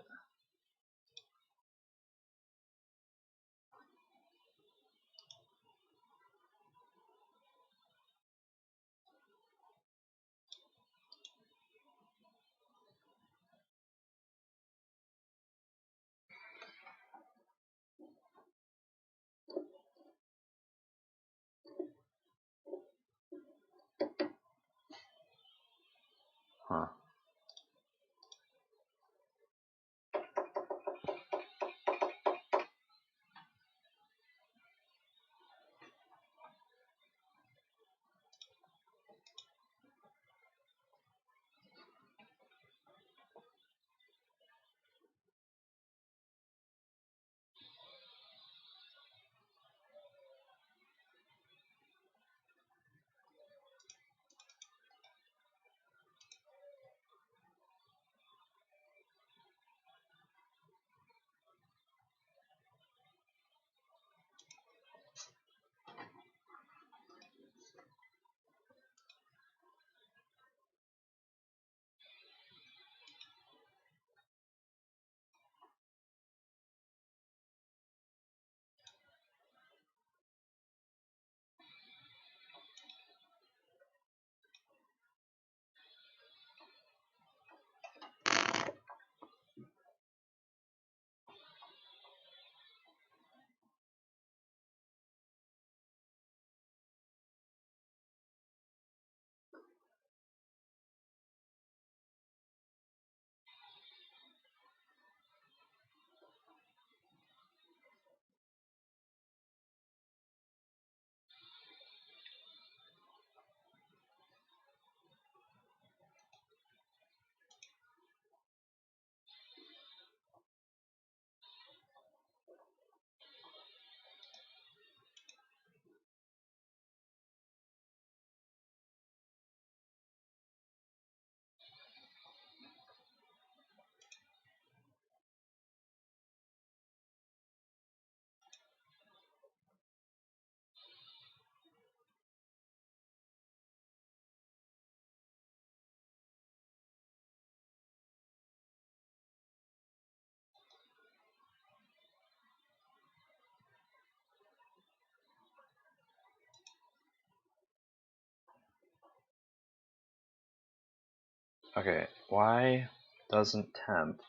Okay, why doesn't temp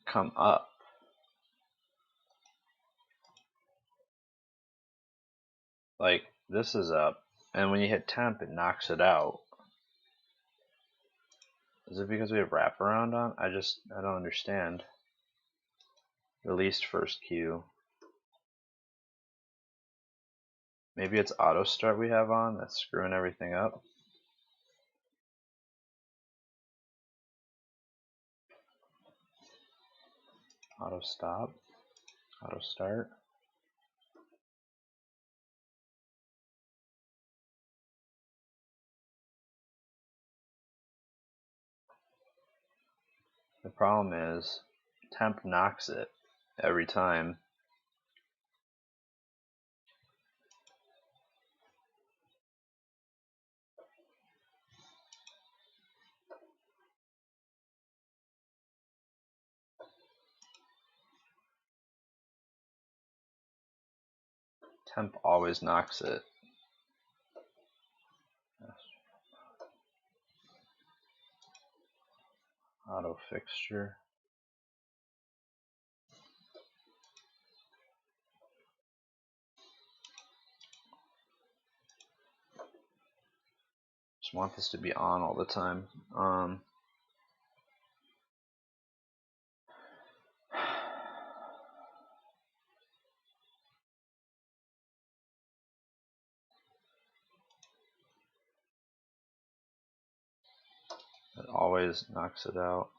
come up? Like, this is up, and when you hit temp, it knocks it out. Is it because we have wraparound on? I don't understand. Released first queue. Maybe it's auto start we have on that's screwing everything up. Auto stop, auto start. The problem is temp knocks it every time. Temp always knocks it. Auto fixture. Just want this to be on all the time. It always knocks it out.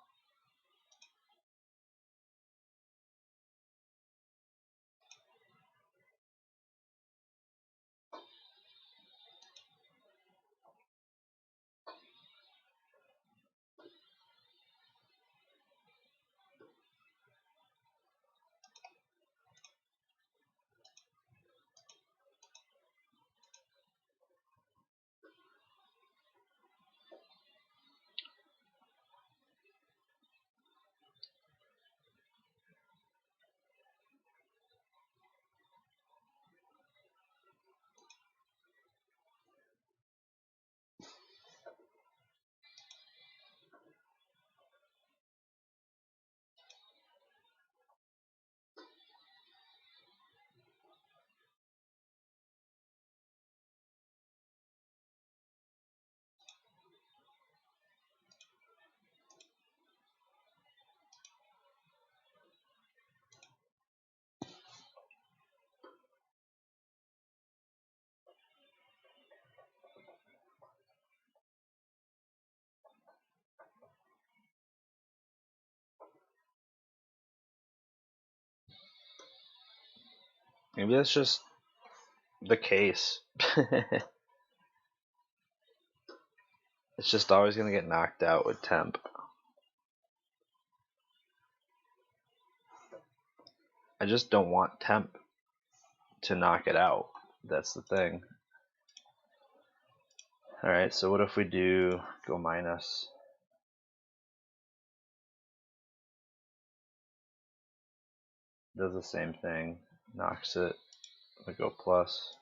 Maybe that's just the case. It's just always going to get knocked out with temp. I just don't want temp to knock it out. That's the thing. Alright, so what if we do go minus? Does the same thing, knocks it. We go plus.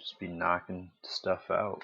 Just be knocking stuff out.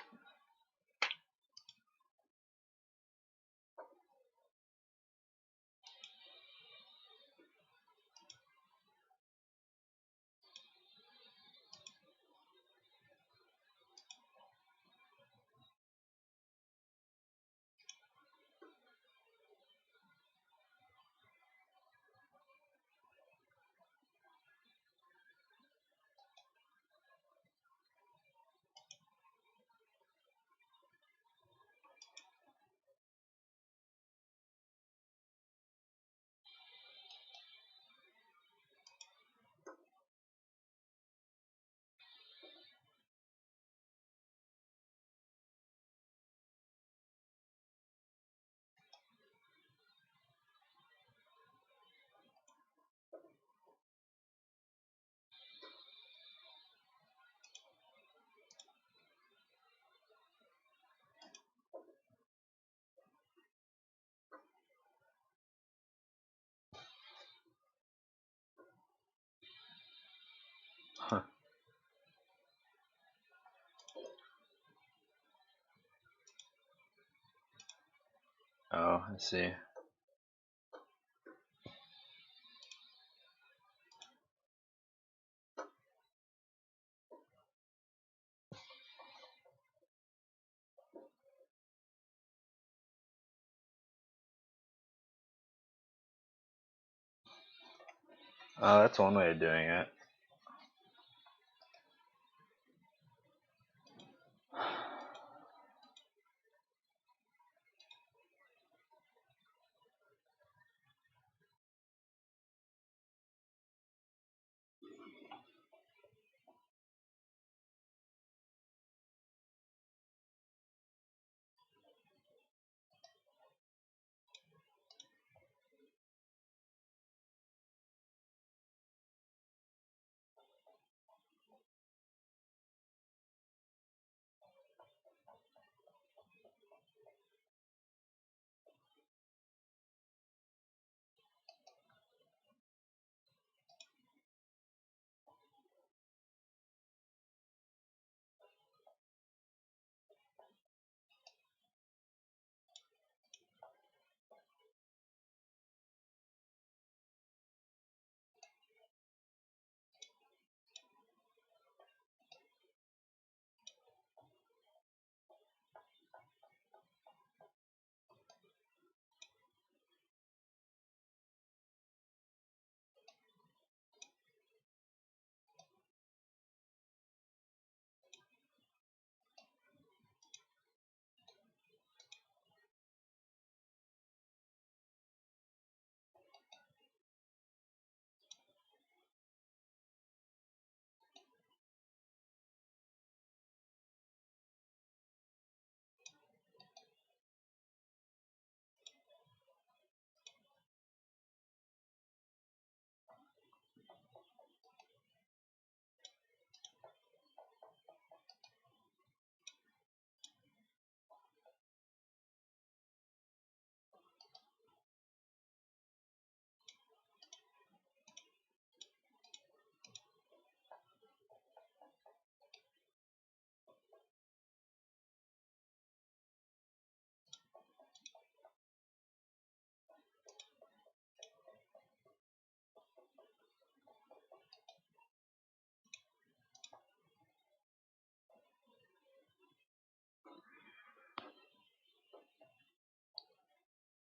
I see. That's one way of doing it.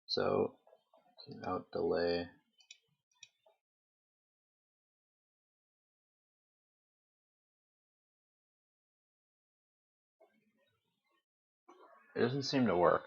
So, out delay. It doesn't seem to work.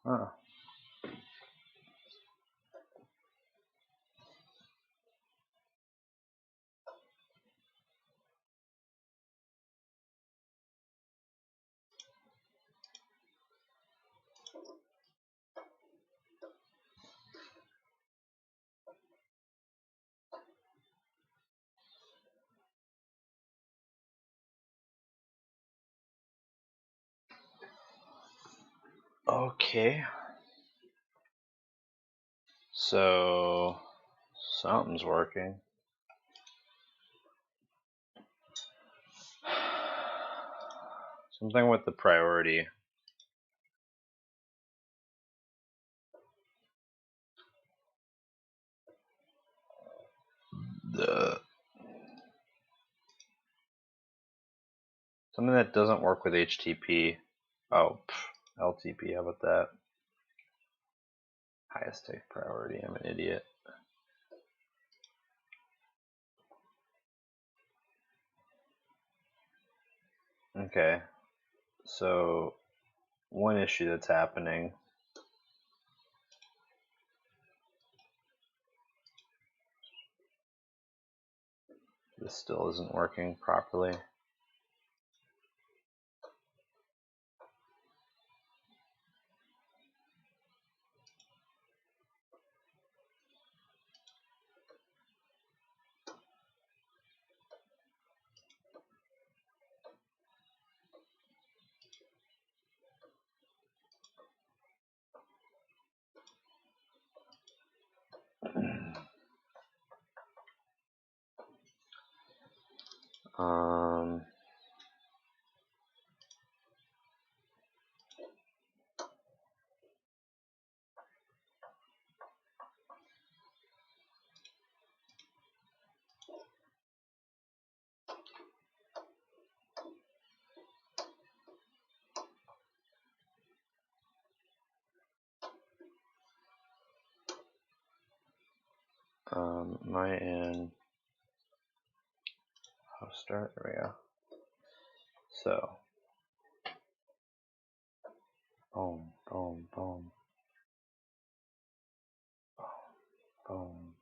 Oh. Okay. So something's working. Something with the priority. Something that doesn't work with HTTP. Oh, LTP, how about that? Highest take priority, I'm an idiot. Okay, so one issue that's happening, this still isn't working properly. Um, my in host start, there we go. So, boom, boom, boom, boom.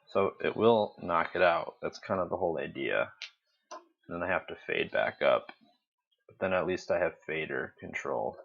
So it will knock it out. That's kind of the whole idea. And then I have to fade back up. But then at least I have fader control.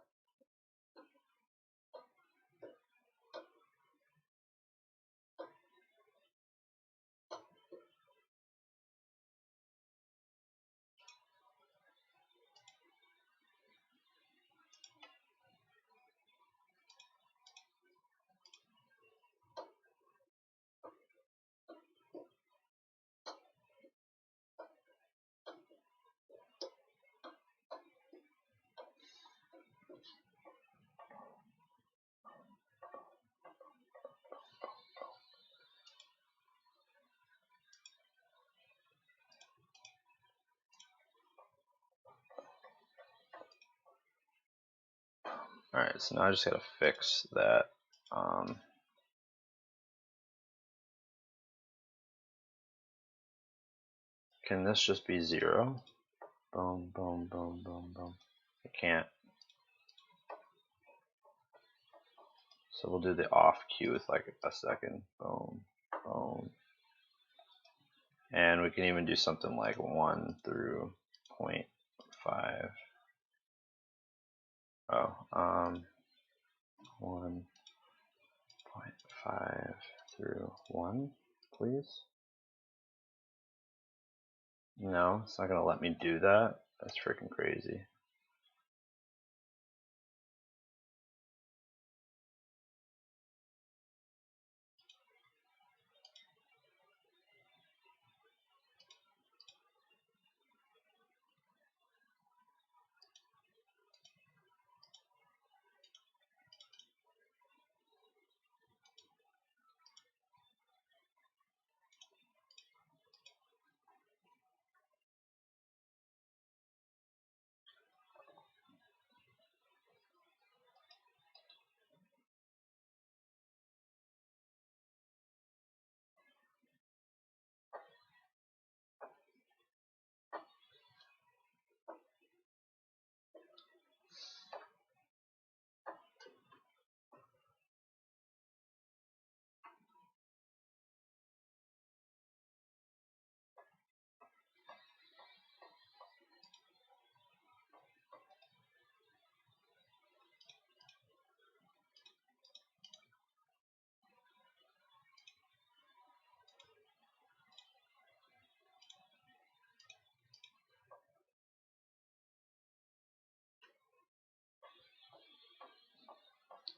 Alright, so now I just gotta fix that. Can this just be 0? Boom, boom, boom, boom, boom. It can't. So we'll do the off cue with like a second. Boom, boom. And we can even do something like 1 through 0.5. Oh, 1.5 through 1, please. No, it's not gonna let me do that. That's freaking crazy.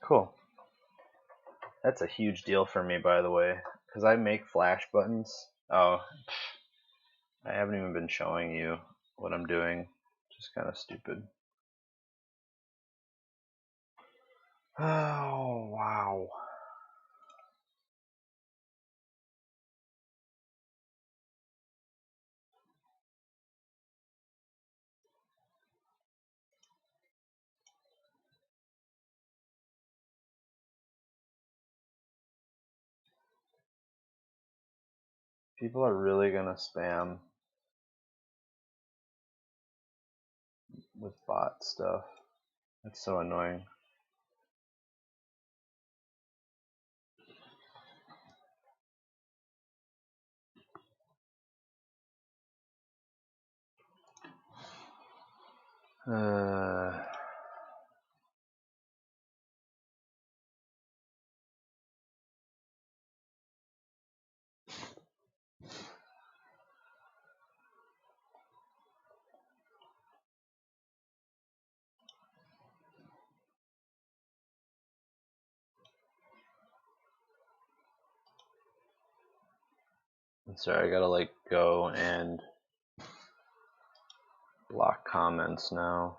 Cool. That's a huge deal for me, by the way, because I make flash buttons. Oh, I haven't even been showing you what I'm doing. Just kind of stupid. Oh, wow. People are really gonna spam with bot stuff. That's so annoying. I'm sorry, I gotta like go and block comments now.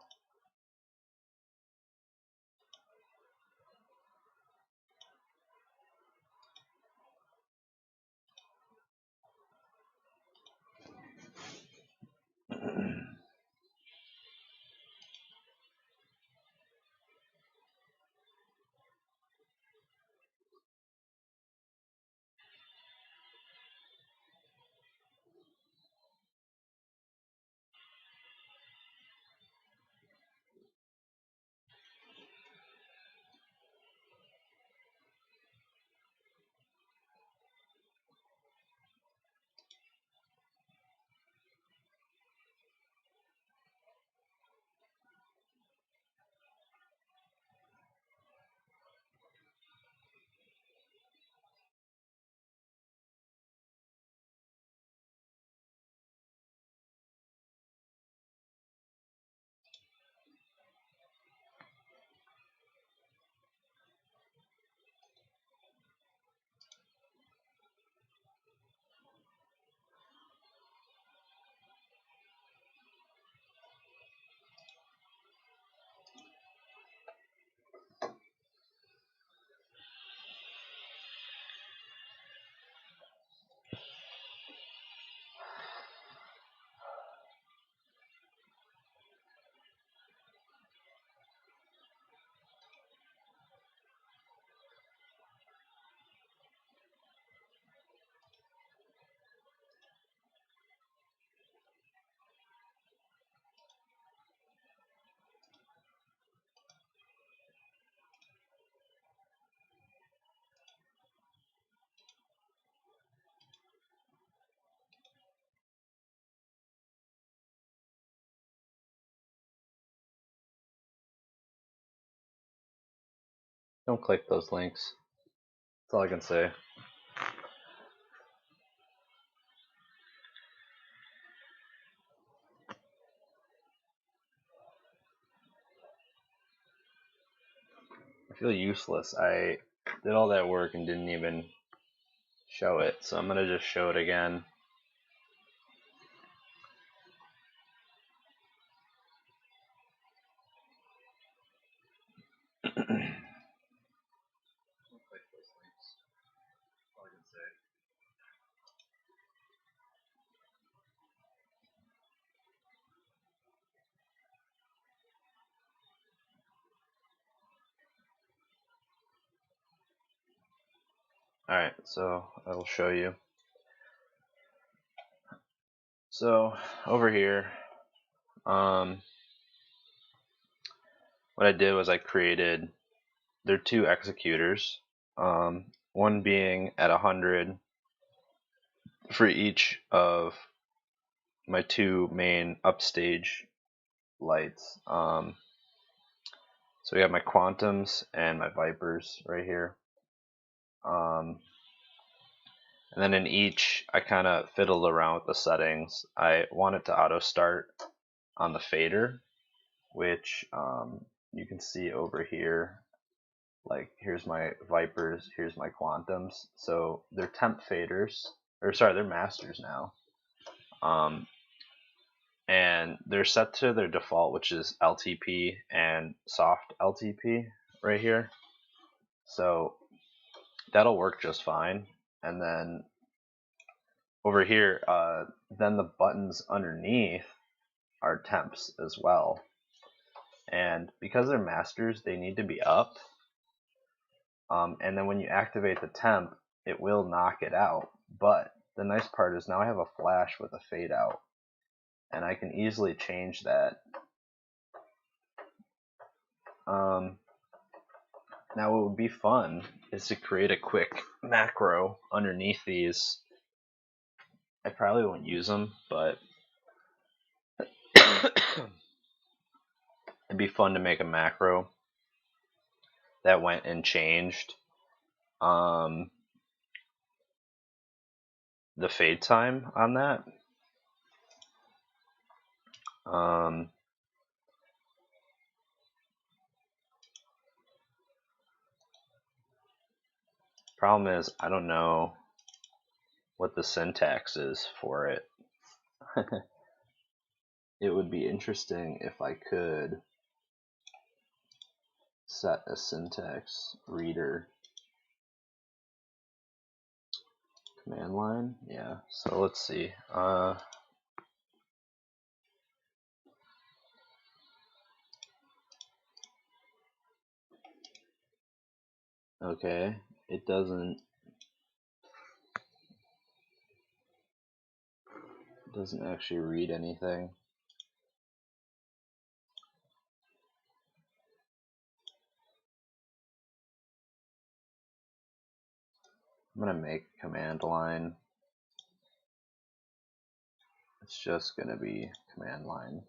Don't click those links. That's all I can say. I feel useless. I did all that work and didn't even show it, so I'm gonna just show it again. Alright, so I will show you. So over here, what I did was I created, there are two executors, one being at 100 for each of my two main upstage lights. So we have my quantums and my vipers right here. And then in each, I kind of fiddled around with the settings. I want it to auto start on the fader, which you can see over here. like here's my Vipers, here's my Quantums. So they're temp faders, or sorry, they're masters now. And they're set to their default, which is LTP and soft LTP right here. So that'll work just fine. And then over here, then the buttons underneath are temps as well. And because they're masters, they need to be up. And then when you activate the temp, it will knock it out. But the nice part is now I have a flash with a fade out. And I can easily change that. Now what would be fun is to create a quick macro underneath these. I probably won't use them, but it'd be fun to make a macro that went and changed the fade time on that. Problem is, I don't know what the syntax is for it. It would be interesting if I could set a syntax reader command line. Yeah, so let's see. Okay, it doesn't actually read anything. I'm gonna make a command line. It's just gonna be command line.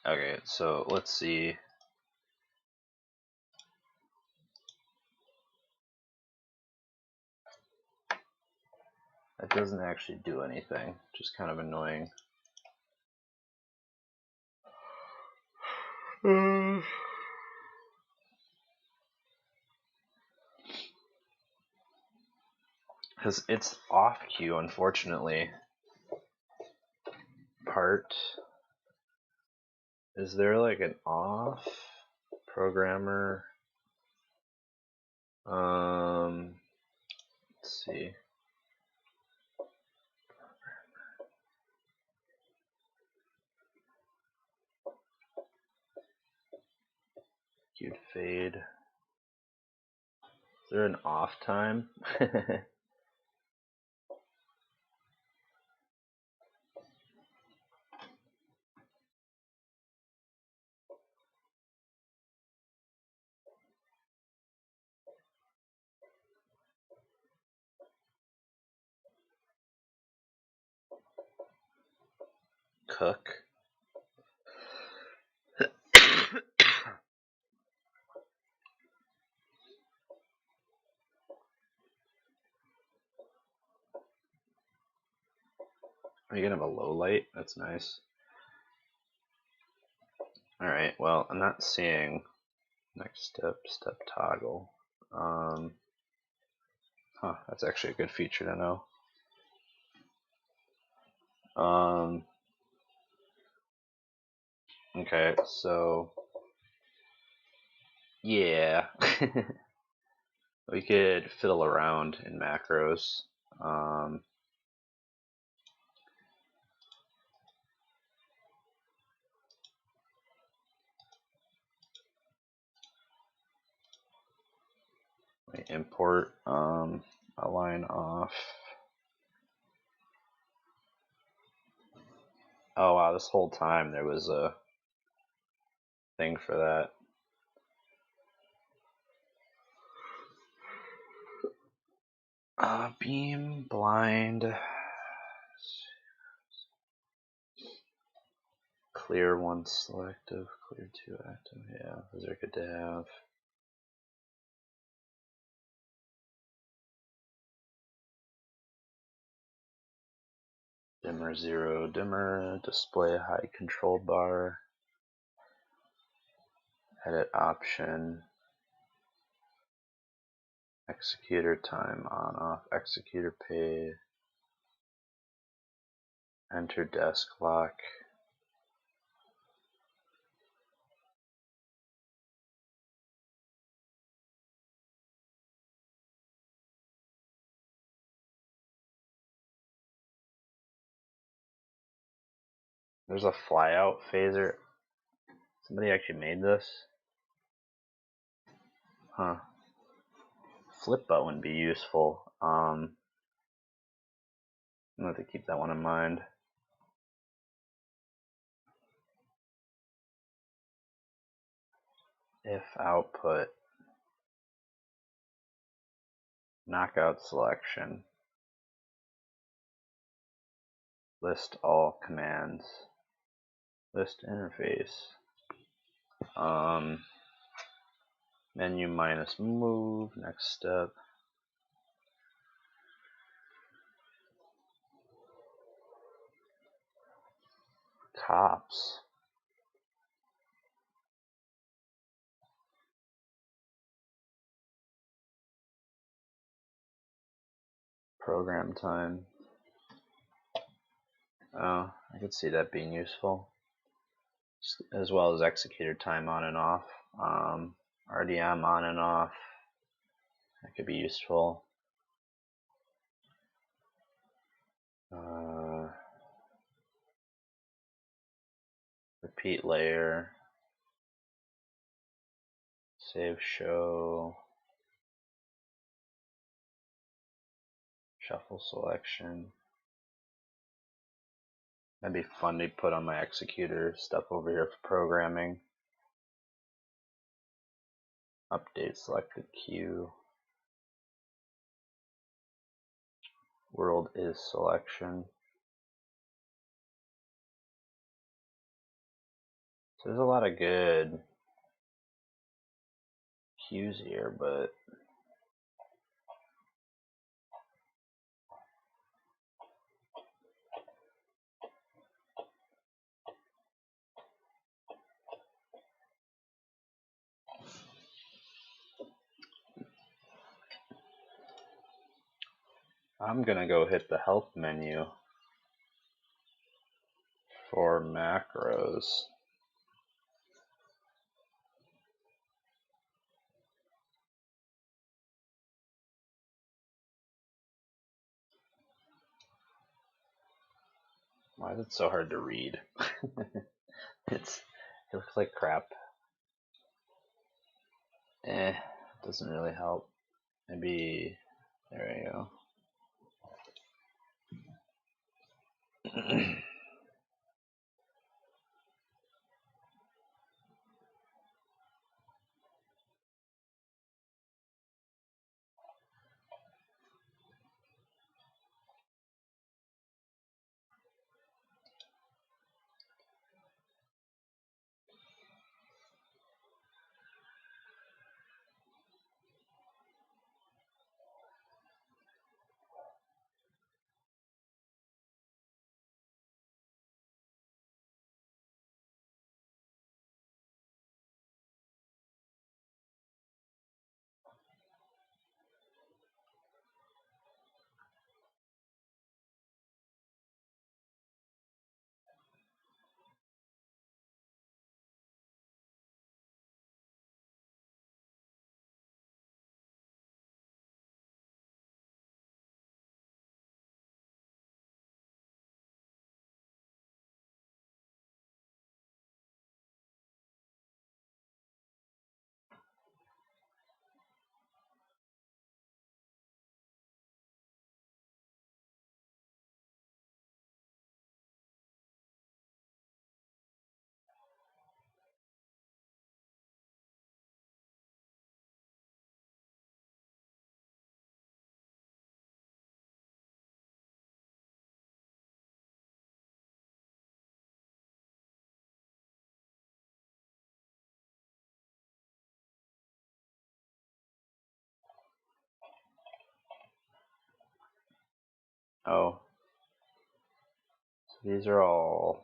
Okay, so let's see. That doesn't actually do anything, which is kind of annoying. Because it's off cue, unfortunately. Part. Is there like an off programmer? Let's see. Cued fade. Is there an off time? Cook. Are you gonna have a low light? That's nice. Alright, well, I'm not seeing next step toggle. That's actually a good feature to know. Okay, so yeah, we could fiddle around in macros. We import align off. Oh wow, this whole time there was a thing for that. Beam, blind, clear one selective, clear two active. Yeah, those are good to have. Dimmer 0, dimmer, display high control bar, edit option, executor time on off, executor pay, enter desk lock. There's a flyout phaser. Somebody actually made this? Huh. Flip button would be useful. I'm gonna have to keep that one in mind. If output, knockout selection, list all commands, list interface, menu minus move, next step. Cops. Program time. Oh, I could see that being useful. As well as executor time on and off. RDM on and off. That could be useful. Repeat layer. Save show. Shuffle selection. That'd be fun to put on my executor stuff over here for programming. Update selected queue. World is selection. So there's a lot of good cues here, but I'm gonna go hit the help menu for macros. Why is it so hard to read? It looks like crap. Doesn't really help. Maybe there we go. Oh, These are all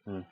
hmm.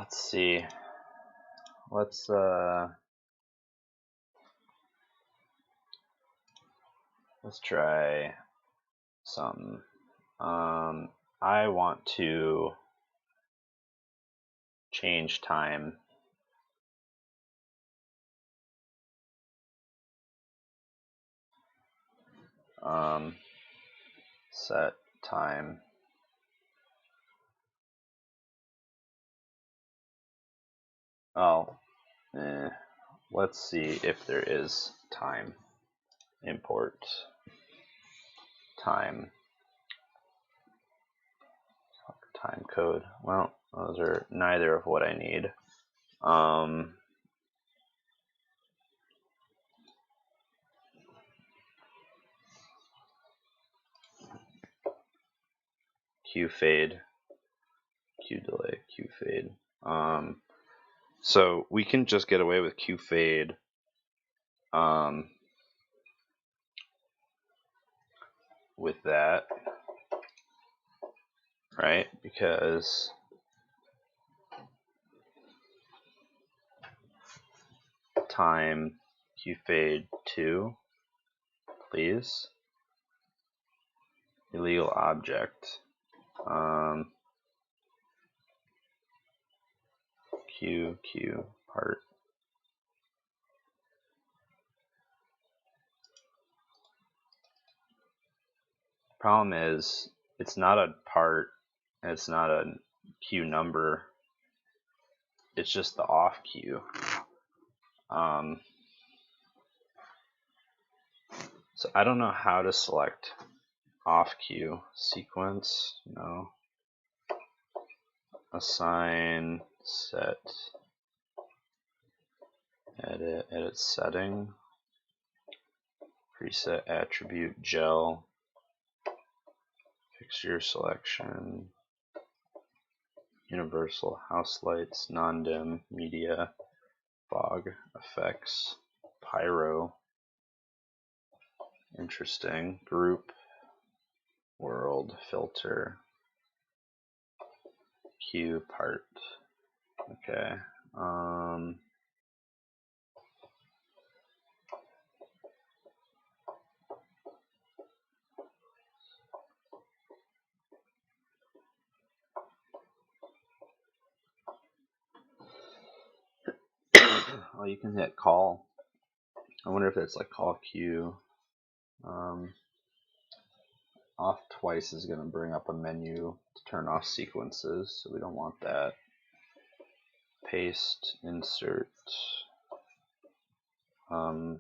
Let's see. Let's try some. I want to change time. Set time. Oh, let's see if there is time. Import time. Time code. Well, those are neither of what I need. Q fade, Q delay, Q fade. So we can just get away with Q fade. With that, right? Because time Q fade 2, please. Illegal object. Q part. Problem is, it's not a part, and it's not a Q number. It's just the off Q. So I don't know how to select off cue. Sequence, no. Assign, set, edit setting, preset attribute, gel, fixture selection, universal house lights, non-dim, media, fog, effects, pyro, interesting, group, world, filter, cue, part. Okay. Oh, you can hit call. I wonder if it's like call cue. Off twice is going to bring up a menu to turn off sequences, so we don't want that. Paste, insert. Line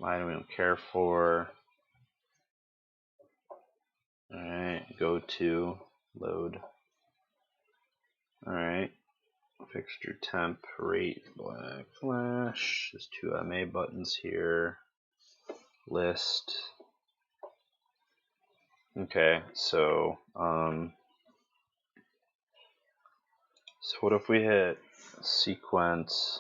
we don't care for. Alright, go to, load. Alright, fixture temp, rate, black flash. There's two MA buttons here. List. Okay, so what if we hit sequence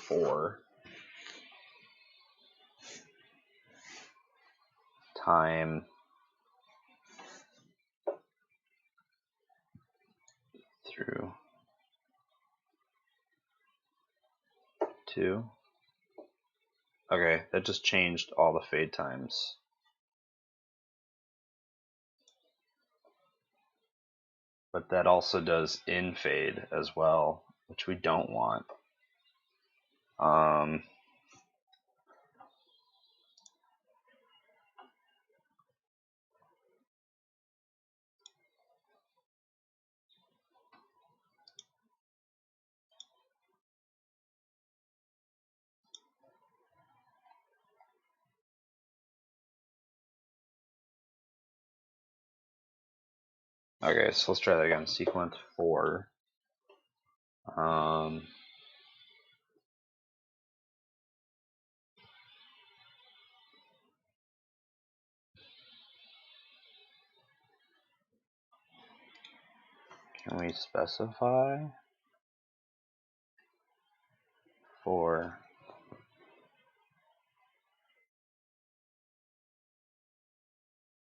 4 time through 2. Okay, that just changed all the fade times. But that also does in fade as well, which we don't want. Okay, so let's try that again. Sequence 4. Can we specify 4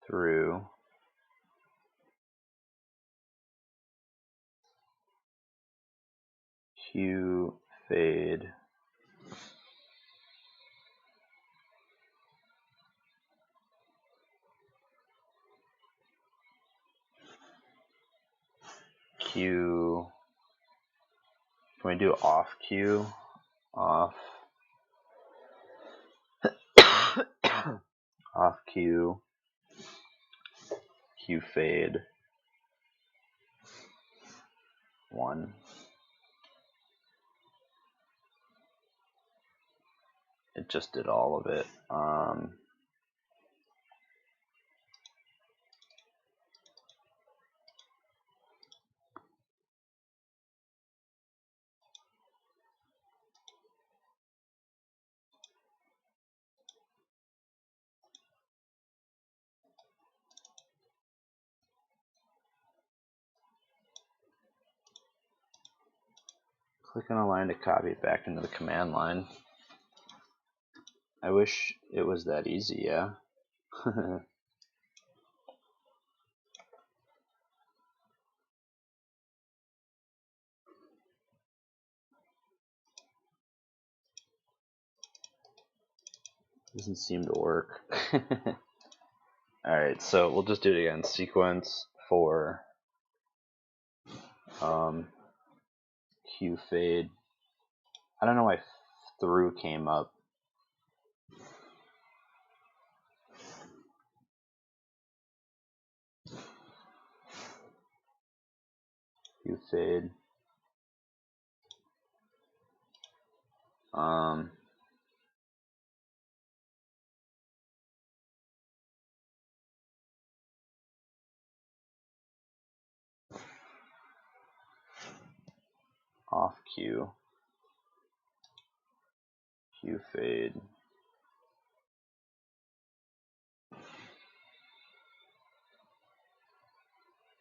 through Q fade Q? Can we do off Q? Off off Q, Q fade 1. It just did all of it. Click on a line to copy it back into the command line. I wish it was that easy, yeah. Doesn't seem to work. Alright, so we'll just do it again. Sequence 4. Q fade. I don't know why through came up. Hue fade. Off cue. Hue fade.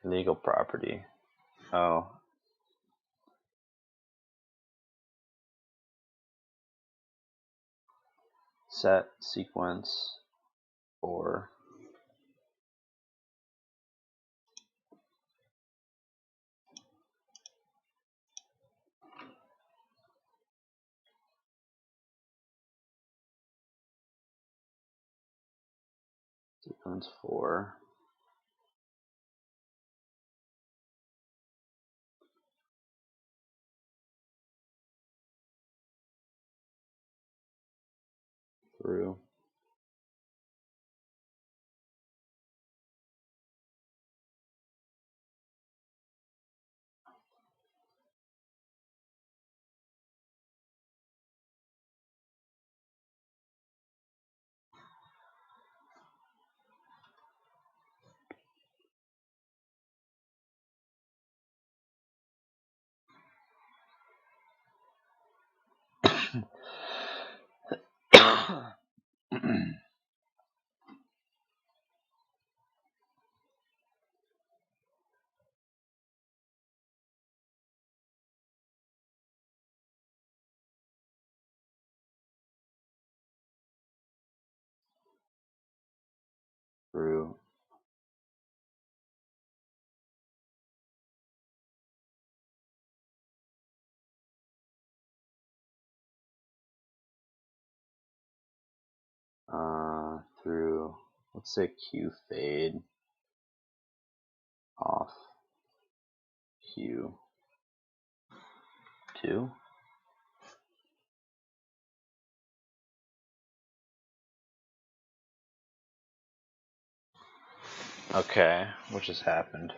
Legal property. Oh. Set sequence or sequence 4. Through. Through. Through, let's say Q fade, off, Q 2. Okay, what just happened?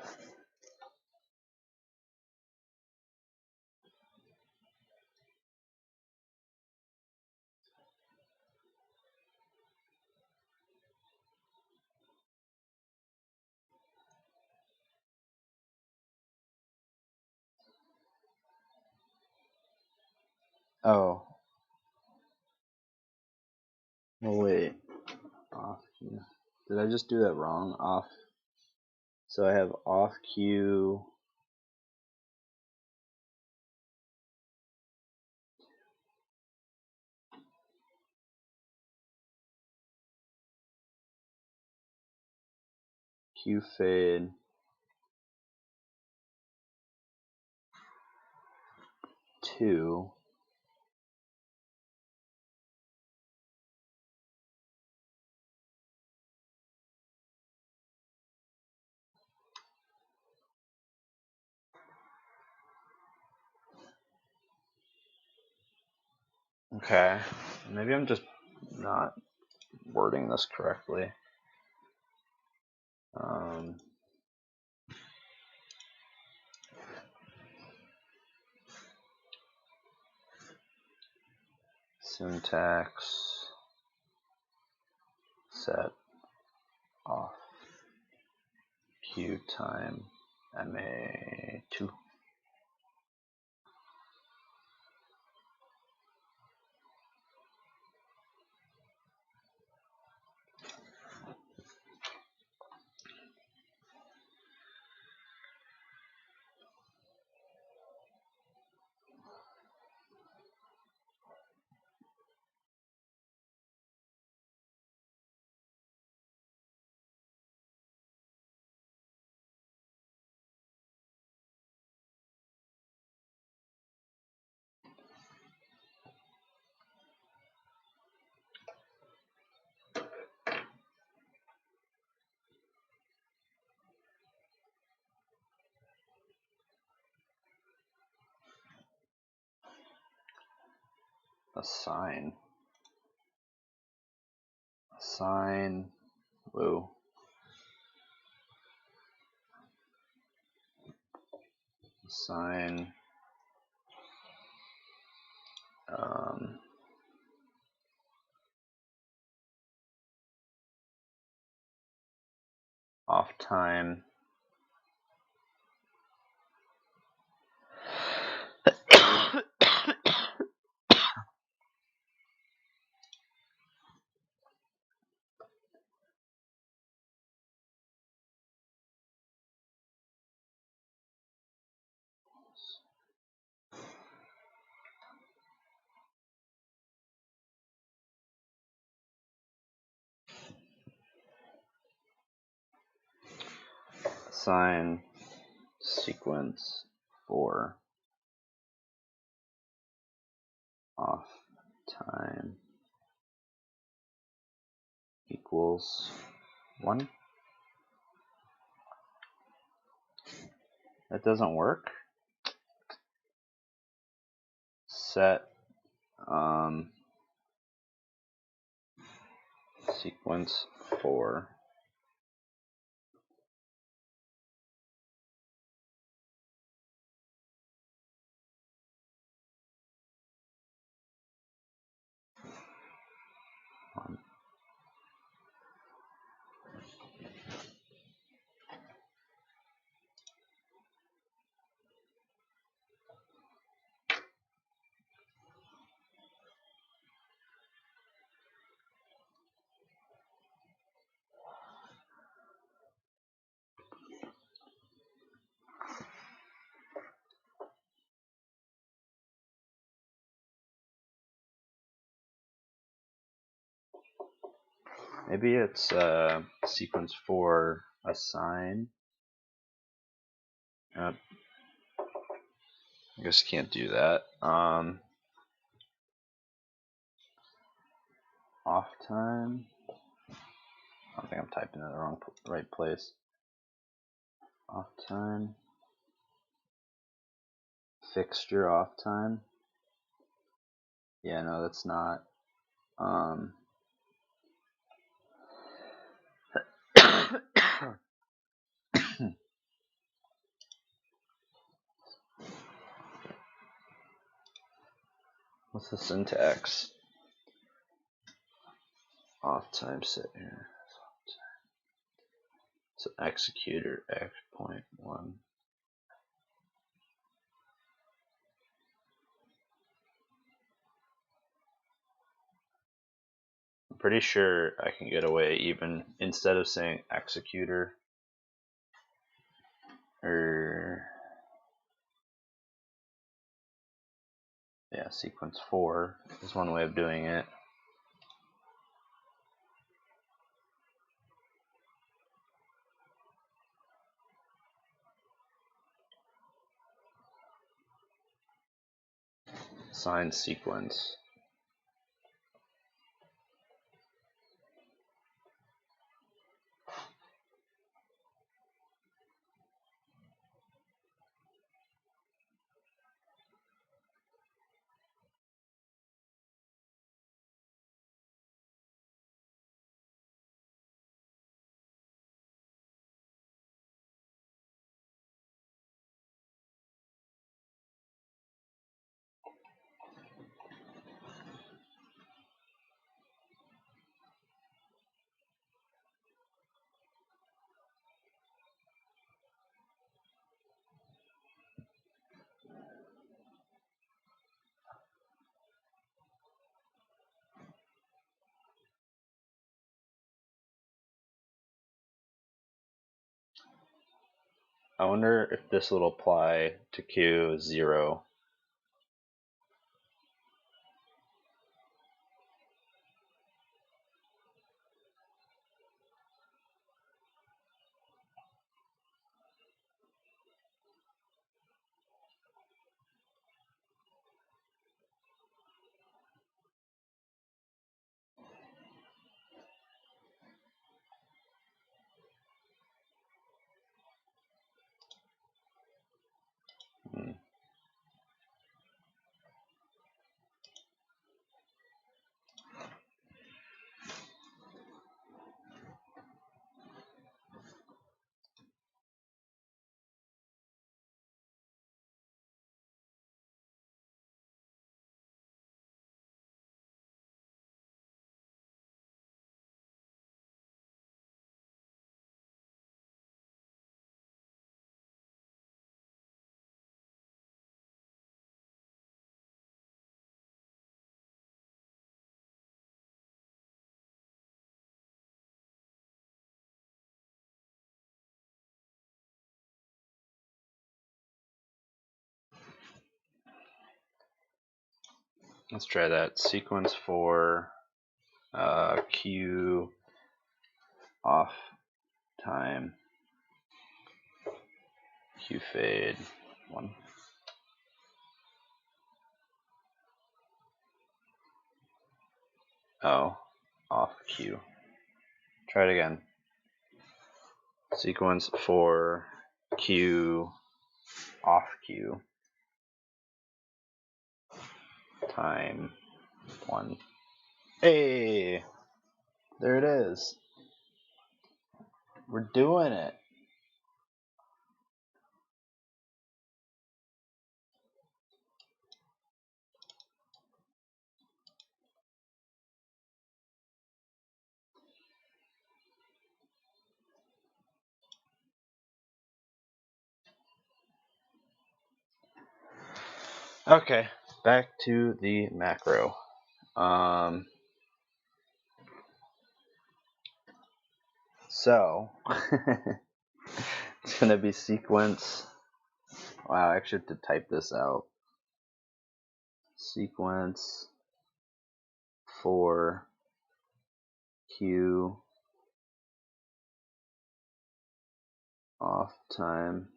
Oh, well, wait. Off Q. Did I just do that wrong? Off. So I have off Q. Q fade. Two. Okay, maybe I'm just not wording this correctly. Syntax set off Q time MA2. Assign. Whoa. assign off time assign sequence for off time equals 1. That doesn't work. Set sequence for maybe it's sequence for assign. I guess you can't do that. Off time. I don't think I'm typing in the right place. Off time. Fixture off time. Yeah, no, that's not. What's the syntax? Off time set here. So executor x.1. I'm pretty sure I can get away even instead of saying executor or yeah, sequence 4 is one way of doing it. Assign sequence. I wonder if this will apply to Q0. Let's try that. Sequence for Q off time, Q fade 1. Oh, off Q. Try it again. Sequence for Q off Q, time 1. Hey, there it is. We're doing it. Okay, back to the macro. So it's gonna be sequence. Wow, I actually have to type this out. Sequence for Q off time,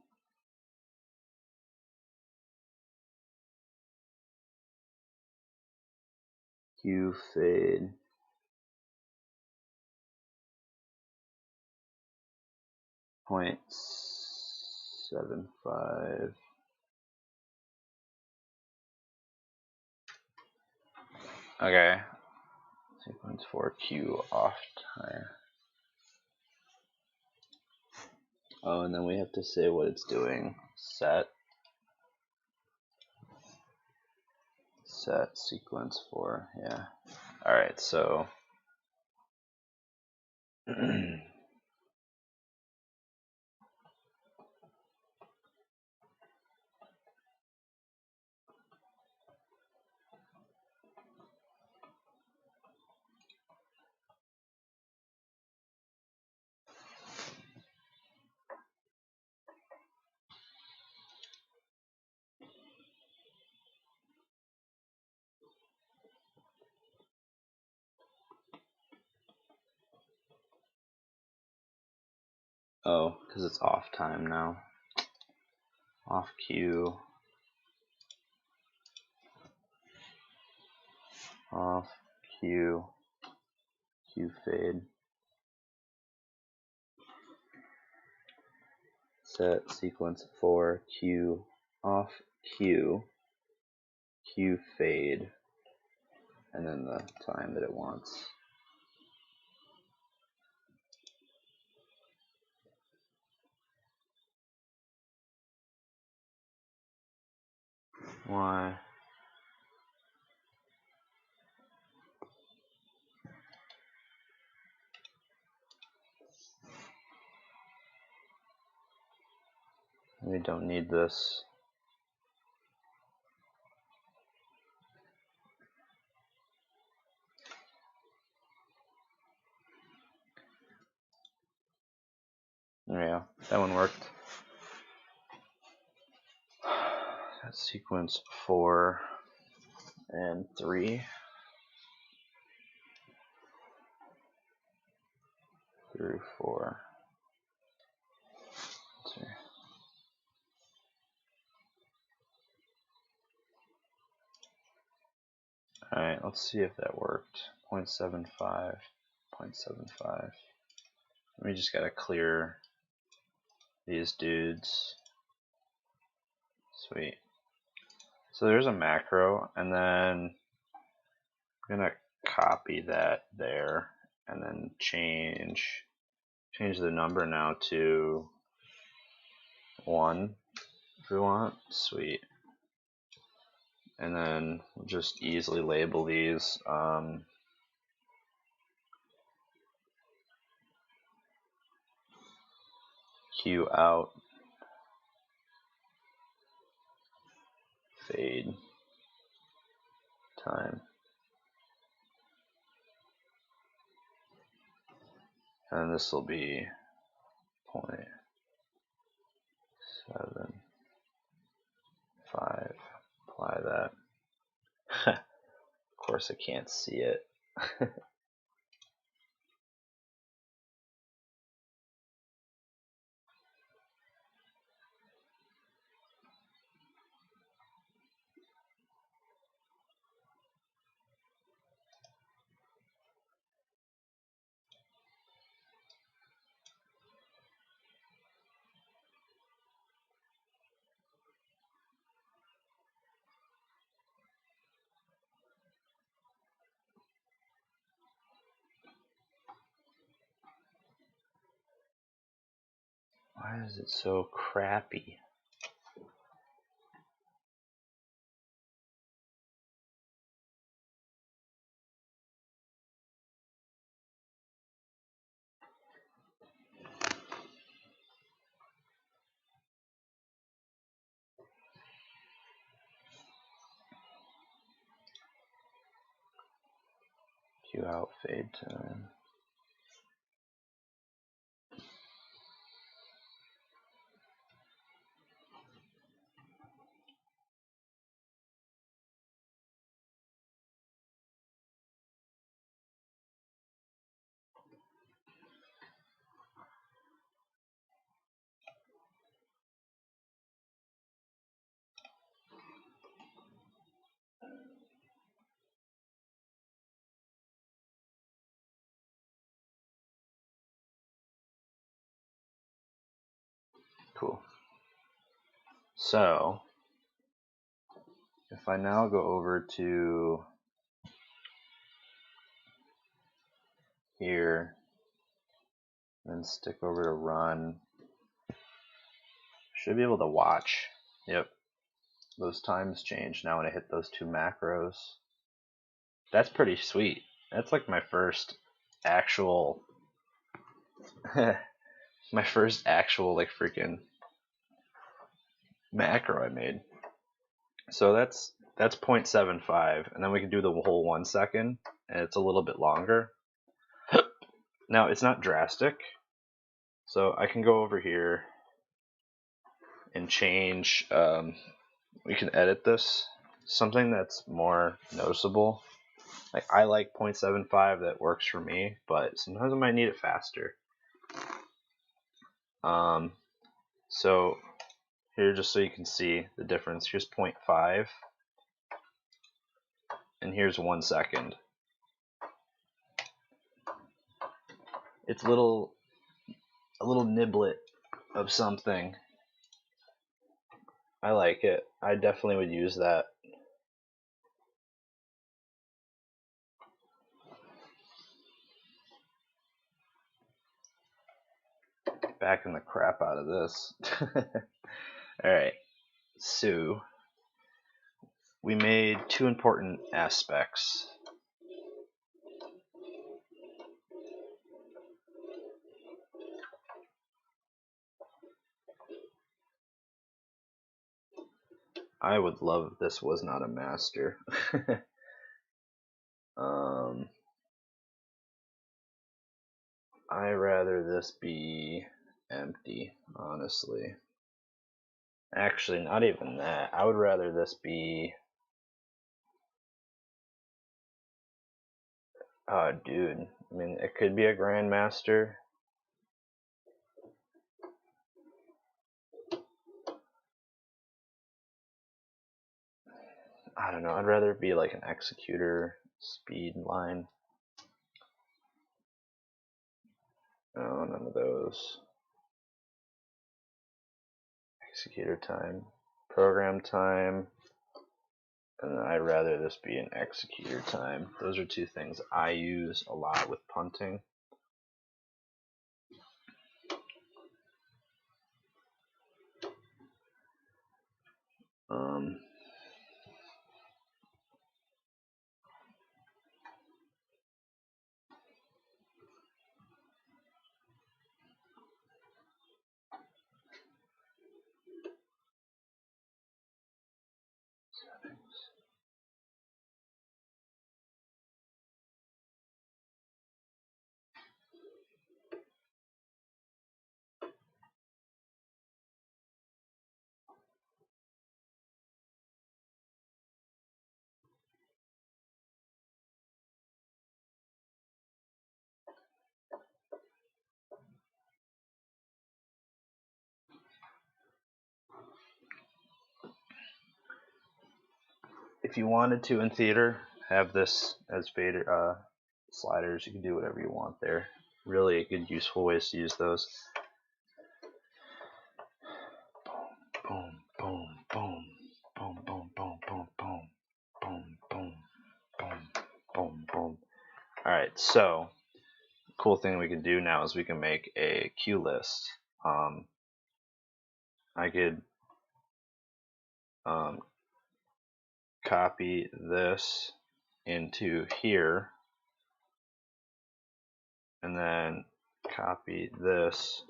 Q fade, .75. Okay. Sequence for Q off time. Oh, and then we have to say what it's doing. Set sequence for, yeah. Alright, so oh, because it's off time now. Off Q. Off Q. Q fade. Set sequence for Q off Q. Q fade. And then the time that it wants. Why? We don't need this. There you go. That one worked. That's sequence 4 and 3. Through 4. Let's see. Alright, let's see if that worked. 0.75. 0.75. We just gotta clear these dudes. Sweet. So there's a macro, and then I'm gonna copy that there, and then change the number now to 1 if we want. Sweet. And then we'll just easily label these. Q out, fade, time. And this will be 0.75. Apply that. course, I can't see it. Why is it so crappy? Cue out fade time. Cool. So, if I now go over to here, then stick over to run, should be able to watch. Yep, those times change now when I hit those two macros. That's pretty sweet. That's like my first actual, like freaking macro I made. So that's 0.75, and then we can do the whole 1 second, and it's a little bit longer. Now it's not drastic, so I can go over here and change. We can edit this. Something that's more noticeable. Like I like 0.75, that works for me, but sometimes I might need it faster. So here, just so you can see the difference, here's 0.5, and here's 1 second. It's a little niblet of something. I like it. I definitely would use that. Backing the crap out of this. Alright, so we made two important aspects. I would love if this was not a master. I rather this be empty, honestly. Actually, not even that. I would rather this be... Oh, dude. I mean, it could be a grandmaster. I don't know. I'd rather it be like an executor speed line. No, none of those. Executor time, program time, and I'd rather this be an executor time. Those are two things I use a lot with punting. if you wanted to in theater, have this as fader sliders. You can do whatever you want there. Really good, useful ways to use those. Boom, boom, boom, boom, boom, boom, boom, boom, boom, boom, boom, boom, boom. All right, so cool thing we can do now is we can make a cue list. I could copy this into here, and then copy this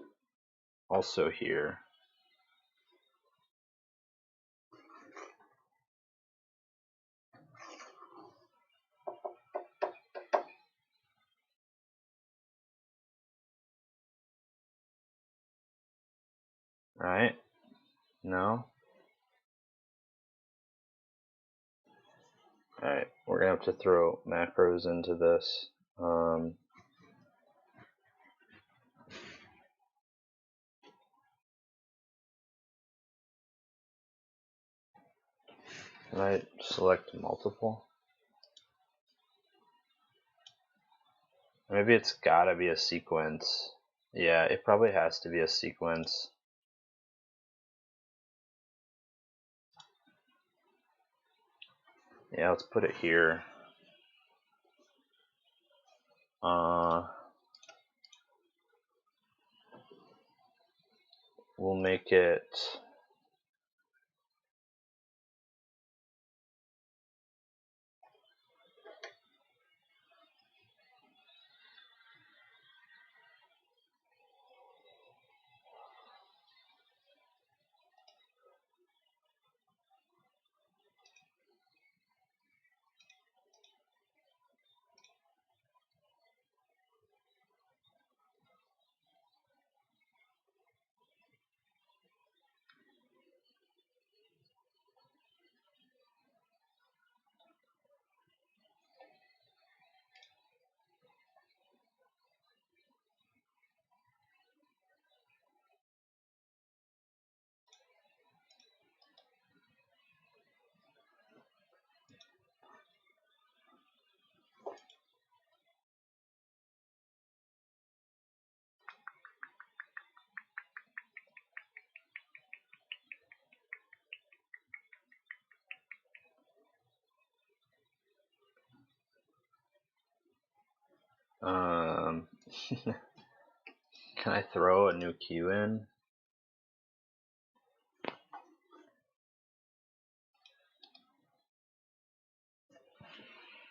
also here. Right? No? Alright, we're gonna have to throw macros into this. Can I select multiple? Maybe it's gotta be a sequence. Yeah, it probably has to be a sequence. Yeah, let's put it here. We'll make it can I throw a new cue in?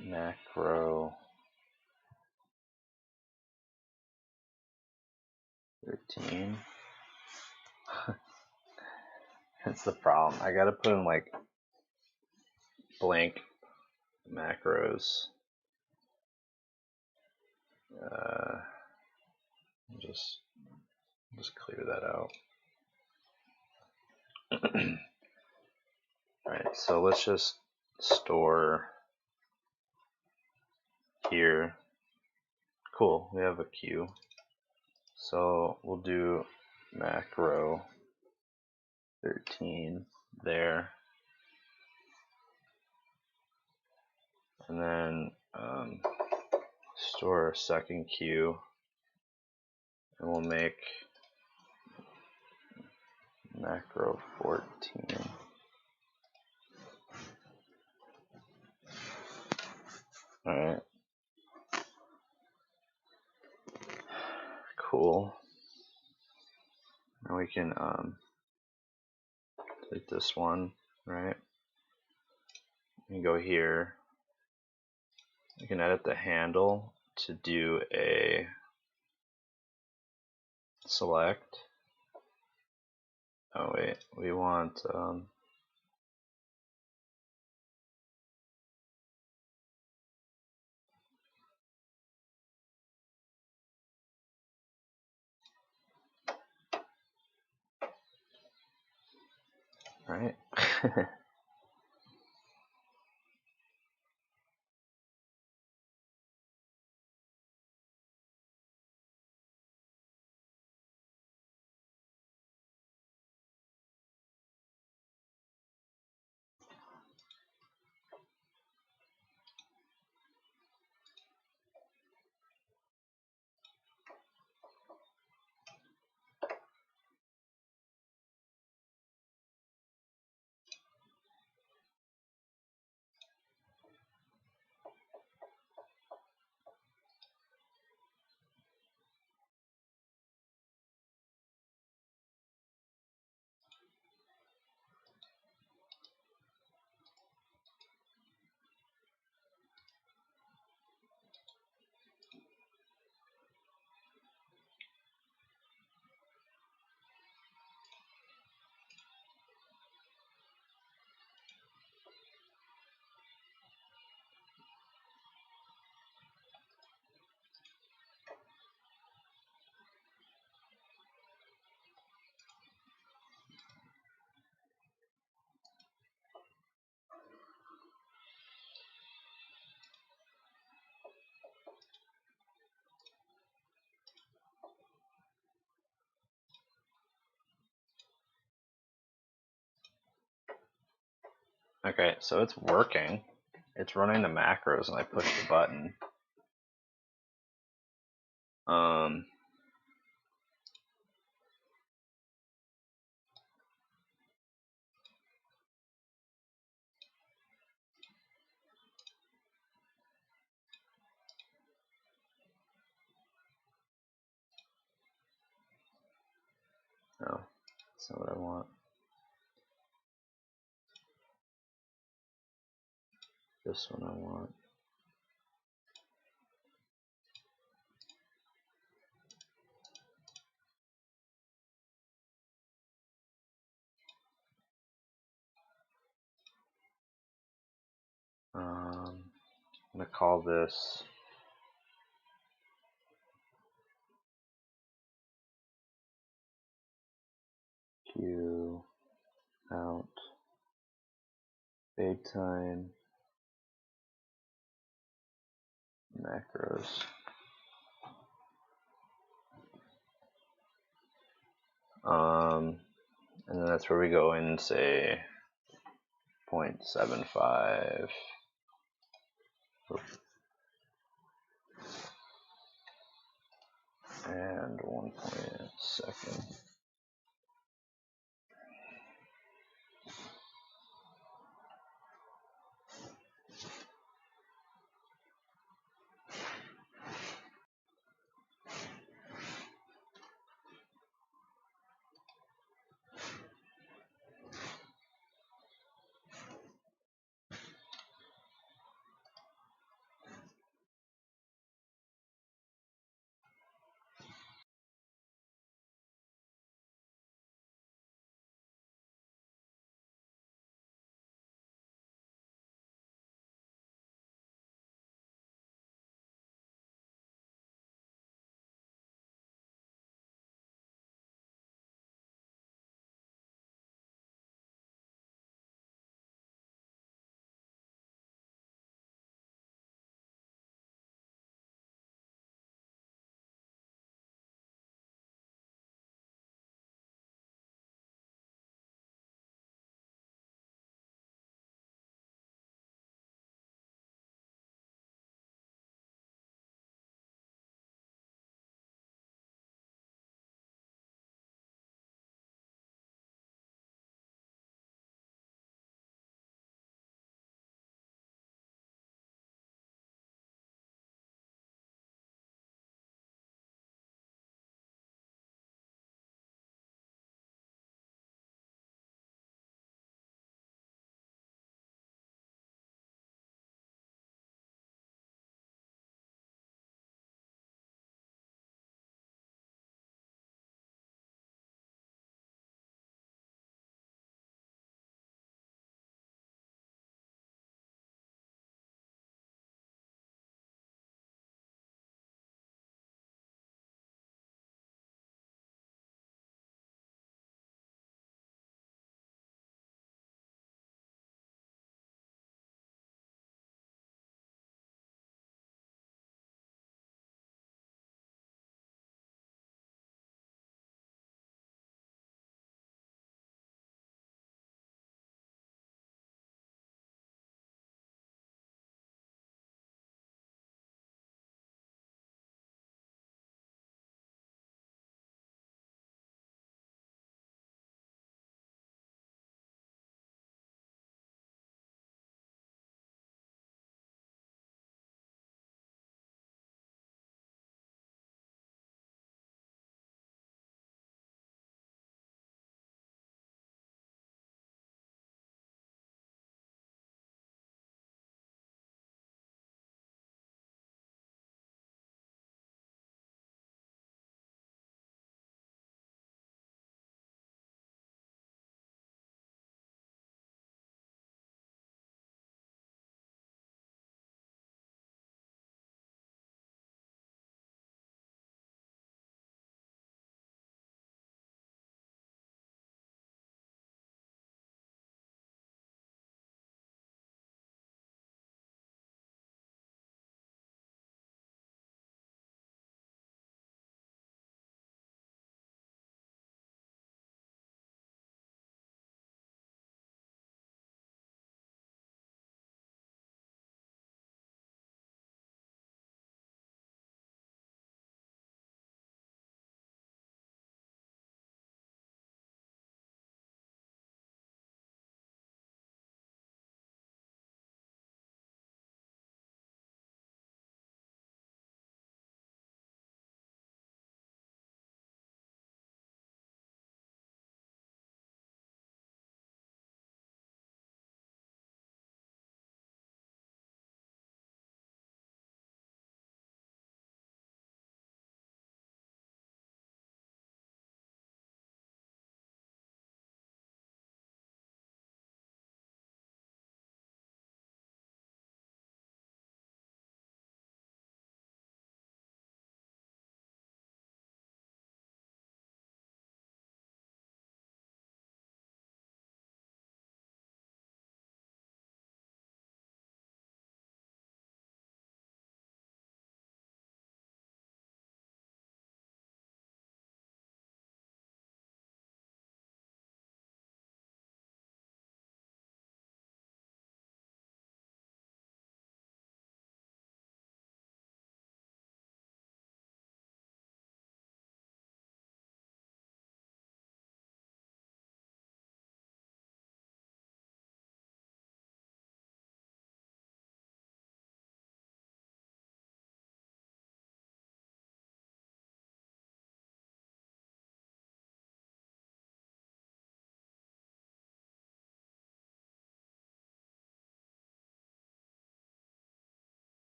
Macro 13. That's the problem. I gotta put in like blank macros. Just clear that out. Alright, so let's just store here. Cool, we have a cue. So we'll do macro 13 there. And then store a second cue. And we'll make macro 14. Alright. Cool. Now we can delete this one, right? You can go here. You can edit the handle to do a select. Oh wait, we want right? Okay, so it's working. It's running the macros, and I push the button. No, that's not what I want. This one I want. I'm gonna call this Q out fade time macros. And then that's where we go in, say 0.75 and 1.2.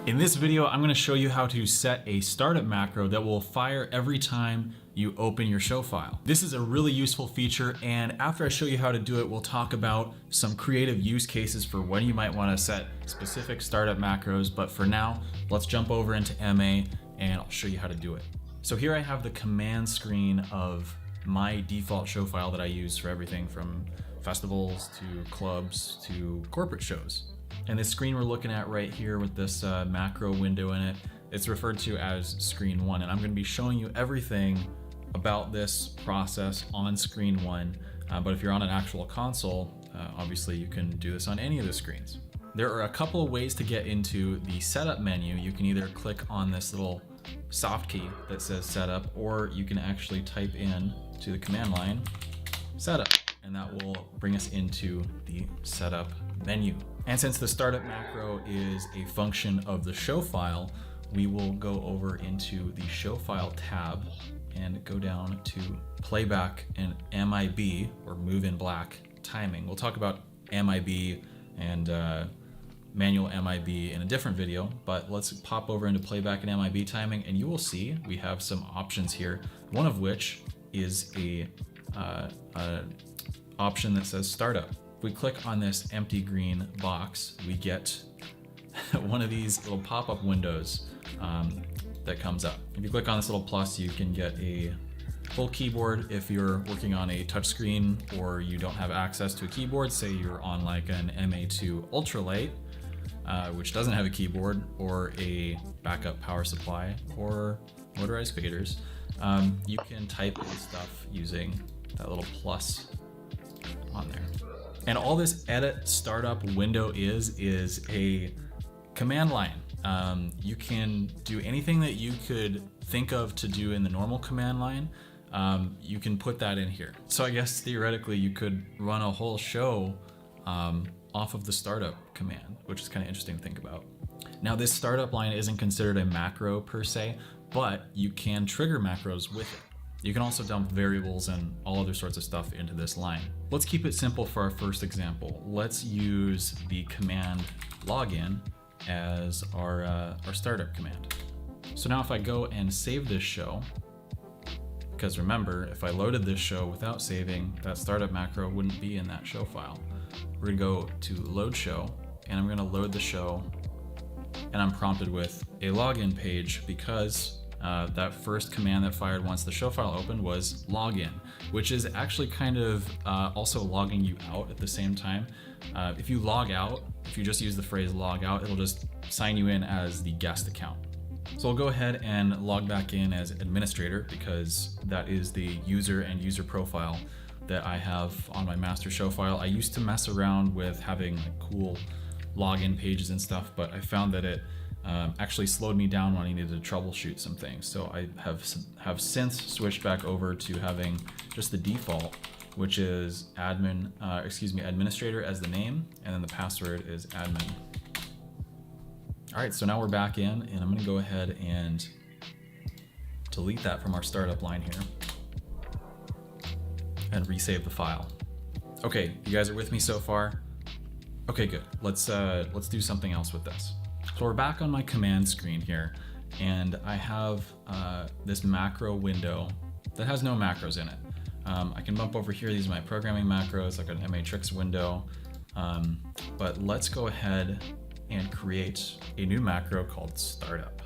In this video, I'm going to show you how to set a startup macro that will fire every time you open your show file. This is a really useful feature, and after I show you how to do it, we'll talk about some creative use cases for when you might want to set specific startup macros. But for now, let's jump over into MA and I'll show you how to do it. So here I have the command screen of my default show file that I use for everything from festivals to clubs to corporate shows. And this screen we're looking at right here with this macro window in it, it's referred to as screen 1. And I'm going to be showing you everything about this process on screen 1. But if you're on an actual console, obviously you can do this on any of the screens. There are a couple of ways to get into the setup menu. You can either click on this little soft key that says setup, or you can actually type in to the command line setup, and that will bring us into the setup menu. And since the startup macro is a function of the show file, we will go over into the show file tab and go down to playback and MIB, or move in black timing. We'll talk about MIB and manual MIB in a different video, but let's pop over into playback and MIB timing, and you will see we have some options here, one of which is a option that says startup. If we click on this empty green box, we get one of these little pop-up windows that comes up. If you click on this little plus, you can get a full keyboard if you're working on a touchscreen or you don't have access to a keyboard. Say you're on like an MA2 Ultralight, which doesn't have a keyboard, or a backup power supply, or motorized faders. You can type in stuff using that little plus on there. And all this edit startup window is a command line. You can do anything that you could think of to do in the normal command line. You can put that in here. So I guess theoretically you could run a whole show off of the startup command, which is kind of interesting to think about. Now, this startup line isn't considered a macro per se, but you can trigger macros with it. You can also dump variables and all other sorts of stuff into this line. Let's keep it simple for our first example. Let's use the command login as our startup command. So now if I go and save this show, because remember, if I loaded this show without saving, that startup macro wouldn't be in that show file. We're gonna go to load show, and I'm gonna load the show, and I'm prompted with a login page because that first command that fired once the show file opened was login, which is actually kind of also logging you out at the same time. If you log out, if you just use the phrase log out, it'll just sign you in as the guest account. So I'll go ahead and log back in as administrator, because that is the user and user profile that I have on my master show file. I used to mess around with having like cool login pages and stuff, but I found that it actually slowed me down when I needed to troubleshoot some things. So I have since switched back over to having just the default, which is administrator as the name, and then the password is admin. All right, so now we're back in, and I'm gonna go ahead and delete that from our startup line here and resave the file. Okay, you guys are with me so far? Okay, good. Let's do something else with this. So we're back on my command screen here, and I have this macro window that has no macros in it. I can bump over here. These are my programming macros, like an matrix window. But let's go ahead and create a new macro called startup.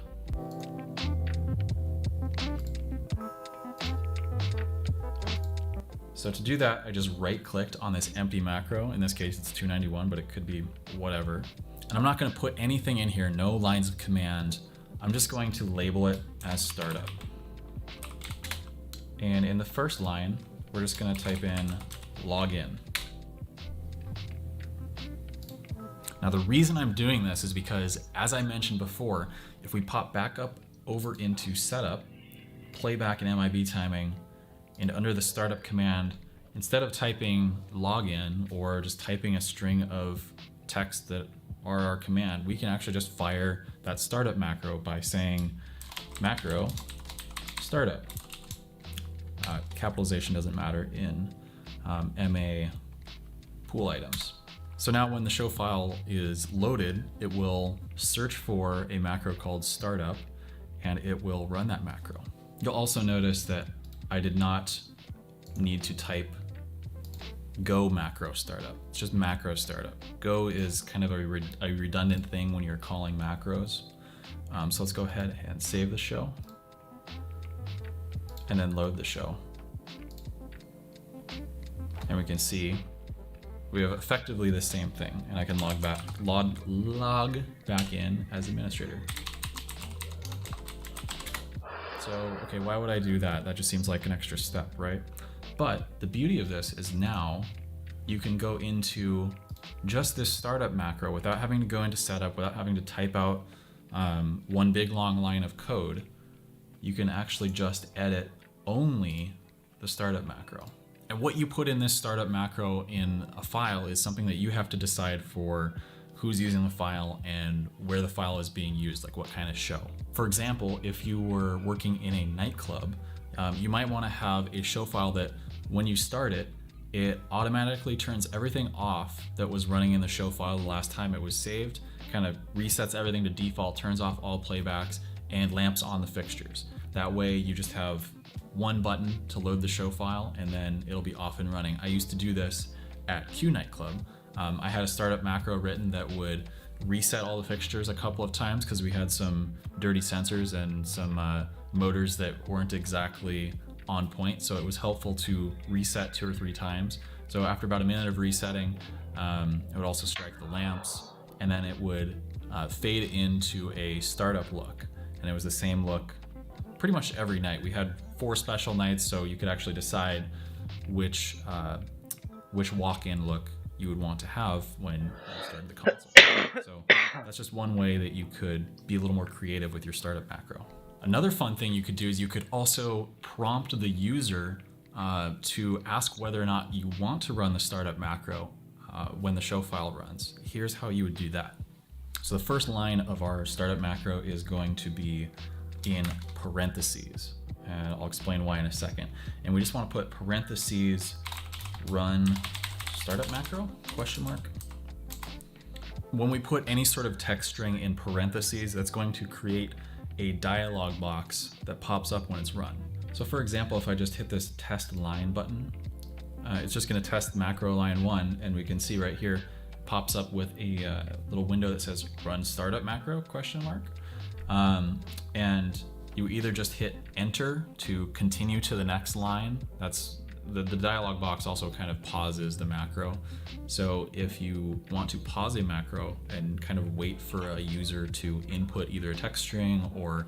So to do that, I just right-clicked on this empty macro. In this case, it's 291, but it could be whatever. And I'm not going to put anything in here, no lines of command. I'm just going to label it as startup. And in the first line, we're just going to type in login. Now, the reason I'm doing this is because, as I mentioned before, if we pop back up over into setup, playback and MIB timing, and under the startup command, instead of typing login or just typing a string of text that are our command, we can actually just fire that startup macro by saying macro startup. Capitalization doesn't matter in MA pool items. So now when the show file is loaded, it will search for a macro called startup, and it will run that macro. You'll also notice that I did not need to type go macro startup. It's just macro startup. Go is kind of a redundant thing when you're calling macros. So let's go ahead and save the show and then load the show. And we can see we have effectively the same thing, and I can log back in as administrator. So, okay, why would I do that? That just seems like an extra step, right? But the beauty of this is now you can go into just this startup macro without having to go into setup, without having to type out one big long line of code. You can actually just edit only the startup macro. And what you put in this startup macro in a file is something that you have to decide for who's using the file and where the file is being used, like what kind of show. For example, if you were working in a nightclub, you might want to have a show file that when you start it, it automatically turns everything off that was running in the show file the last time it was saved, kind of resets everything to default, turns off all playbacks, and lamps on the fixtures. That way you just have one button to load the show file and then it'll be off and running. I used to do this at Q Nightclub. I had a startup macro written that would reset all the fixtures a couple of times because we had some dirty sensors and some motors that weren't exactly on point. So it was helpful to reset 2 or 3 times. So after about a minute of resetting, it would also strike the lamps, and then it would fade into a startup look. And it was the same look pretty much every night. We had 4 special nights, so you could actually decide which walk-in look you would want to have when you started the console. So that's just one way that you could be a little more creative with your startup macro. Another fun thing you could do is you could also prompt the user to ask whether or not you want to run the startup macro when the show file runs. Here's how you would do that. So the first line of our startup macro is going to be in parentheses, and I'll explain why in a second. And we just want to put parentheses run startup macro question mark. When we put any sort of text string in parentheses, that's going to create a dialog box that pops up when it's run. So for example, if I just hit this test line button, it's just going to test macro line 1, and we can see right here pops up with a little window that says run startup macro question mark. And you either just hit enter to continue to the next line. That's the dialog box also kind of pauses the macro. So if you want to pause a macro and kind of wait for a user to input either a text string or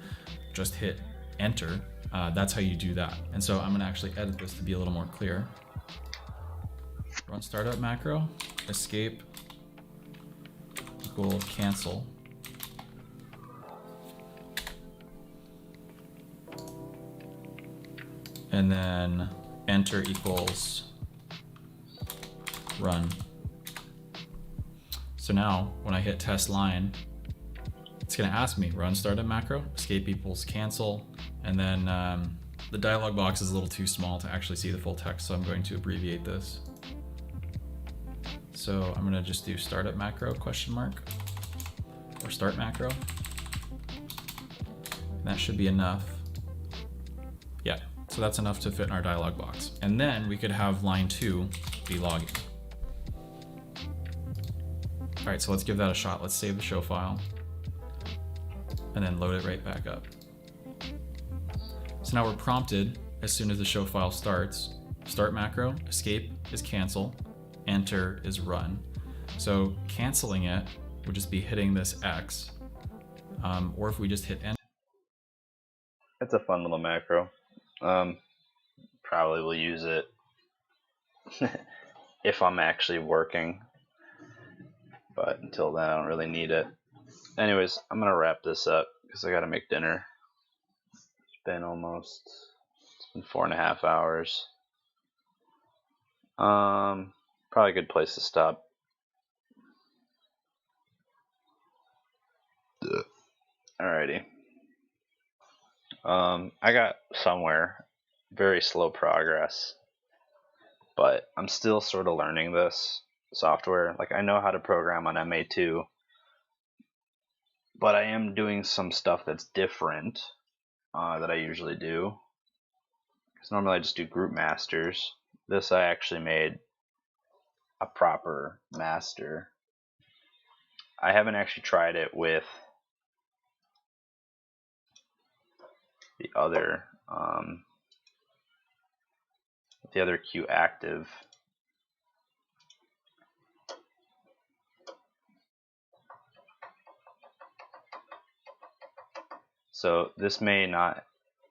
just hit enter, that's how you do that. And so I'm going to actually edit this to be a little more clear. Run startup macro, escape equal cancel. And then enter equals run. So now when I hit test line, it's going to ask me run startup macro, escape equals cancel, and then the dialog box is a little too small to actually see the full text, so I'm going to abbreviate this. So I'm going to just do startup macro question mark or start macro. And that should be enough. Yeah. So that's enough to fit in our dialog box. And then we could have line 2 be login. All right, so let's give that a shot. Let's save the show file and then load it right back up. So now we're prompted as soon as the show file starts. Start macro, escape is cancel, enter is run. So canceling it would just be hitting this X, or if we just hit enter. It's a fun little macro. Probably will use it if I'm actually working, but until then I don't really need it. Anyways, I'm gonna wrap this up because I gotta make dinner. It's been 4.5 hours. Probably a good place to stop. Alrighty. I got somewhere. Very slow progress, but I'm still sort of learning this. software. Like, I know how to program on MA2, but I am doing some stuff that's different that I usually do. Because normally I just do group masters. This I actually made a proper master. I haven't actually tried it with the other queue active. So this may not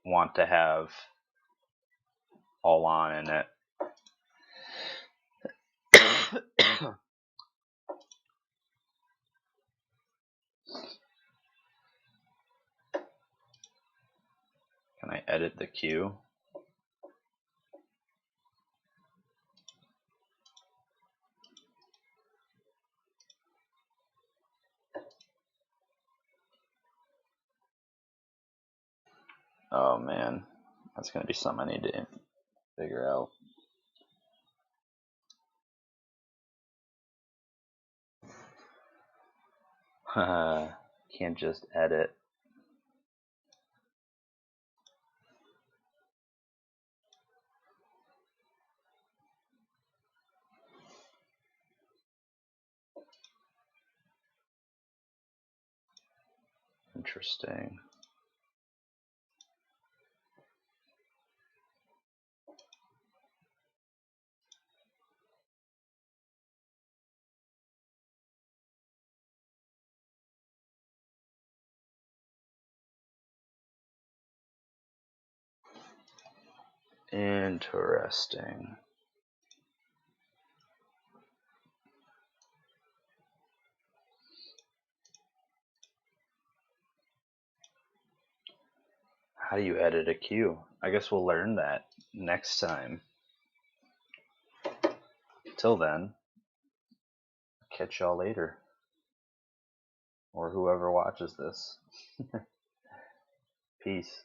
want to have all on in it. Can I edit the queue? Oh man, that's gonna be something I need to figure out. Can't just edit. Interesting. Interesting. How do you edit a queue? I guess we'll learn that next time. Till then, catch y'all later. Or whoever watches this. Peace.